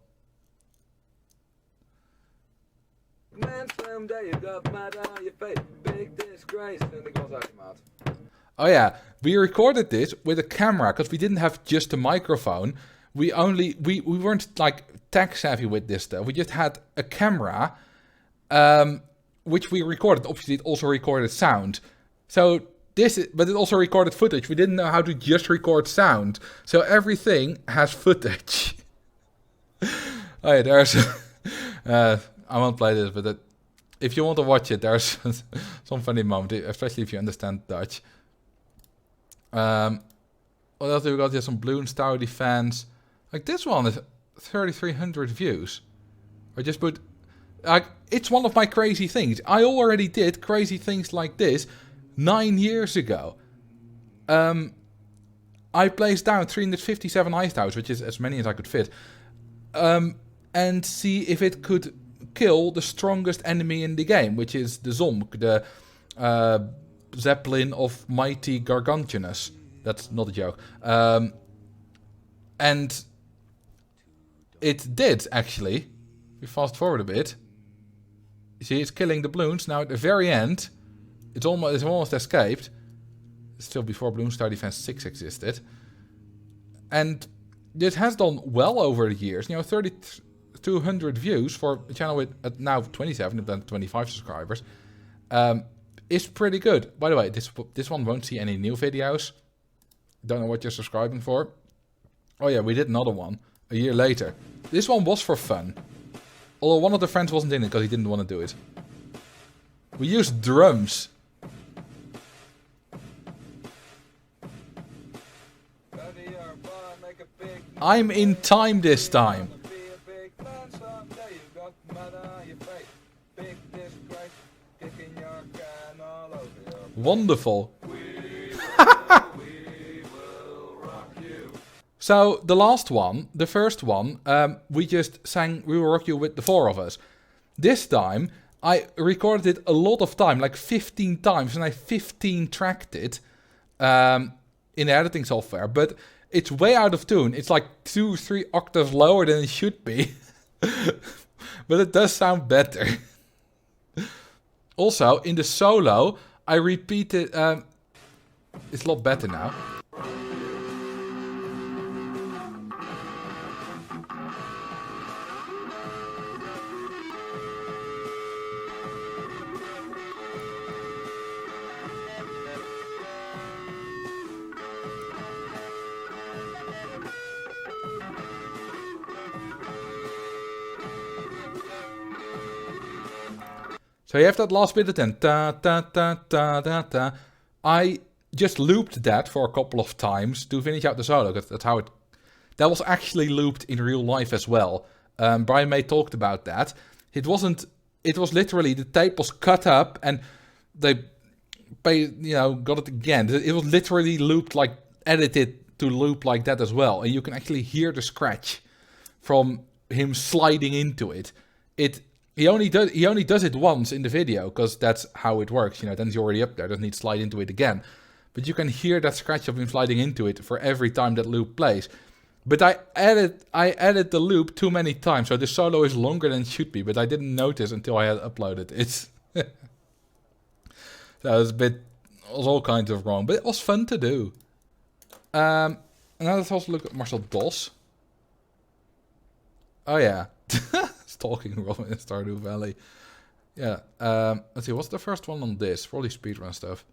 Oh yeah, we recorded this with a camera because we didn't have just a microphone. We weren't like tech savvy with this stuff. We just had a camera, which we recorded. Obviously, it also recorded sound. So but it also recorded footage. We didn't know how to just record sound. So everything has footage. Oh yeah, there's... I won't play this, but if you want to watch it, there's some funny moment, especially if you understand Dutch. What else do we got here? Some Bloons Tower Defense. Like, this one is 3,300 views. I just put... Like, it's one of my crazy things. I already did crazy things like this 9 years ago. I placed down 357 ice towers, which is as many as I could fit. And see if it could kill the strongest enemy in the game, which is the Zomk, the Zeppelin of mighty Gargantuanus. That's not a joke. And it did, actually. We fast forward a bit. You see, it's killing the balloons. Now, at the very end, it's almost escaped. It's still before Bloons Tower Defense 6 existed. And it has done well over the years. 3,200 views for a channel with now 27, then 25 subscribers. Is pretty good. By the way, this one won't see any new videos. Don't know what you're subscribing for. Oh yeah, we did another one a year later. This one was for fun. Although one of the friends wasn't in it because he didn't want to do it. We used drums. I'm in time this time. Wonderful. So, the last one, the first one, we just sang We Will Rock You with the four of us. This time, I recorded it a lot of time, like 15 times, and I 15-tracked it in the editing software. But it's way out of tune. It's like 2-3 octaves lower than it should be. But it does sound better. Also, in the solo, I repeated... it's a lot better now. So you have that last bit at the end. Ta ta ta ta ta ta. I just looped that for a couple of times to finish out the solo. That's how it... That was actually looped in real life as well. Brian May talked about that. It wasn't... It was literally... The tape was cut up and they... got it again. It was literally looped like... Edited to loop like that as well. And you can actually hear the scratch from him sliding into it. He only does it once in the video, because that's how it works, then he's already up there, doesn't need to slide into it again. But you can hear that scratch of him sliding into it for every time that loop plays. But I added the loop too many times, so the solo is longer than it should be, but I didn't notice until I had uploaded it. So it was all kinds of wrong, but it was fun to do. And now let's also look at Marcel DOS. Oh yeah. Stalking Robin in Stardew Valley. Yeah. Let's see, what's the first one on this? Probably speedrun stuff.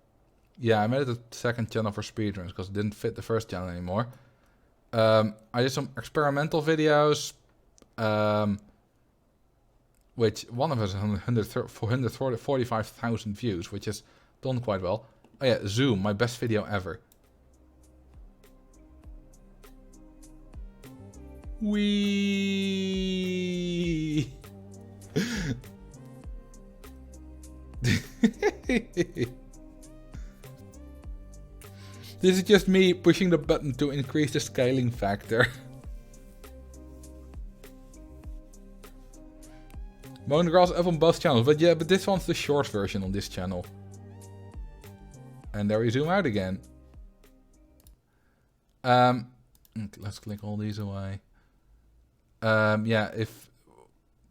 Yeah, I made it a second channel for speedruns because it didn't fit the first channel anymore. I did some experimental videos. Which one of us has 445,000 views, which is done quite well. Oh yeah, Zoom, my best video ever. Wee. This is just me pushing the button to increase the scaling factor. Mowing the grass up on both channels, but yeah, but this one's the short version on this channel. And there we zoom out again. Let's click all these away. Yeah, if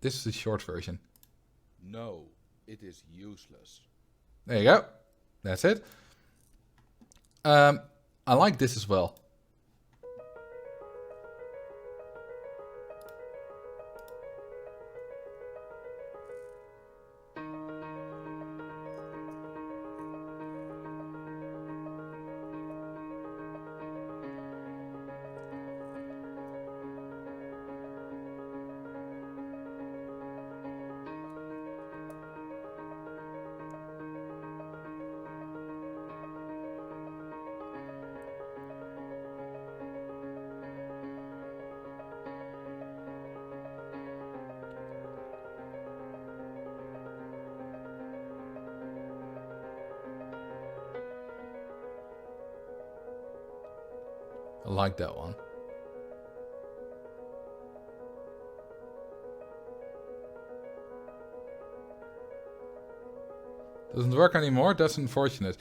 this is the short version. No, it is useless. There you go. That's it. I like this as well. like that one. Doesn't work anymore. That's unfortunate.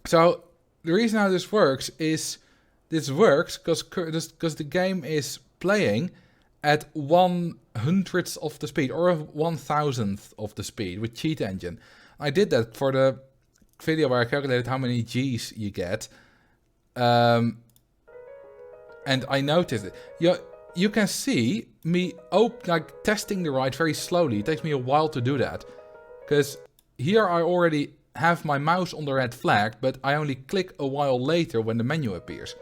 So the reason how this works is this works because the game is playing at 1/100th of the speed or 1,000th of the speed with cheat engine. I did that for the video where I calculated how many G's you get, and I noticed it. You can see me like testing the ride very slowly. It takes me a while to do that because here I already have my mouse on the red flag, but I only click a while later when the menu appears.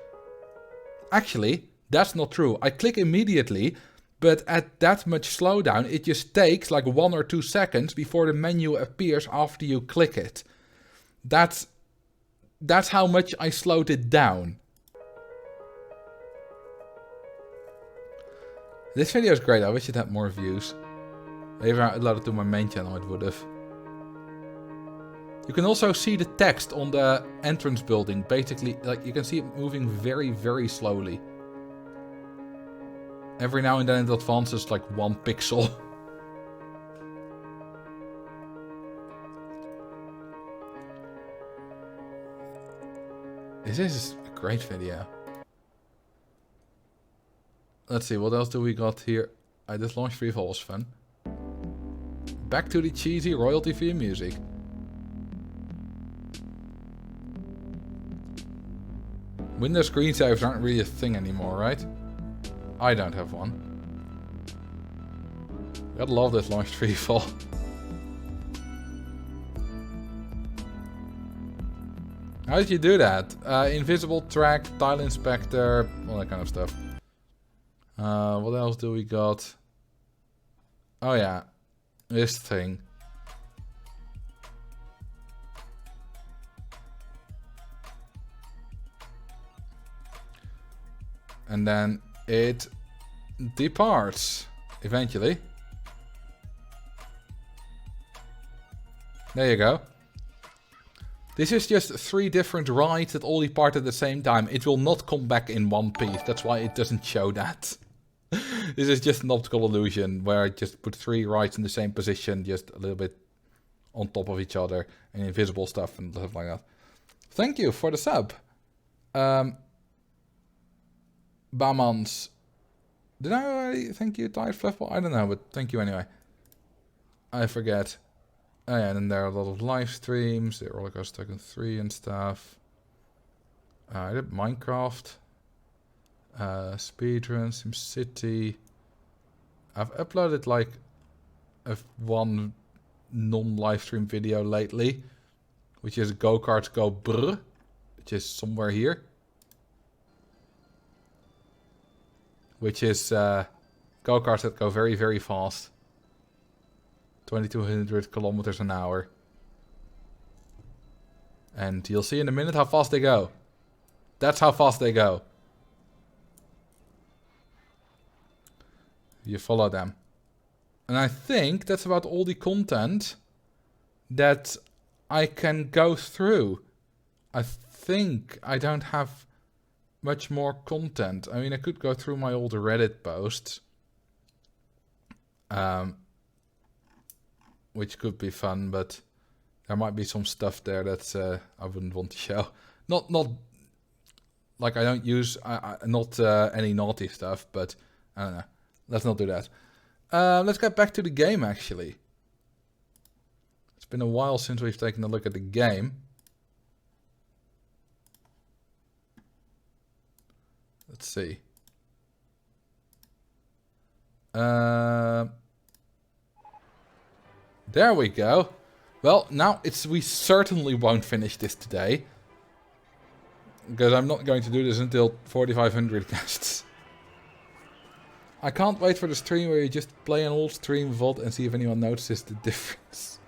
Actually, that's not true. I click immediately, but at that much slowdown, it just takes like 1 or 2 seconds before the menu appears after you click it. That's how much I slowed it down. This video is great. I wish it had more views. If I uploaded it to my main channel, it would have. You can also see the text on the entrance building. Basically, like you can see it moving very, very slowly. Every now and then it advances like 1 pixel. This is a great video. Let's see, what else do we got here? This launch freefall was fun. Back to the cheesy royalty-free music. Windows screensavers aren't really a thing anymore, right? I don't have one. Gotta love this launch freefall. How did you do that? Invisible track, tile inspector, all that kind of stuff. What else do we got? Oh yeah, this thing. And then it departs eventually. There you go. This is just 3 different rides that all depart at the same time. It will not come back in one piece. That's why it doesn't show that. This is just an optical illusion where I just put 3 rides in the same position, just a little bit on top of each other, and invisible stuff and stuff like that. Thank you for the sub. Bamans. Did I already thank you, Tide Fluffball? I don't know, but thank you anyway. I forget. Oh yeah, and then there are a lot of live streams, the Rollercoaster Tycoon 3 and stuff. I did Minecraft. Speedrun, SimCity. I've uploaded like one non-live stream video lately, which is Go-Karts Go Brr, which is somewhere here. Which is go-karts that go very, very fast. 2200 kilometers an hour. And you'll see in a minute how fast they go. That's how fast they go. You follow them. And I think that's about all the content that I can go through. I think I don't have much more content. I mean, I could go through my old Reddit posts. Which could be fun, but there might be some stuff there that I wouldn't want to show. Not like I don't use not any naughty stuff, but I don't know. Let's not do that. Let's get back to the game, actually. It's been a while since we've taken a look at the game. Let's see. There we go. Well, now we certainly won't finish this today. Because I'm not going to do this until 4,500 guests. I can't wait for the stream where you just play an old stream VOD and see if anyone notices the difference.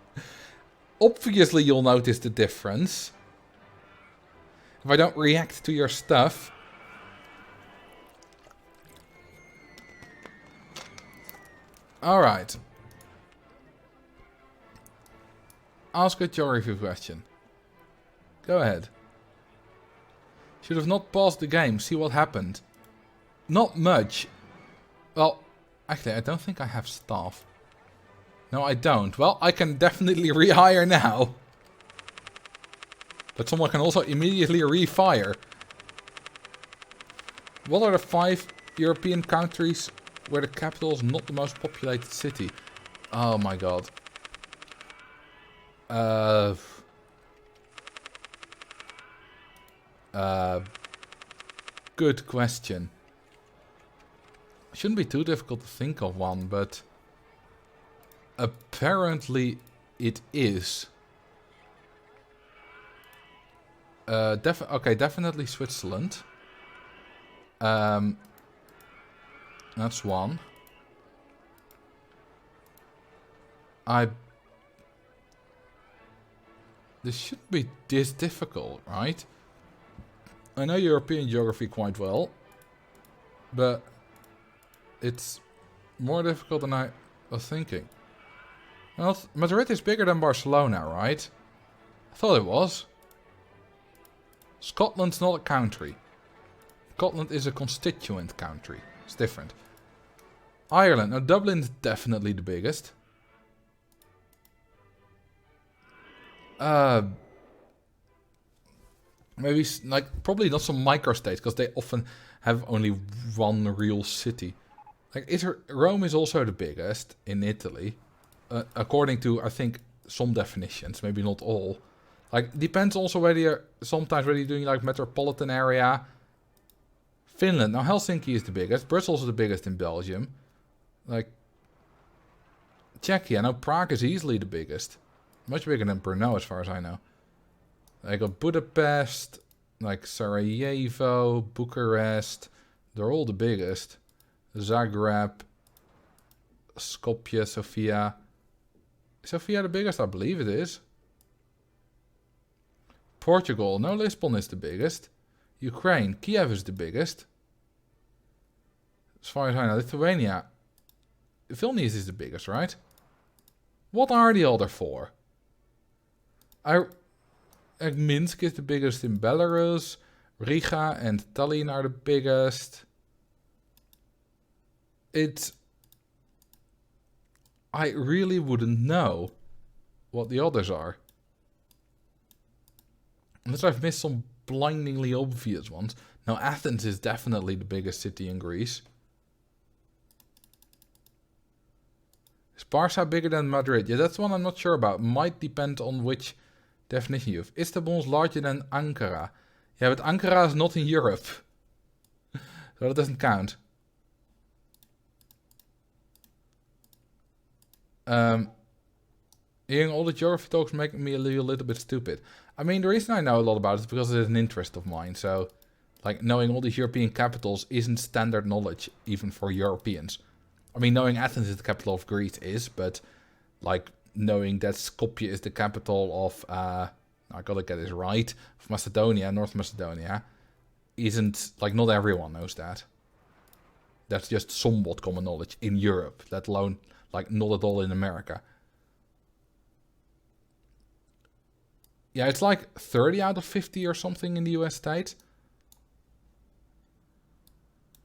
Obviously you'll notice the difference. If I don't react to your stuff. Alright. Ask a geography question. Go ahead. Should have not paused the game. See what happened. Not much. Well, actually, I don't think I have staff. No, I don't. Well, I can definitely rehire now. But someone can also immediately refire. What are the 5 European countries where the capital is not the most populated city? Oh my god. Good question. Shouldn't be too difficult to think of one, but apparently it is. Okay, definitely Switzerland. That's one. This shouldn't be this difficult, right? I know European geography quite well, but it's more difficult than I was thinking. Well, Madrid is bigger than Barcelona, right? I thought it was. Scotland's not a country. Scotland is a constituent country. It's different. Ireland. Now, Dublin is definitely the biggest. Maybe, like, probably not some microstates, because they often have only one real city. Like, Rome is also the biggest in Italy. According to, I think, some definitions. Maybe not all. Like, depends also whether you're, sometimes whether you're doing, like, metropolitan area. Finland. Now, Helsinki is the biggest. Brussels is the biggest in Belgium. Like, Czechia. Now, Prague is easily the biggest. Much bigger than Brno, as far as I know. I got Budapest, like Sarajevo, Bucharest. They're all the biggest. Zagreb, Skopje, Sofia. Is Sofia the biggest? I believe it is. Portugal. No, Lisbon is the biggest. Ukraine. Kiev is the biggest. As far as I know, Lithuania. Vilnius is the biggest, right? What are the other 4? Minsk is the biggest in Belarus. Riga and Tallinn are the biggest. I really wouldn't know what the others are. Unless I've missed some blindingly obvious ones. Now, Athens is definitely the biggest city in Greece. Is Barca bigger than Madrid? Yeah, that's one I'm not sure about. Might depend on which definition you have. Istanbul is larger than Ankara. Yeah, but Ankara is not in Europe. So that doesn't count. Hearing all the geography talks making me a little bit stupid. I mean, the reason I know a lot about it is because it is an interest of mine. So, like, knowing all these European capitals isn't standard knowledge, even for Europeans. I mean, knowing Athens is the capital of Greece is, but, like, knowing that Skopje is the capital of, I gotta get this right, of Macedonia, North Macedonia, isn't, like, not everyone knows that. That's just somewhat common knowledge in Europe, let alone, like, not at all in America. Yeah, it's like 30 out of 50 or something in the US states.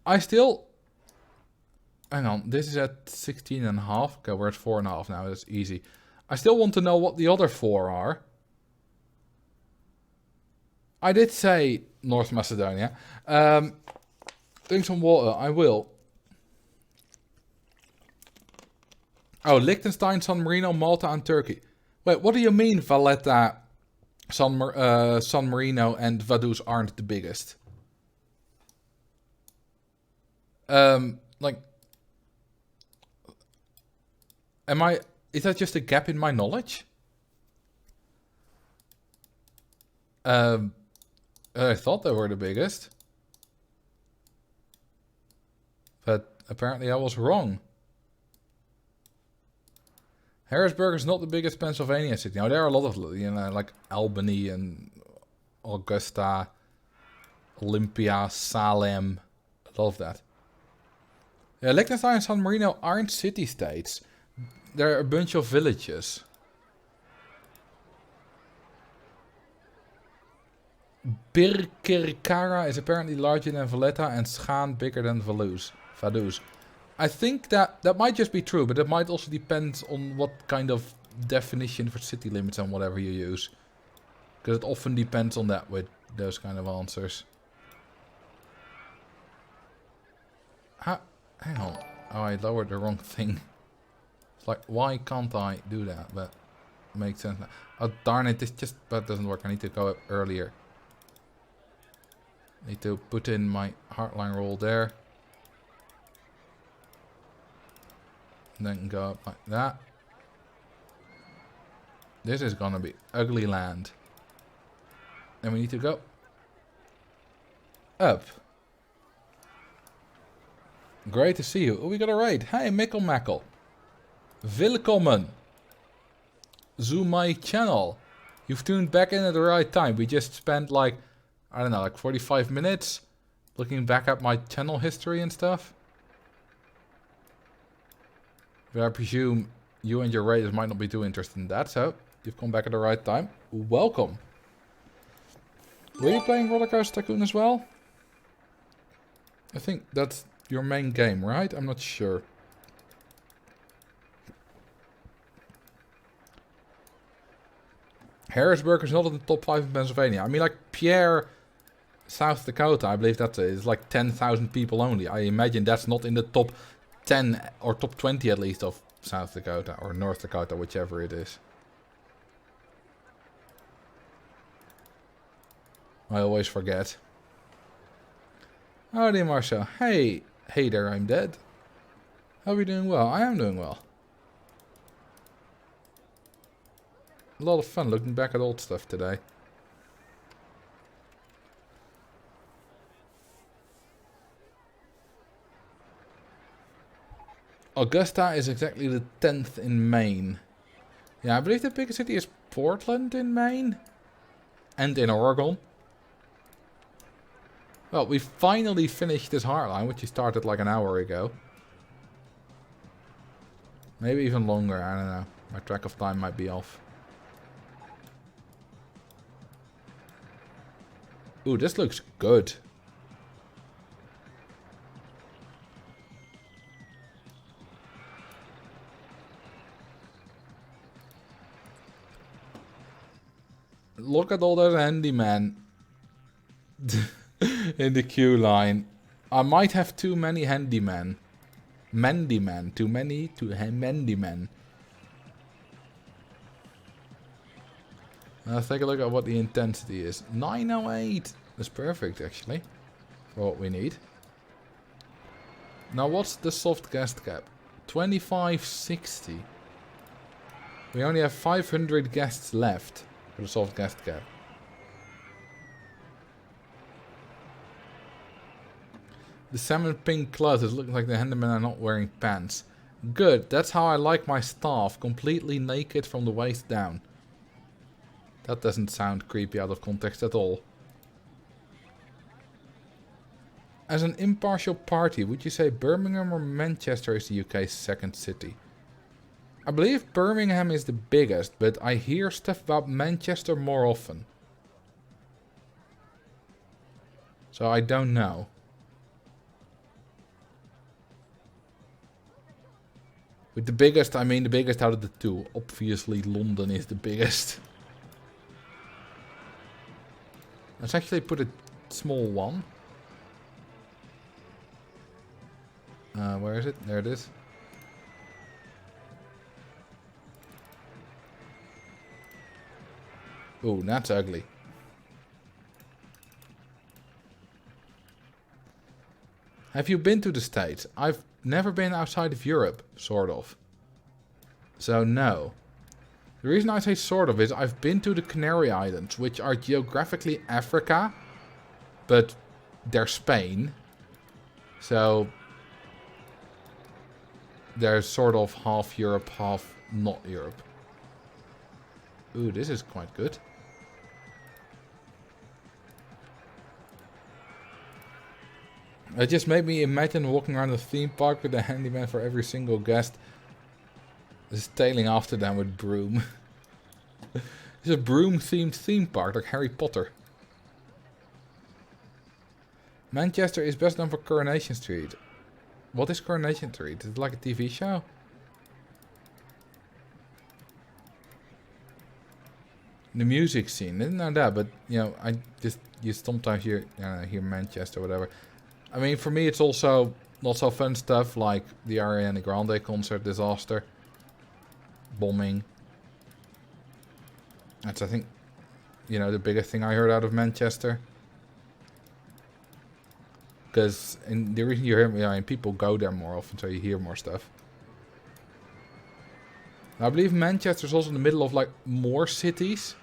I still... Hang on, this is at 16.5. Okay, we're at 4.5 now, that's easy. I still want to know what the other 4 are. I did say North Macedonia. Drink some water, I will. Oh, Liechtenstein, San Marino, Malta and Turkey. Wait, what do you mean Valletta, San Marino and Vaduz aren't the biggest? Like... Is that just a gap in my knowledge? I thought they were the biggest. But apparently I was wrong. Harrisburg is not the biggest Pennsylvania city. Now there are a lot of, you know, like Albany and Augusta, Olympia, Salem, a lot of that. Yeah, Liechtenstein and San Marino aren't city-states. They're a bunch of villages. Birkirkara is apparently larger than Valletta and Schaan bigger than Vaduz. I think that might just be true, but it might also depend on what kind of definition for city limits and whatever you use. Because it often depends on that with those kind of answers. Hang on. Oh, I lowered the wrong thing. It's like, why can't I do that? But it makes sense now. Oh, darn it. That doesn't work. I need to go up earlier. Need to put in my hardline roll there. And then go up like that. This is gonna be ugly land. Then we need to go up. Great to see you. Oh, we got a raid. Hey, Mikkel Makkel. Willkommen. To my channel. You've tuned back in at the right time. We just spent like, I don't know, like 45 minutes looking back at my channel history and stuff. But I presume you and your raiders might not be too interested in that, so you've come back at the right time. Welcome. Were you playing Roller Coaster Tycoon as well? I think that's your main game, right? I'm not sure. Harrisburg is not in the top 5 in Pennsylvania. I mean, like Pierre, South Dakota, I believe that is like 10,000 people only. I imagine that's not in the top 10 or top 20 at least of South Dakota or North Dakota, whichever it is. I always forget. Howdy, Marcel. Hey there, I'm dead. How are you doing well? I am doing well. A lot of fun looking back at old stuff today. Augusta is exactly the 10th in Maine. Yeah, I believe the biggest city is Portland in Maine. And in Oregon. Well, we finally finished this hardline, which we started like an hour ago. Maybe even longer, I don't know. My track of time might be off. Ooh, this looks good. Look at all those handymen in the queue line. I might have too many handymen. Mendymen. Too many mendymen. Let's take a look at what the intensity is. 908. That's perfect, actually, for what we need. Now, what's the soft guest cap? 2560. We only have 500 guests left for the soft guest cap. The salmon pink clothes is looking like the handymen are not wearing pants. Good, that's how I like my staff, completely naked from the waist down. That doesn't sound creepy out of context at all. As an impartial party, would you say Birmingham or Manchester is the UK's second city? I believe Birmingham is the biggest, but I hear stuff about Manchester more often. So I don't know. With the biggest, I mean the biggest out of the two. Obviously London is the biggest. Let's actually put a small one. Where is it? There it is. Ooh, that's ugly. Have you been to the States? I've never been outside of Europe, sort of. So no. The reason I say sort of is I've been to the Canary Islands, which are geographically Africa, but they're Spain. So they're sort of half Europe, half not Europe. Ooh, this is quite good. It just made me imagine walking around the theme park with a handyman for every single guest. Just tailing after them with broom. It's a broom-themed theme park, like Harry Potter. Manchester is best known for Coronation Street. What is Coronation Street? Is it like a TV show? The music scene, didn't know that, but you know, you sometimes hear Manchester or whatever. I mean, for me, it's also lots of fun stuff like the Ariana Grande concert disaster, bombing. That's, I think, you know, the biggest thing I heard out of Manchester. Because the reason you hear, and people go there more often, so you hear more stuff. I believe Manchester's also in the middle of like more cities.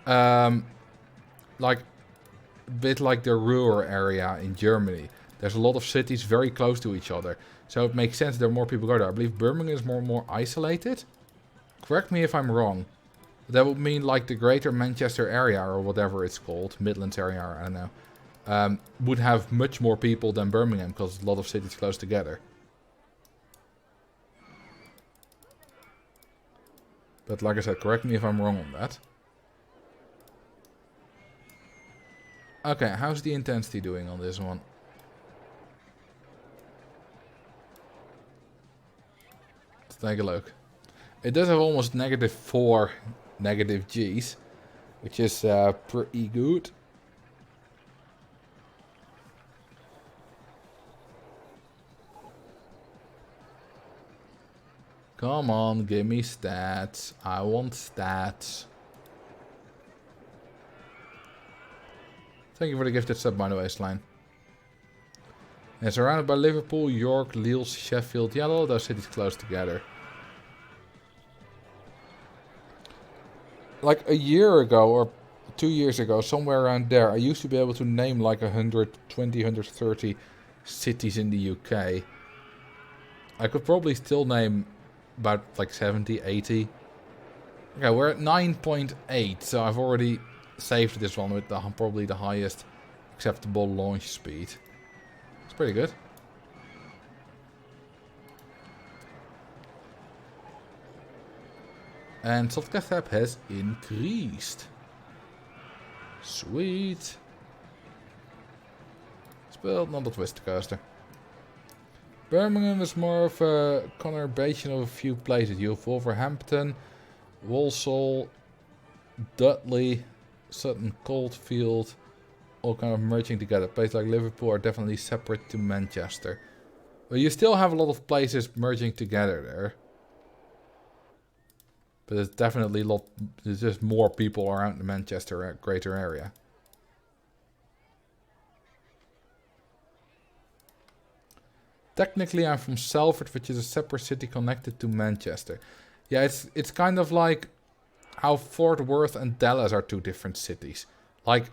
Like a bit like the Ruhr area in Germany. There's a lot of cities very close to each other. So it makes sense there are more people go there. I believe Birmingham is more isolated. Correct me if I'm wrong. That would mean like the greater Manchester area or whatever it's called. Midlands area, I don't know. Would have much more people than Birmingham because a lot of cities close together. But like I said, correct me if I'm wrong on that. Okay, how's the intensity doing on this one? Let's take a look. It does have almost -4 negative G's, which is pretty good. Come on, give me stats. I want stats. Thank you for the gifted sub, by the way, Slime. And surrounded by Liverpool, York, Lille, Sheffield. Yeah, all those cities close together. Like a year ago, or 2 years ago, somewhere around there, I used to be able to name like 120, 130 cities in the UK. I could probably still name about like 70, 80. Okay, we're at 9.8, so I've already saved this one with probably the highest acceptable launch speed. It's pretty good. And softcast tab has increased. Sweet. Spelled not a twist coaster. Birmingham is more of a conurbation of a few places. You have Wolverhampton, Walsall, Dudley, Sutton Coldfield, all kind of merging together. Places like Liverpool are definitely separate to Manchester. But you still have a lot of places merging together there. But there's definitely there's just more people around the Manchester greater area. Technically I'm from Salford, which is a separate city connected to Manchester. Yeah, it's kind of like how Fort Worth and Dallas are two different cities. Like,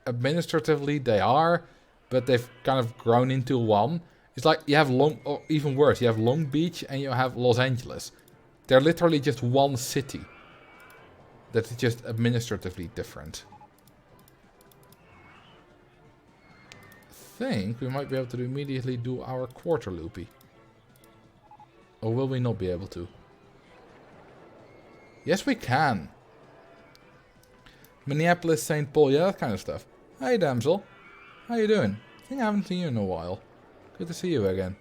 administratively they are, but they've kind of grown into one. It's like you have or even worse, you have Long Beach and you have Los Angeles. They're literally just one city. That is just administratively different. I think we might be able to immediately do our quarter loopy. Or will we not be able to? Yes, we can. Minneapolis, St. Paul, yeah, that kind of stuff. Hey, damsel. How you doing? I think I haven't seen you in a while. Good to see you again.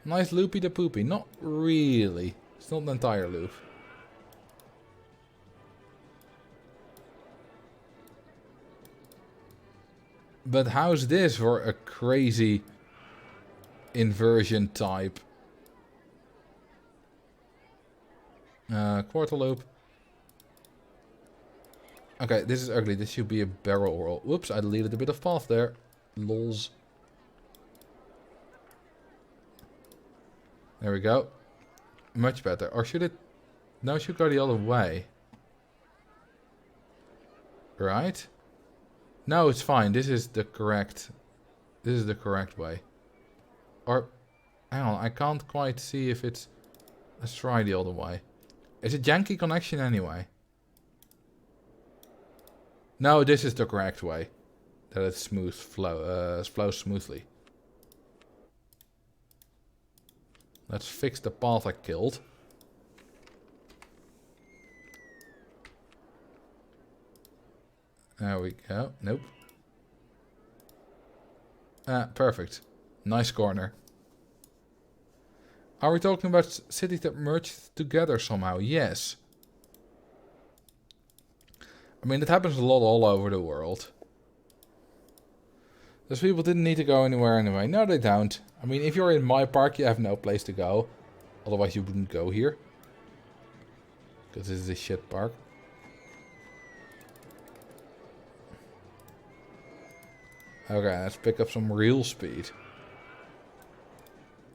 Nice loopy de poopy. Not really. It's not an entire loop. But how's this for a crazy inversion type? Quarter loop. Okay, this is ugly. This should be a barrel roll. Whoops, I deleted a bit of path there. Lols. There we go. Much better. Or should it... No, it should go the other way. Right? No, it's fine. This is the correct... This is the correct way. Or... Hang on, I can't quite see if it's... Let's try the other way. It's a janky connection anyway. No, this is the correct way. That it flows smoothly. Let's fix the path I killed. There we go. Nope. Perfect. Nice corner. Are we talking about cities that merged together somehow? Yes. I mean, it happens a lot all over the world. Those people didn't need to go anywhere anyway. No, they don't. I mean, if you're in my park, you have no place to go. Otherwise, you wouldn't go here. Because this is a shit park. Okay, let's pick up some real speed.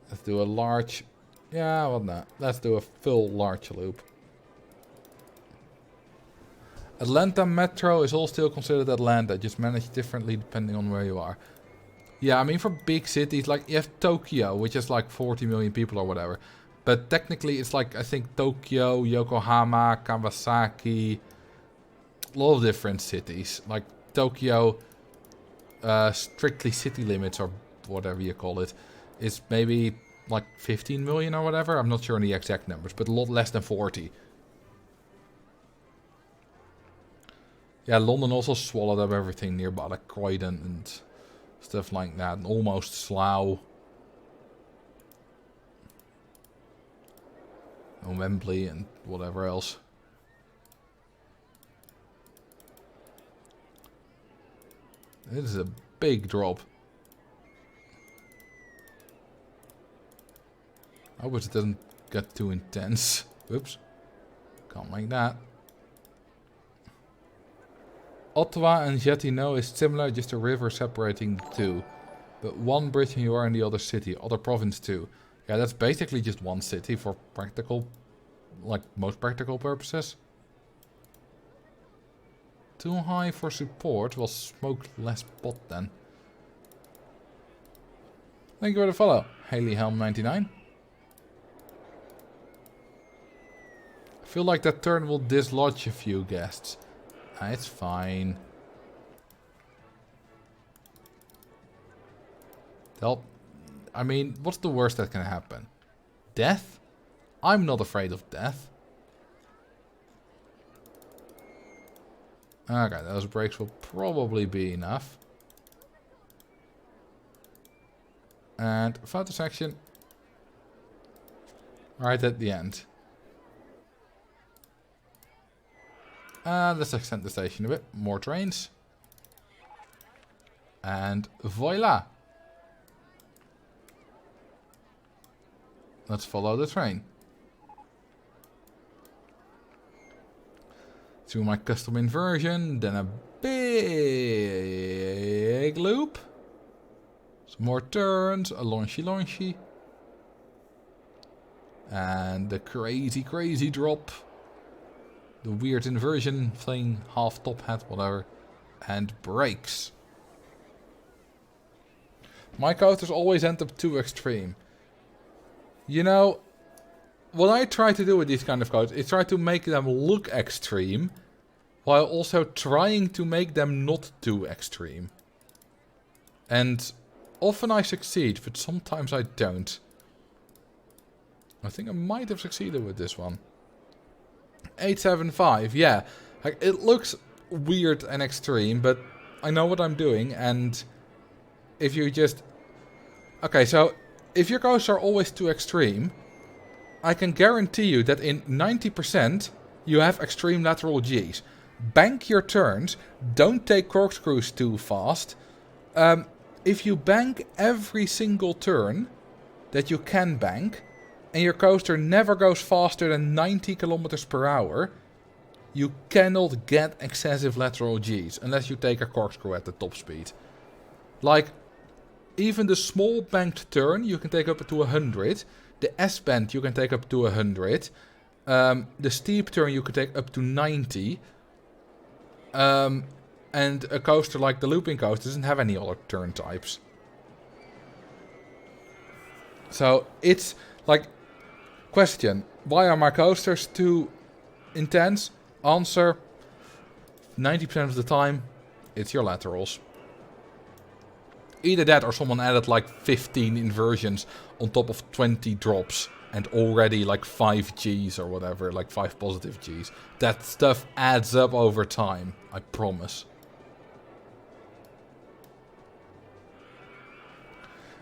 Let's do a large... Yeah, well, no. Let's do a full large loop. Atlanta Metro is all still considered Atlanta, just managed differently depending on where you are. Yeah, I mean for big cities, like you have Tokyo, which is like 40 million people or whatever. But technically it's like, I think Tokyo, Yokohama, Kawasaki, a lot of different cities. Like Tokyo, strictly city limits or whatever you call it, is maybe like 15 million or whatever. I'm not sure on the exact numbers, but a lot less than 40. Yeah, London also swallowed up everything nearby, like Croydon and stuff like that, and almost Slough. And Wembley and whatever else. This is a big drop. I hope it doesn't get too intense. Whoops. Can't make that. Ottawa and Gatineau is similar, just a river separating the two. But one bridge and you are in the other city, other province too. Yeah, that's basically just one city for practical, like most practical purposes. Too high for support, well smoke less pot then. Thank you for the follow, Haley Helm 99. I feel like that turn will dislodge a few guests. It's fine. I mean, what's the worst that can happen? Death? I'm not afraid of death. Okay, those brakes will probably be enough. And photo section. Right at the end. Let's extend the station a bit. More trains. And voila. Let's follow the train. Through my custom inversion. Then a big loop. Some more turns. A launchy. And the crazy drop. The weird inversion, playing half top hat, whatever. And brakes. My coasters always end up too extreme. You know, what I try to do with these kind of coasters is try to make them look extreme, while also trying to make them not too extreme. And often I succeed, but sometimes I don't. I think I might have succeeded with this one. 875, yeah. Like, it looks weird and extreme, but I know what I'm doing, and if you just... Okay, so if your coasters are always too extreme, I can guarantee you that in 90% you have extreme lateral Gs. Bank your turns, don't take corkscrews too fast. If you bank every single turn that you can bank, and your coaster never goes faster than 90 kilometers per hour, you cannot get excessive lateral Gs unless you take a corkscrew at the top speed. Like, even the small banked turn you can take up to 100. The S-bend you can take up to 100. The steep turn you can take up to 90. And a coaster like the looping coaster doesn't have any other turn types. So it's like... Question, why are my coasters too intense? Answer, 90% of the time, it's your laterals. Either that or someone added like 15 inversions on top of 20 drops and already like 5 Gs or whatever, like 5 positive Gs. That stuff adds up over time, I promise.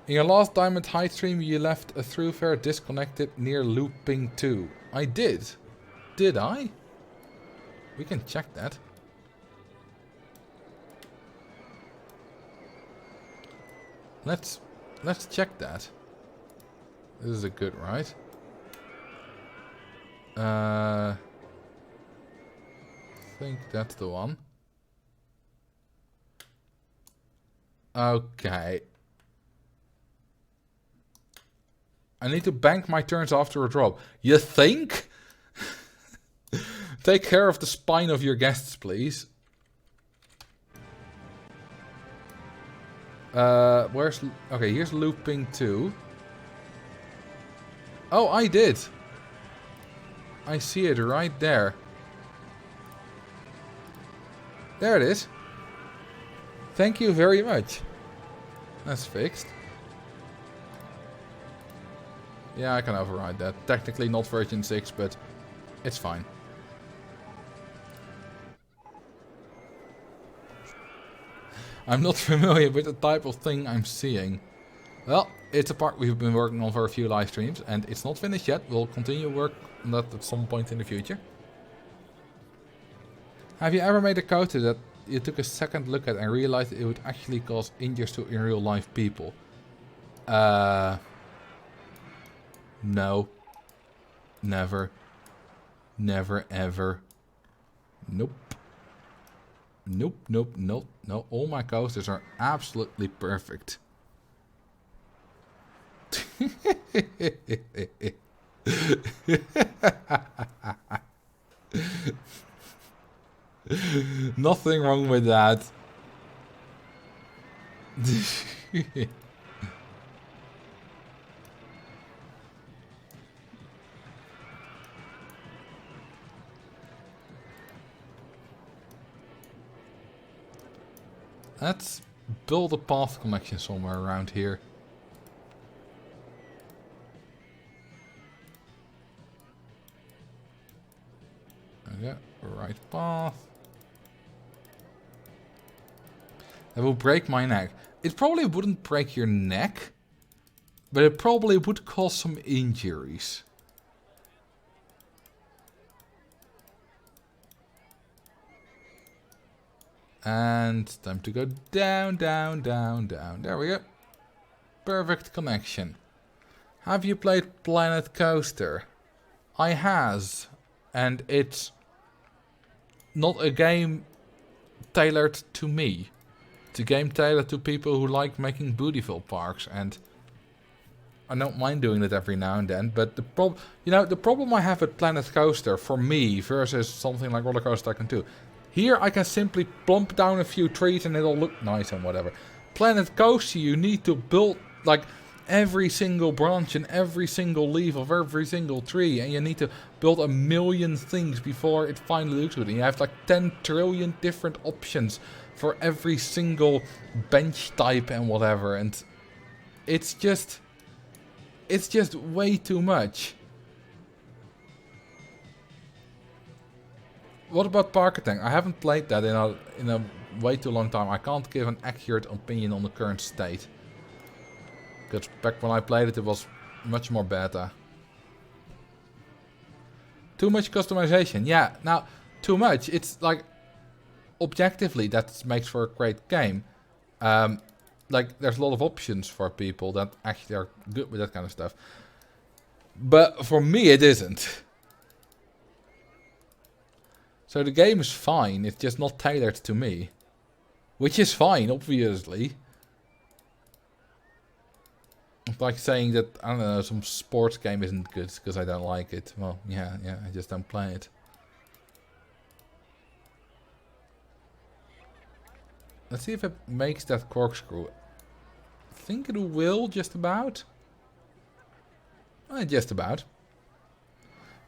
In your last Diamond High stream, you left a thoroughfare disconnected near looping 2. I did. Did I? We can check that. Let's check that. This is a good ride. I think that's the one. Okay. I need to bank my turns after a drop. You think? Take care of the spine of your guests, please. Where's... Okay, here's looping 2. Oh, I did. I see it right there. There it is. Thank you very much. That's fixed. Yeah, I can override that. Technically not version 6, but it's fine. I'm not familiar with the type of thing I'm seeing. Well, it's a part we've been working on for a few live streams, and it's not finished yet. We'll continue work on that at some point in the future. Have you ever made a coaster that you took a second look at and realized it would actually cause injuries to in real life people? No. Never. Never ever. Nope. Nope, nope, nope, no. All my coasters are absolutely perfect. Nothing wrong with that. Let's build a path connection somewhere around here. Okay, right path. That will break my neck. It probably wouldn't break your neck, but it probably would cause some injuries. And time to go down, down, down, down. There we go. Perfect connection. Have you played Planet Coaster? I has. And it's not a game tailored to me. It's a game tailored to people who like making beautiful parks. And I don't mind doing it every now and then. But the problem I have with Planet Coaster for me versus something like Roller Coaster Tycoon 2. Here I can simply plump down a few trees and it'll look nice and whatever. Planet Coaster, you need to build like every single branch and every single leaf of every single tree. And you need to build a million things before it finally looks good. And you have like 10 trillion different options for every single bench type and whatever. And it's just way too much. What about Parker Tank? I haven't played that in a way too long time. I can't give an accurate opinion on the current state. Because back when I played it, it was much more beta. Too much customization. Yeah, now, too much. It's like, objectively, that makes for a great game. Like, there's a lot of options for people that actually are good with that kind of stuff. But for me, it isn't. So the game is fine, it's just not tailored to me. Which is fine, obviously. It's like saying that, I don't know, some sports game isn't good because I don't like it. Well, yeah, I just don't play it. Let's see if it makes that corkscrew. I think it will, just about. Just about.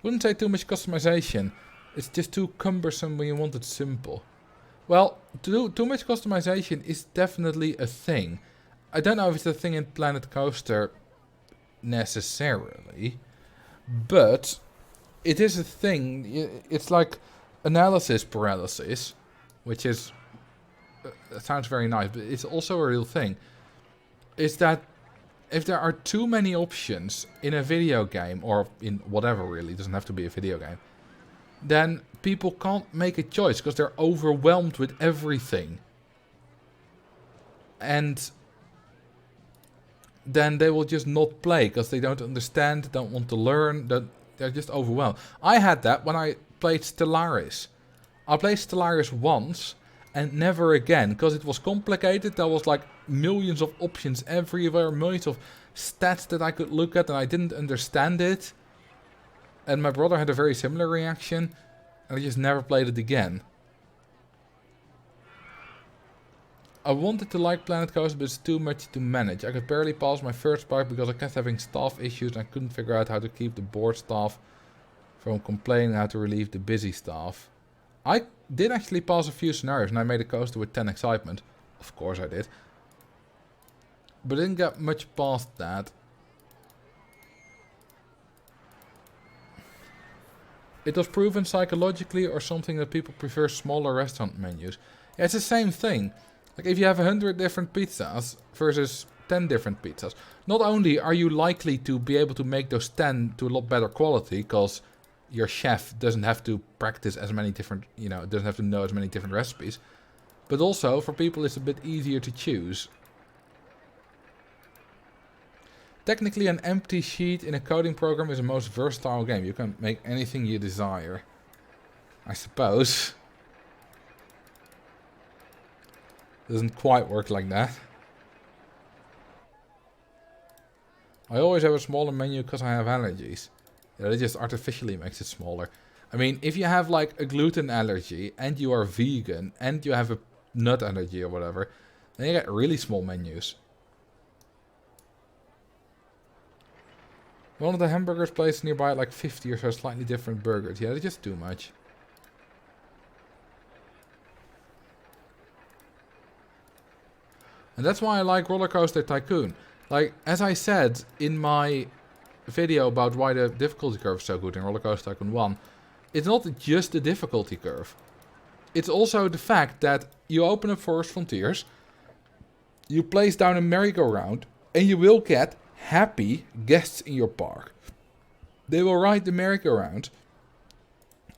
Wouldn't say too much customization. It's just too cumbersome when you want it simple. Well, too much customization is definitely a thing. I don't know if it's a thing in Planet Coaster necessarily, but it is a thing. It's like analysis paralysis, which is... sounds very nice, but it's also a real thing. Is that if there are too many options in a video game, or in whatever really, it doesn't have to be a video game, then people can't make a choice because they're overwhelmed with everything. And then they will just not play because they don't understand, don't want to learn, they're just overwhelmed. I had that when I played Stellaris. I played Stellaris once and never again because it was complicated. There was like millions of options everywhere, millions of stats that I could look at and I didn't understand it. And my brother had a very similar reaction and I just never played it again. I wanted to like Planet Coaster, but it's too much to manage. I could barely pass my first part because I kept having staff issues and I couldn't figure out how to keep the bored staff from complaining, how to relieve the busy staff. I did actually pass a few scenarios and I made a coaster with 10 excitement. Of course I did. But didn't get much past that. It was proven psychologically or something that people prefer smaller restaurant menus. Yeah, it's the same thing. Like if you have 100 different pizzas versus 10 different pizzas, not only are you likely to be able to make those 10 to a lot better quality because your chef doesn't have to practice as many different, doesn't have to know as many different recipes, but also for people it's a bit easier to choose. Technically an empty sheet in a coding program is the most versatile game. You can make anything you desire, I suppose. Doesn't quite work like that. I always have a smaller menu because I have allergies. Yeah, it just artificially makes it smaller. I mean, if you have like a gluten allergy and you are vegan and you have a nut allergy or whatever, then you get really small menus. One of the hamburgers places nearby had like 50 or so slightly different burgers. Yeah, that's just too much. And that's why I like Roller Coaster Tycoon. Like, as I said in my video about why the difficulty curve is so good in Roller Coaster Tycoon 1, it's not just the difficulty curve. It's also the fact that you open up Forest Frontiers, you place down a merry-go-round, and you will get happy guests in your park. They will ride the merry-go-round,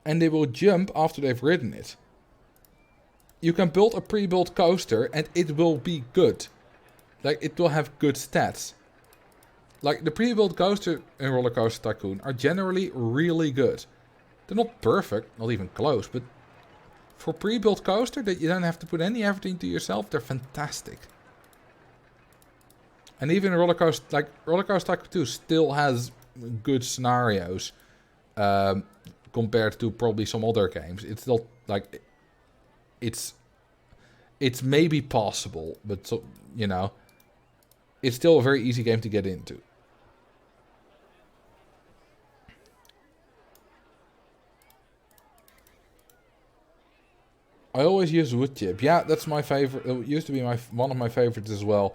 and they will jump after they've ridden it. You can build a pre-built coaster and it will be good. Like, it will have good stats. Like, the pre-built coasters in Roller Coaster Tycoon are generally really good. They're not perfect, not even close, but for pre-built coaster that you don't have to put any effort into yourself, they're fantastic. And even Roller Coaster Tycoon 2 still has good scenarios compared to probably some other games. It's still like it's maybe possible, but so, it's still a very easy game to get into. I always use wood chip. Yeah, that's my favorite. It used to be one of my favorites as well.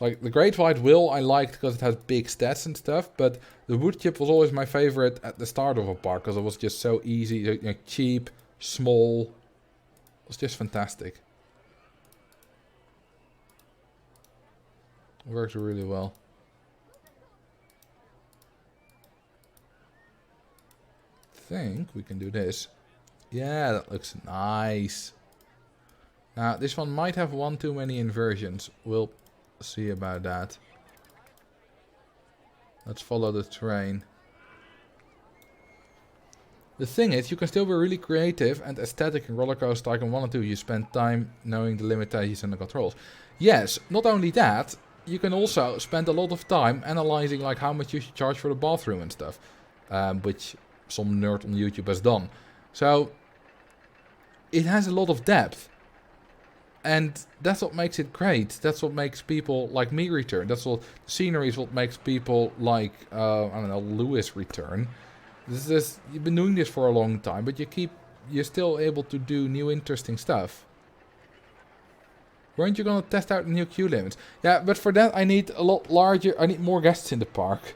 Like the Great White Will I liked because it has big stats and stuff, but the wood chip was always my favorite at the start of a park because it was just so easy, cheap, small. It was just fantastic. It works really well. I think we can do this. Yeah, that looks nice. Now, this one might have one too many inversions. We'll see about that. Let's follow the train. The thing is, you can still be really creative and aesthetic in Roller Coaster Tycoon 1 and 2. You spend time knowing the limitations and the controls. Yes, not only that, you can also spend a lot of time analyzing like how much you should charge for the bathroom and stuff. Which some nerd on YouTube has done. So, it has a lot of depth. And that's what makes it great. That's what makes people like me return. That's what scenery is what makes people like, I don't know, Lewis return. You've been doing this for a long time, but you're still able to do new interesting stuff. Weren't you gonna test out the new queue limits? Yeah, but for that I need a lot larger, I need more guests in the park.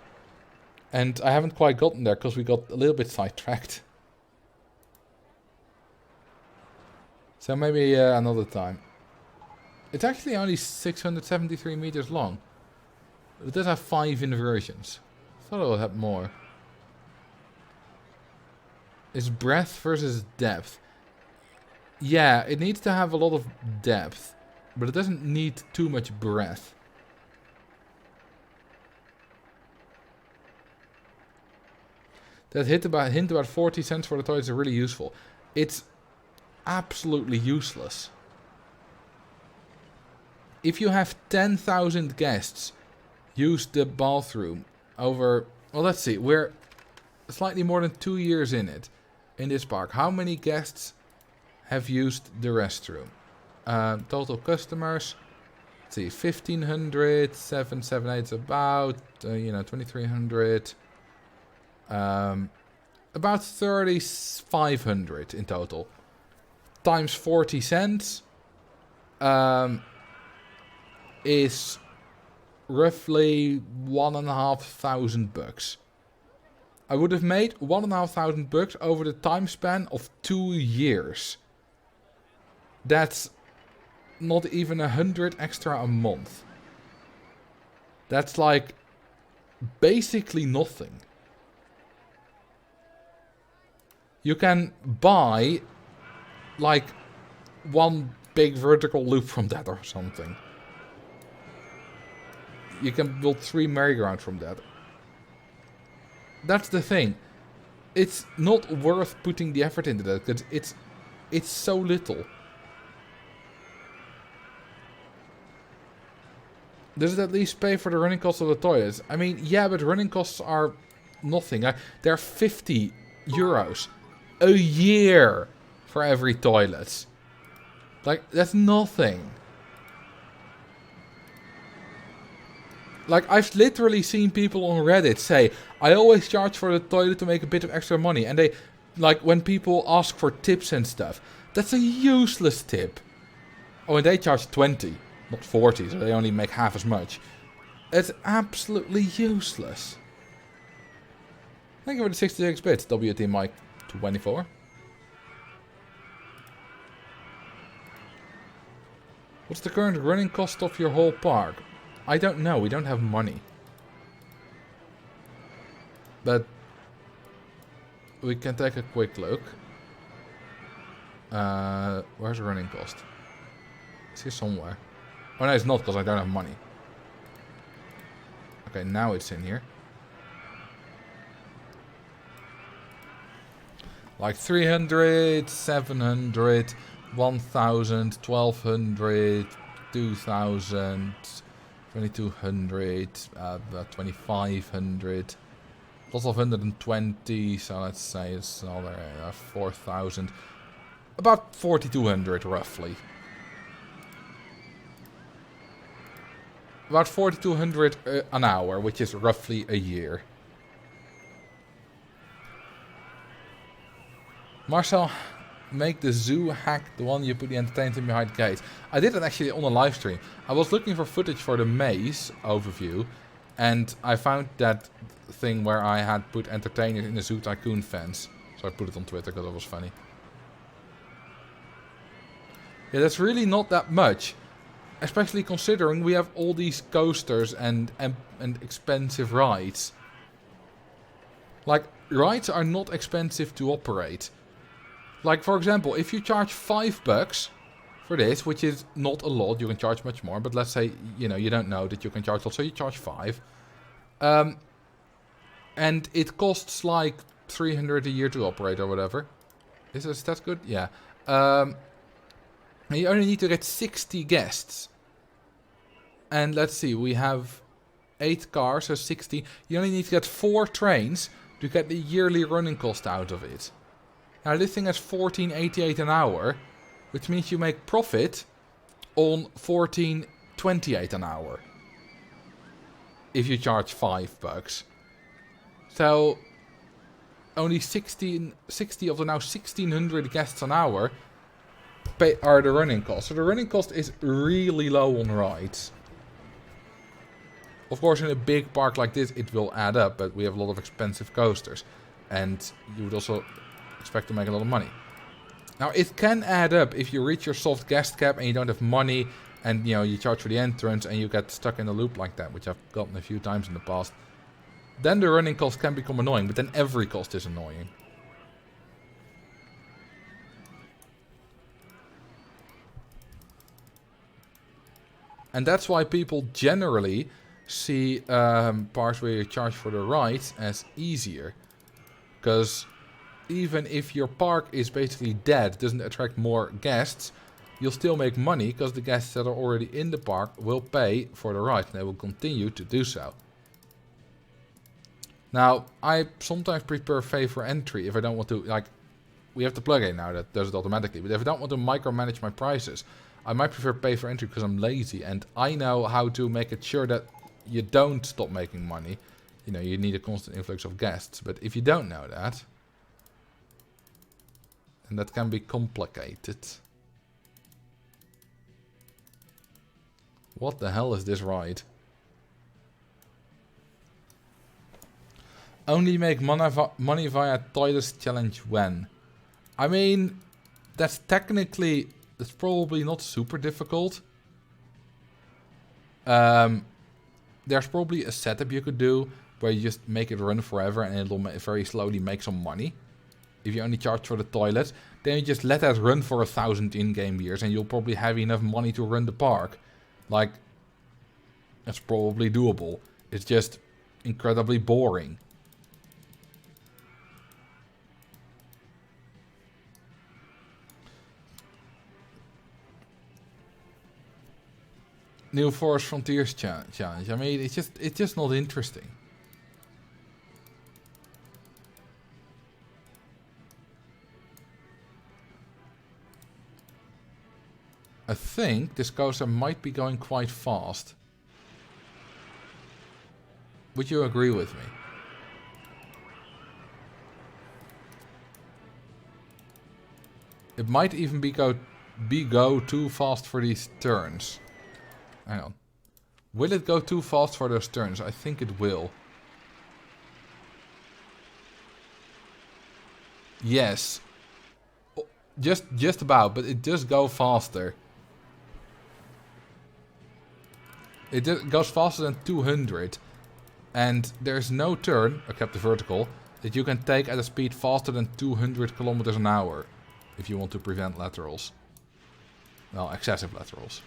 And I haven't quite gotten there because we got a little bit sidetracked. So maybe another time. It's actually only 673 meters long. It does have 5 inversions. I thought it would have more. It's breadth versus depth. Yeah, it needs to have a lot of depth, but it doesn't need too much breadth. That hint about 40 cents for the toilets is really useful. It's absolutely useless. If you have 10,000 guests use the bathroom over... Well, let's see. We're slightly more than 2 years in it, in this park. How many guests have used the restroom? Total customers. Let's see. 1,500. 778 is about, 2,300. About 3,500 in total. Times 40 cents. Is roughly $1,500. I would have made $1,500 over the time span of 2 years. That's not even 100 extra a month. That's like basically nothing. You can buy like one big vertical loop from that or something. You can build 3 merry-go-rounds from that. That's the thing. It's not worth putting the effort into that, because it's so little. Does it at least pay for the running costs of the toilets? I mean, yeah, but running costs are nothing. They're 50 euros a year for every toilet. Like, that's nothing. Like, I've literally seen people on Reddit say, I always charge for the toilet to make a bit of extra money. And they, like, when people ask for tips and stuff, that's a useless tip. Oh, and they charge 20, not 40, so they only make half as much. It's absolutely useless. Thank you for the 66 bits, WT Mike 24. What's the current running cost of your whole park? I don't know, we don't have money. But we can take a quick look. Where's the running cost? It's here somewhere. Oh no, it's not, because I don't have money. Okay, now it's in here. Like 300, 700, 1,000, 1,200, 2,000... 2,200, about 2,500, plus of 120, so let's say it's all there, 4,000, about 4,200 roughly. About 4,200 an hour, which is roughly a year. Marcel, make the zoo hack the one you put the entertainment behind the gate. I did it actually on a live stream. I was looking for footage for the maze overview, and I found that thing where I had put entertainers in the Zoo Tycoon fence. So I put it on Twitter because it was funny. Yeah, that's really not that much. Especially considering we have all these coasters and expensive rides. Like, rides are not expensive to operate. Like, for example, if you charge $5 for this, which is not a lot, you can charge much more, but let's say, you don't know that you can charge a lot, so you charge 5. And it costs like 300 a year to operate or whatever. Is that good? Yeah. And you only need to get 60 guests. And let's see, we have 8 cars, so 60. You only need to get 4 trains to get the yearly running cost out of it. Now this thing has 14.88 an hour, which means you make profit on 14.28 an hour. If you charge $5. So only 60 of the now 1,600 guests an hour are the running cost. So the running cost is really low on rides. Of course, in a big park like this, it will add up, but we have a lot of expensive coasters. And you would also expect to make a lot of money. Now, it can add up if you reach your soft guest cap and you don't have money And, you know, you charge for the entrance and you get stuck in a loop like that, which I've gotten a few times in the past. Then the running cost can become annoying, but then every cost is annoying. And that's why people generally see parts where you charge for the ride as easier. Because even if your park is basically dead, doesn't attract more guests, you'll still make money because the guests that are already in the park will pay for the ride and they will continue to do so. Now, I sometimes prefer pay for entry if I don't want to, like, we have the plugin now that does it automatically, but if I don't want to micromanage my prices, I might prefer pay for entry because I'm lazy and I know how to make it sure that you don't stop making money. You know, you need a constant influx of guests, but if you don't know that, then that can be complicated. What the hell is this ride? Only make money via toilets challenge when? I mean, that's technically, that's probably not super difficult. There's probably a setup you could do where you just make it run forever and it'll very slowly make some money. If you only charge for the toilet, then you just let that run for 1,000 in-game years and you'll probably have enough money to run the park. Like, that's probably doable. It's just incredibly boring. New Forest Frontiers challenge. I mean, it's just not interesting. I think this coaster might be going quite fast. Would you agree with me? It might even go too fast for these turns. Hang on. Will it go too fast for those turns? I think it will. Yes. Just about, but it does go faster. It goes faster than 200. And there's no turn, except the vertical, that you can take at a speed faster than 200 kilometers an hour. If you want to prevent laterals. Well, excessive laterals.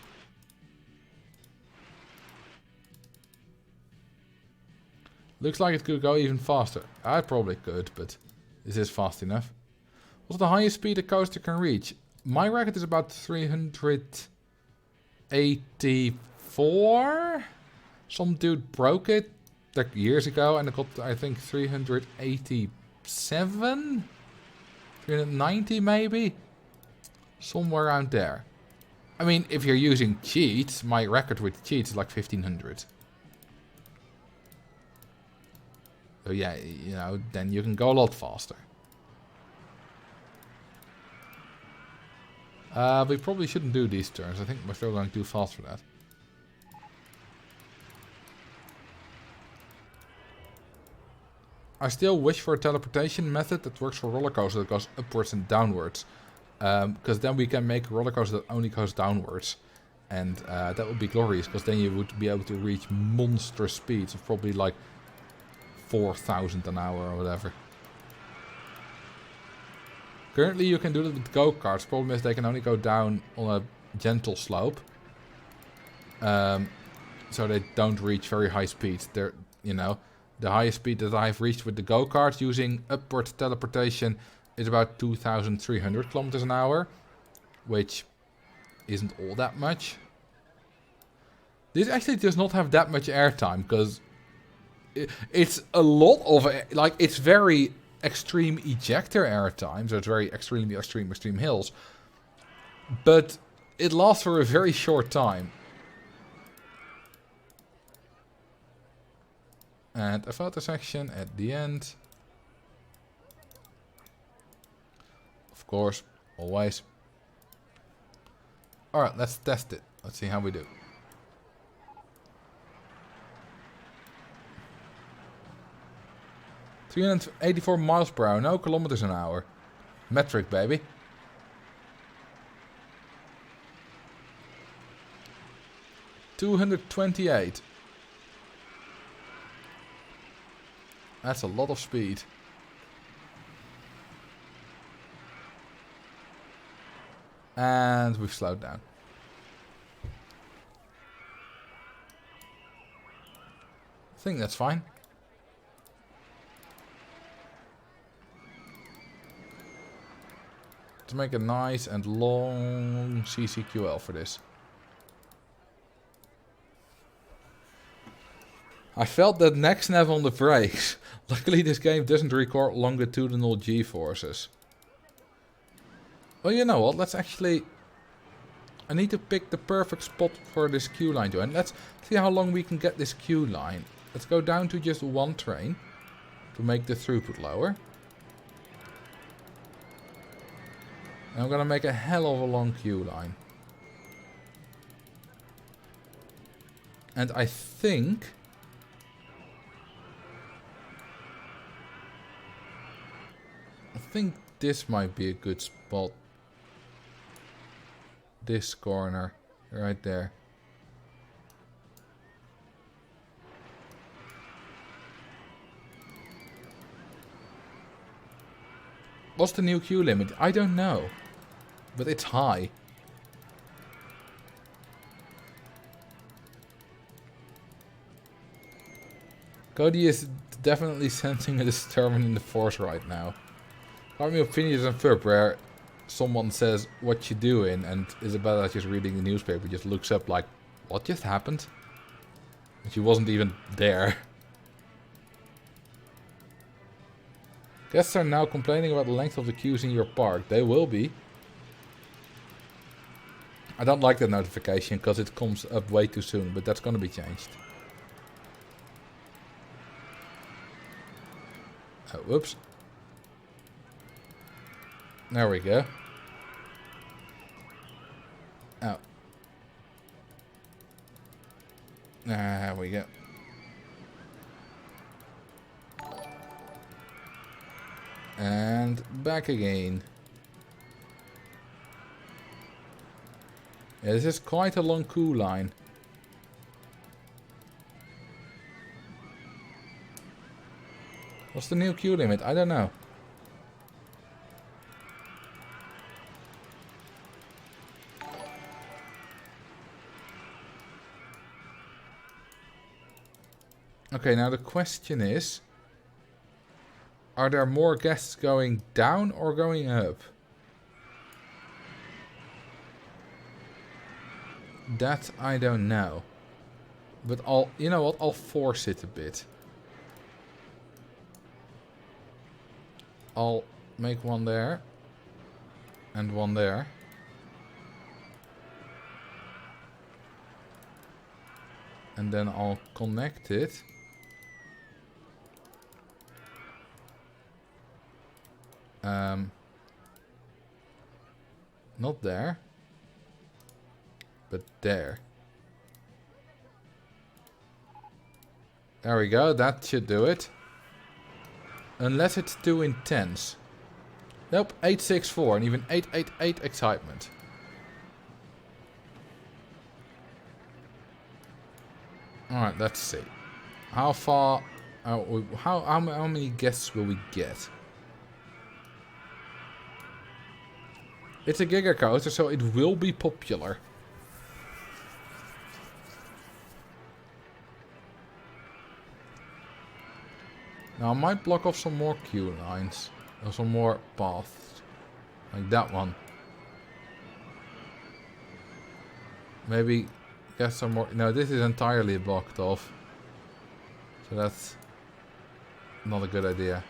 Looks like it could go even faster. I probably could, but this is fast enough. What's the highest speed a coaster can reach? My record is about 384. Some dude broke it like years ago and it got, I think, 387? 390 maybe? Somewhere around there. I mean, if you're using cheats, my record with cheats is like 1500. So yeah, you know, then you can go a lot faster. We probably shouldn't do these turns. I think we're still going too fast for that. I still wish for a teleportation method that works for roller coasters that goes upwards and downwards. Because then we can make a roller coaster that only goes downwards. And that would be glorious, because then you would be able to reach monstrous speeds of probably like 4,000 an hour or whatever. Currently you can do that with go-karts. Problem is they can only go down on a gentle slope. So they don't reach very high speeds. They're, you know, the highest speed that I've reached with the go-karts using upward teleportation is about 2,300 kilometers an hour. Which isn't all that much. This actually does not have that much airtime, because it's a lot of, like, it's very extreme ejector airtime, so it's very extreme hills. But it lasts for a very short time. And a photo section at the end. Of course, always. Alright, let's test it. Let's see how we do. ...384 miles per hour, no kilometers an hour. Metric, baby. 228. That's a lot of speed. And we've slowed down. I think that's fine. To make a nice and long CCQL for this. I felt that neck nav on the brakes. Luckily this game doesn't record longitudinal G-forces. Well, you know what, let's actually... I need to pick the perfect spot for this queue line to end. Let's see how long we can get this queue line. Let's go down to just one train to make the throughput lower. And I'm gonna make a hell of a long queue line. And I think this might be a good spot. This corner, right there. What's the new queue limit? I don't know. But it's high. Cody is definitely sensing a disturbance in the force right now. Part of me opinions on Furb where someone says, what you doing? And Isabella just reading the newspaper just looks up like, what just happened? And she wasn't even there. Guests are now complaining about the length of the queues in your park. They will be. I don't like that notification because it comes up way too soon, but that's gonna be changed. Oh, whoops. There we go. Oh. There we go. And back again. Yeah, this is quite a long queue line. What's the new queue limit? I don't know. Okay, now the question is, are there more guests going down or going up? That I don't know. But you know what, I'll force it a bit. I'll make one there. And one there. And then I'll connect it. Not there. But there. There we go, that should do it. Unless it's too intense. Nope, 864 and even 888 excitement. Alright, let's see. How far... how many guests will we get? It's a Giga coaster, so it will be popular. Now I might block off some more queue lines. Or some more paths. Like that one. Maybe get some more... No, this is entirely blocked off. So that's not a good idea.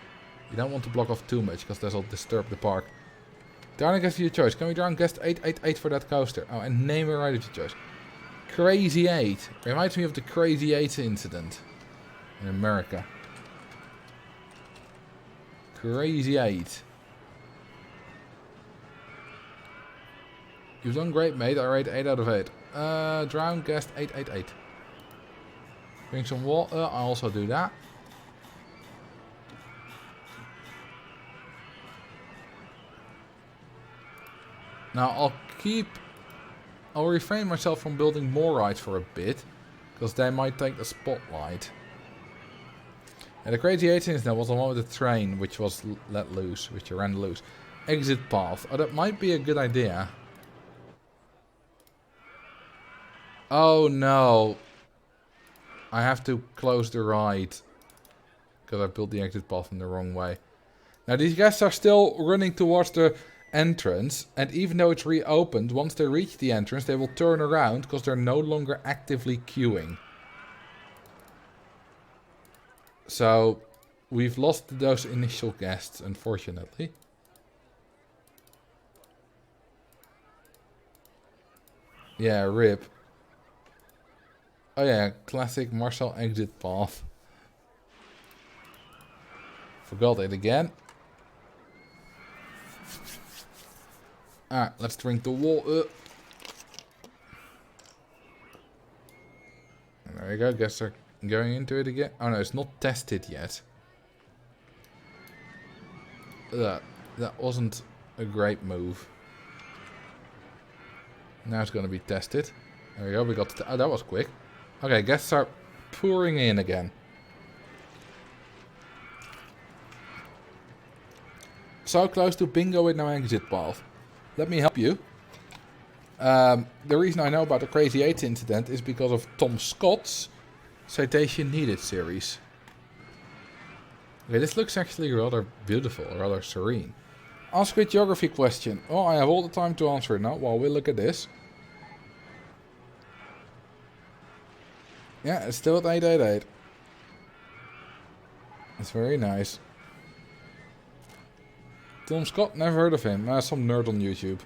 You don't want to block off too much, because that'll disturb the park. Darn guest of your choice. Can we draw on guest 888 for that coaster? Oh, and name a ride of your choice. Crazy 8. Reminds me of the Crazy 8 incident. In America. Crazy 8. You've done great, mate. I rate 8 out of 8. Drown guest 888. Bring some water. I also do that. Now I'll keep I'll refrain myself from building more rides for a bit, because they might take the spotlight. And the crazy 8 incident was the one with the train, which was let loose, which ran loose. Exit path. Oh, that might be a good idea. Oh no. I have to close the ride. Because I built the exit path in the wrong way. Now these guys are still running towards the entrance. And even though it's reopened, once they reach the entrance, they will turn around. Because they're no longer actively queuing. So, we've lost those initial guests, unfortunately. Yeah, rip. Oh yeah, classic Marcel exit path. Forgot it again. Alright, let's drink the water. There you go, guess they're going into it again. Oh no, it's not tested yet. That wasn't a great move. Now it's going to be tested. There we go, we got... Oh, that was quick. Okay, guests are pouring in again. So close to bingo with no exit path. Let me help you. The reason I know about the Crazy 8 incident is because of Tom Scott's Citation Needed series. Okay, this looks actually rather beautiful, rather serene. Ask a geography question. Oh, I have all the time to answer it now while we look at this. Yeah, it's still at 888. It's very nice. Tom Scott, never heard of him. Some nerd on YouTube.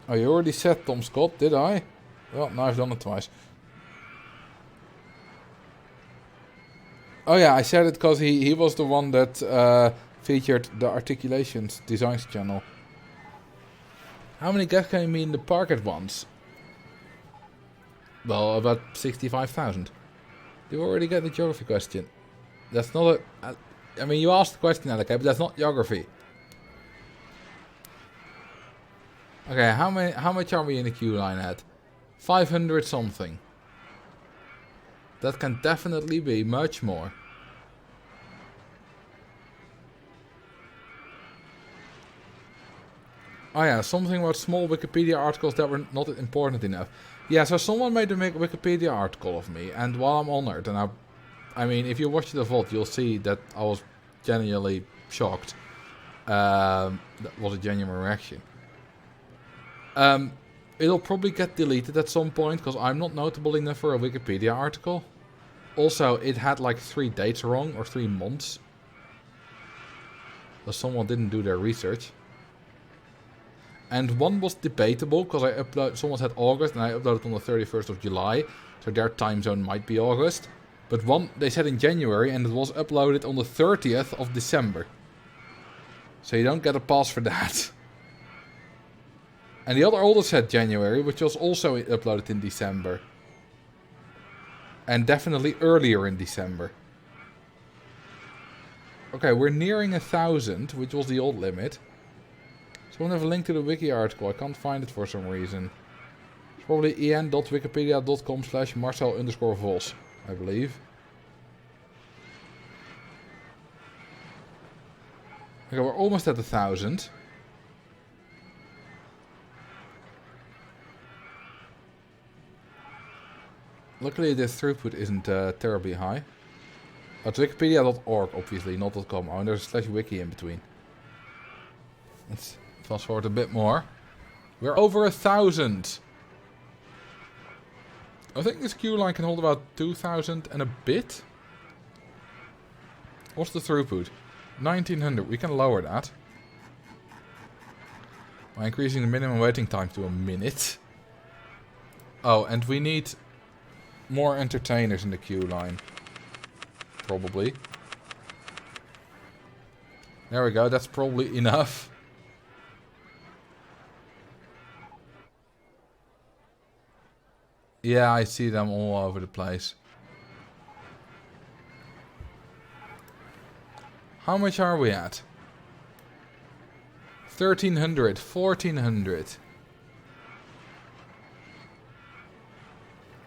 Oh, you already said Tom Scott, did I? Well, now I've done it twice. Oh yeah, I said it because he was the one that featured the Articulations Designs channel. How many guests can you meet in the park at once? Well, about 65,000. You already get the geography question. That's not a... I mean, you asked the question, Alec, but that's not geography. Okay, how much are we in the queue line at? 500 something. That can definitely be much more. Oh yeah, something about small Wikipedia articles that were not important enough. Yeah, so someone made a Wikipedia article of me, and while I'm honored, and I mean, if you watch the VOD, you'll see that I was genuinely shocked. That was a genuine reaction. It'll probably get deleted at some point, because I'm not notable enough for a Wikipedia article. Also, it had like 3 dates wrong, or 3 months. So someone didn't do their research. And one was debatable, because someone said August, and I uploaded on the 31st of July. So their time zone might be August. But one, they said in January, and it was uploaded on the 30th of December. So you don't get a pass for that. And the other older said January, which was also uploaded in December. And definitely earlier in December. Okay, we're nearing 1,000, which was the old limit. Someone have a link to the wiki article. I can't find it for some reason. It's probably en.wikipedia.com/Marcel_Vos, I believe. Okay, we're almost at 1,000. Luckily this throughput isn't terribly high. Oh, it's wikipedia.org, obviously, not .com. Oh, and there's a /wiki in between. Let's fast forward a bit more. We're over 1,000. I think this queue line can hold about 2,000 and a bit. What's the throughput? 1,900. We can lower that by increasing the minimum waiting time to a minute. Oh, and we need more entertainers in the queue line. Probably. There we go. That's probably enough. Yeah, I see them all over the place. How much are we at? 1300, 1400.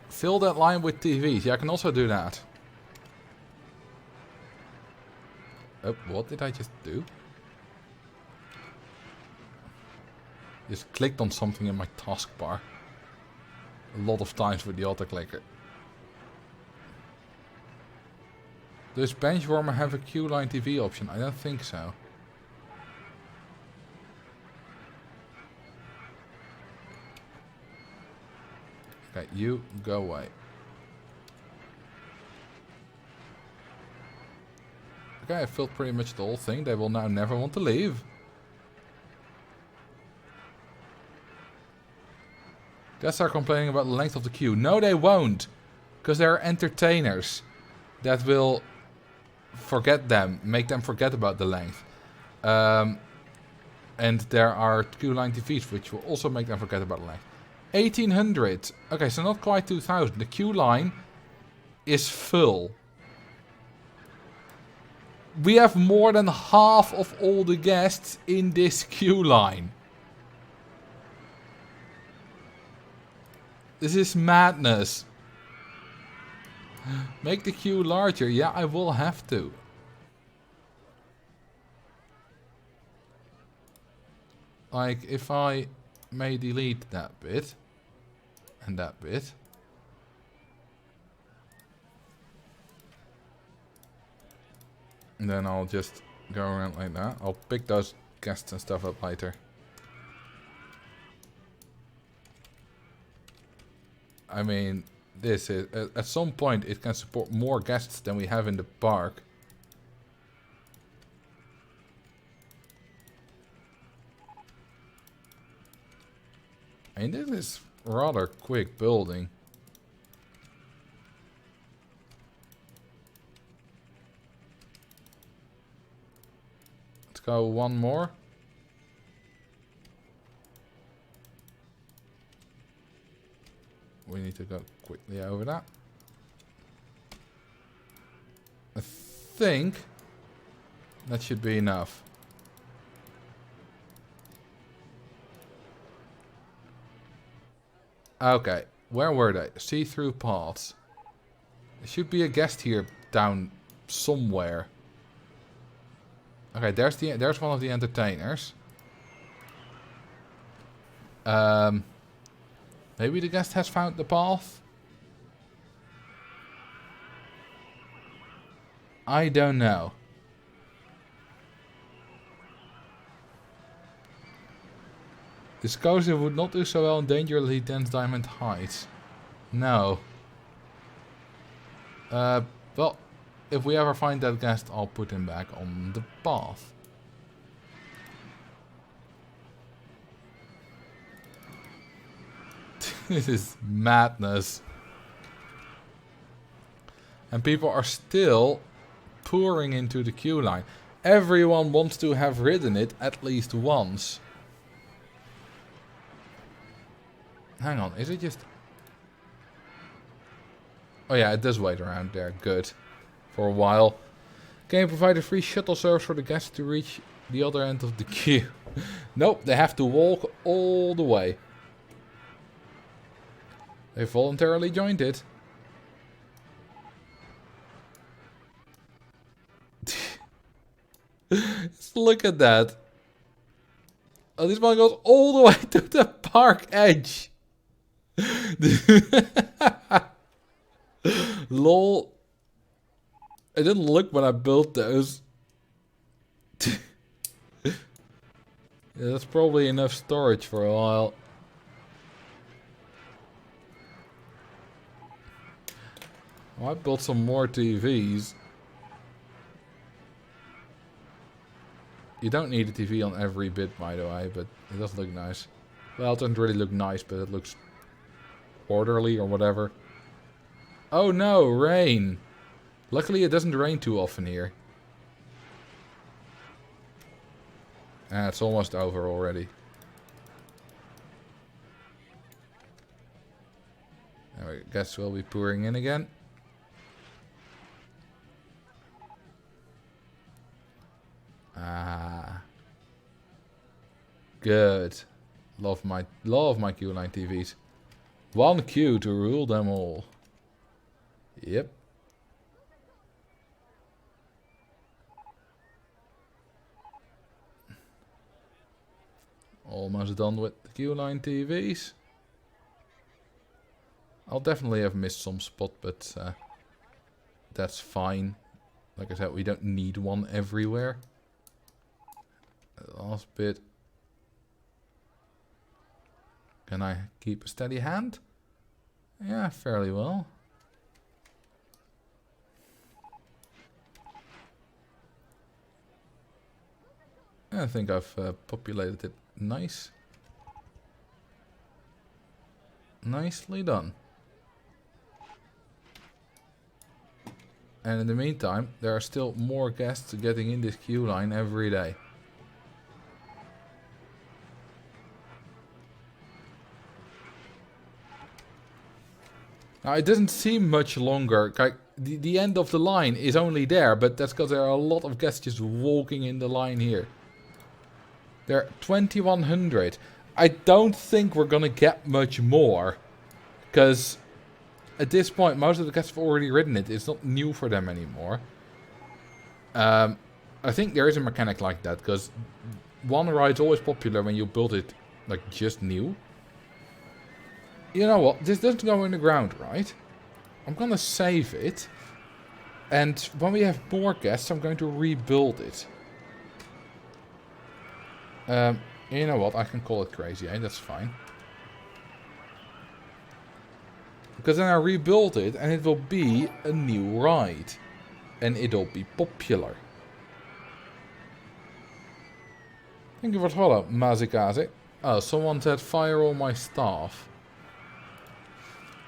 Fill that line with TVs. Yeah, I can also do that. Oh, what did I just do? Just clicked on something in my taskbar. A lot of times with the auto-clicker. Does Benchwarmer have a Q-line TV option? I don't think so. Okay, you go away. Okay, I filled pretty much the whole thing. They will now never want to leave. Guests are complaining about the length of the queue. No, they won't. Because there are entertainers that will forget them. Make them forget about the length. And there are Q-line TVs which will also make them forget about the length. 1800. Okay, so not quite 2000. The queue line is full. We have more than half of all the guests in this queue line. This is madness. Make the queue larger. Yeah, I will have to. Like, if I may delete that bit. And that bit. And then I'll just go around like that. I'll pick those guests and stuff up later. I mean, this is... At some point it can support more guests than we have in the park. I mean, this is rather quick building. Let's go one more. We need to go quickly over that. I think that should be enough. Okay, where were they? See-through paths. There should be a guest here down somewhere. Okay, there's one of the entertainers. Maybe the guest has found the path? I don't know. This coaster would not do so well in dangerously dense diamond heights. No. Well, if we ever find that guest, I'll put him back on the path. This is madness. And people are still pouring into the queue line. Everyone wants to have ridden it at least once. Hang on, is it just... Oh yeah, it does wait around there. Good. For a while. Can you provide a free shuttle service for the guests to reach the other end of the queue? Nope, they have to walk all the way. They voluntarily joined it. Just look at that. Oh, this one goes all the way to the park edge. Lol. I didn't look when I built those. Yeah, that's probably enough storage for a while. Oh, I built some more TVs. You don't need a TV on every bit, by the way, but it does look nice. Well, it doesn't really look nice, but it looks orderly or whatever. Oh no, rain. Luckily it doesn't rain too often here. Ah, it's almost over already. I guess we'll be pouring in again. Ah. Good. Love my queue line TVs. One queue to rule them all. Yep. Almost done with the queue line TVs. I'll definitely have missed some spot, but that's fine. Like I said, we don't need one everywhere. Last bit. Can I keep a steady hand? Yeah, fairly well. I think I've populated it nice. Nicely done. And in the meantime, there are still more guests getting in this queue line every day. Now, it doesn't seem much longer. Like, the end of the line is only there, but that's because there are a lot of guests just walking in the line here. There are 2100. I don't think we're gonna get much more, because at this point, most of the guests have already ridden it. It's not new for them anymore. I think there is a mechanic like that, because one ride's always popular when you build it, like, just new. You know what? This doesn't go in the ground, right? I'm gonna save it. And when we have more guests, I'm going to rebuild it. You know what? I can call it crazy, eh? That's fine. Because then I rebuild it and it will be a new ride. And it'll be popular. Thank you for the follow, Mazikaze. Oh, someone said fire all my staff.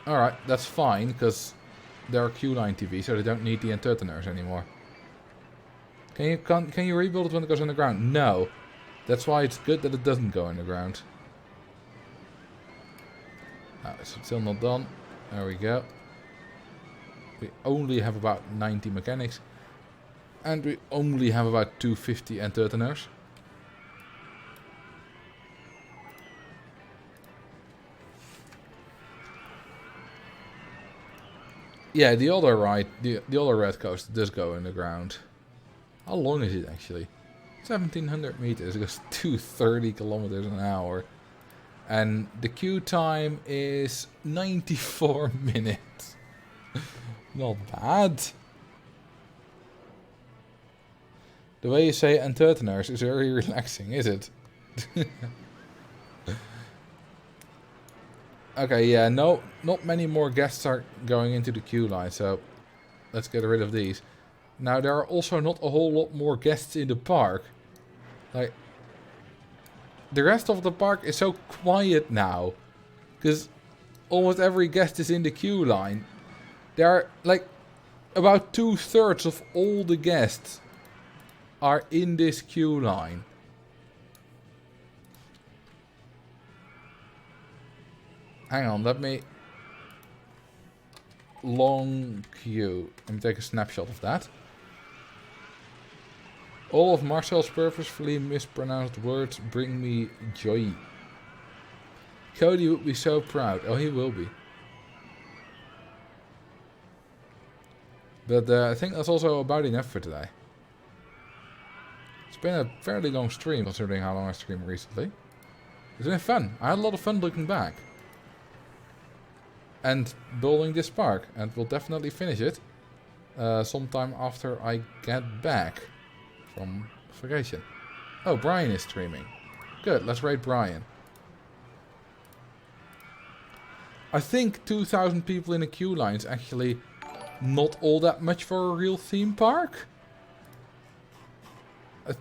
Alright, that's fine, because there are Q-Line TV, so they don't need the entreteneurs anymore. Can you rebuild it when it goes underground? No. That's why it's good that it doesn't go underground. Oh, it's still not done. There we go. We only have about 90 mechanics. And we only have about 250 entreteneurs. Yeah, the other ride, the other red coaster does go underground. How long is it actually? 1700 meters. It goes 230 kilometers an hour. And the queue time is 94 minutes. Not bad. The way you say entreteneurs is very relaxing, is it? Okay, yeah, no, not many more guests are going into the queue line, so let's get rid of these. Now, there are also not a whole lot more guests in the park. Like, the rest of the park is so quiet now, because almost every guest is in the queue line. There are, like, about 2/3 of all the guests are in this queue line. Hang on, let me... Long queue. Let me take a snapshot of that. All of Marcel's purposefully mispronounced words bring me joy. Cody would be so proud. Oh, he will be. But I think that's also about enough for today. It's been a fairly long stream, considering how long I streamed recently. It's been fun. I had a lot of fun looking back. And building this park. And we'll definitely finish it sometime after I get back from vacation. Oh, Brian is streaming. Good, let's raid Brian. I think 2,000 people in a queue line is actually not all that much for a real theme park. I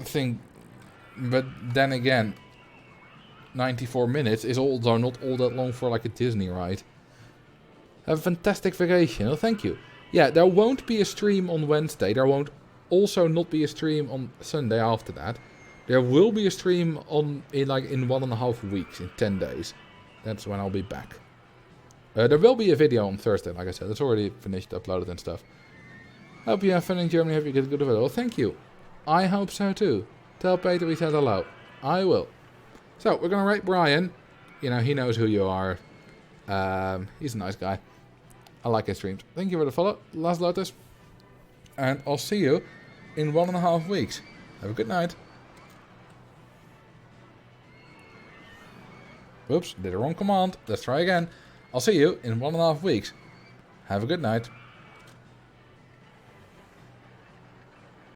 think, but then again, 94 minutes is also not all that long for like a Disney ride. Have a fantastic vacation. Oh, thank you. Yeah, there won't be a stream on Wednesday. There won't also not be a stream on Sunday after that. There will be a stream in 1.5 weeks, in 10 days. That's when I'll be back. There will be a video on Thursday, like I said. It's already finished, uploaded and stuff. Hope you have fun in Germany. Hope you get good of it. Well, thank you. I hope so too. Tell Peter we said hello. I will. So, we're going to rate Brian. You know, he knows who you are. He's a nice guy. I like his streams. Thank you for the follow, Last Lotus. And I'll see you in 1.5 weeks. Have a good night. Oops, did the wrong command. Let's try again. I'll see you in 1.5 weeks. Have a good night.